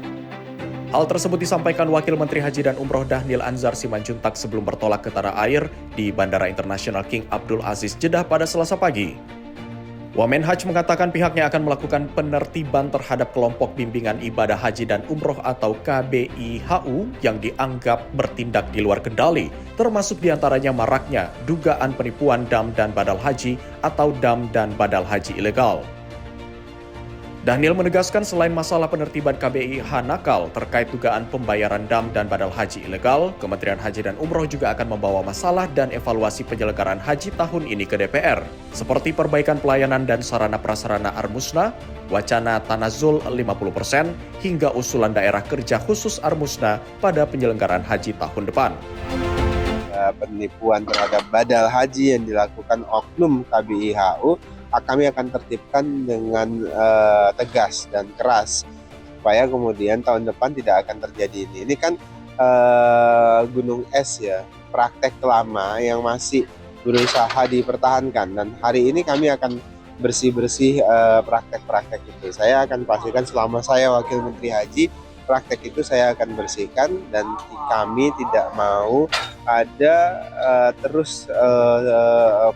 Hal tersebut disampaikan Wakil Menteri Haji dan Umroh Daniel Anzar Simanjuntak sebelum bertolak ke tanah air di Bandara Internasional King Abdul Aziz Jeddah pada Selasa pagi. Wamenhaj mengatakan pihaknya akan melakukan penertiban terhadap kelompok bimbingan ibadah haji dan umroh atau KBIHU yang dianggap bertindak di luar kendali, termasuk diantaranya maraknya dugaan penipuan dam dan badal haji atau dam dan badal haji ilegal. Daniel menegaskan selain masalah penertiban KBIH nakal terkait dugaan pembayaran dam dan badal haji ilegal, Kementerian Haji dan Umroh juga akan membawa masalah dan evaluasi penyelenggaraan haji tahun ini ke DPR, seperti perbaikan pelayanan dan sarana prasarana Armusna, wacana Tanazul 50%, hingga usulan daerah kerja khusus Armusna pada penyelenggaraan haji tahun depan. Penipuan terhadap badal haji yang dilakukan oknum KBIHU, kami akan tertibkan dengan tegas dan keras supaya kemudian tahun depan tidak akan terjadi ini. Ini kan gunung es ya, praktek lama yang masih berusaha dipertahankan, dan hari ini kami akan bersih-bersih praktek-praktek itu. Saya akan pastikan selama saya Wakil Menteri Haji, praktek itu saya akan bersihkan, dan kami tidak mau ada terus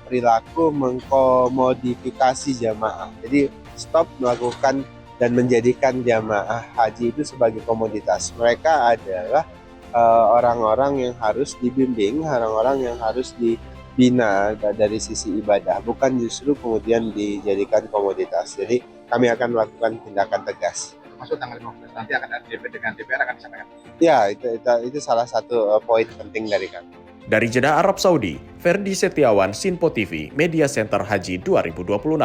perilaku mengkomodifikasi jamaah. Jadi stop melakukan dan menjadikan jamaah haji itu sebagai komoditas. Mereka adalah orang-orang yang harus dibimbing, orang-orang yang harus dibina dari sisi ibadah, bukan justru kemudian dijadikan komoditas. Jadi kami akan melakukan tindakan tegas. Maksud tanggal 15 nanti akan ada dengan DPR akan disampaikan? Ya, itu salah satu poin penting dari kami. Dari Jeddah Arab Saudi, Ferdi Setiawan, Sinpo TV, Media Center Haji 2026.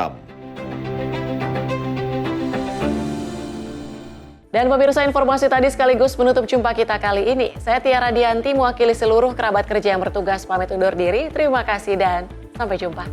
Dan pemirsa, informasi tadi sekaligus menutup jumpa kita kali ini. Saya Tiara Dianti, mewakili seluruh kerabat kerja yang bertugas pamit undur diri. Terima kasih dan sampai jumpa.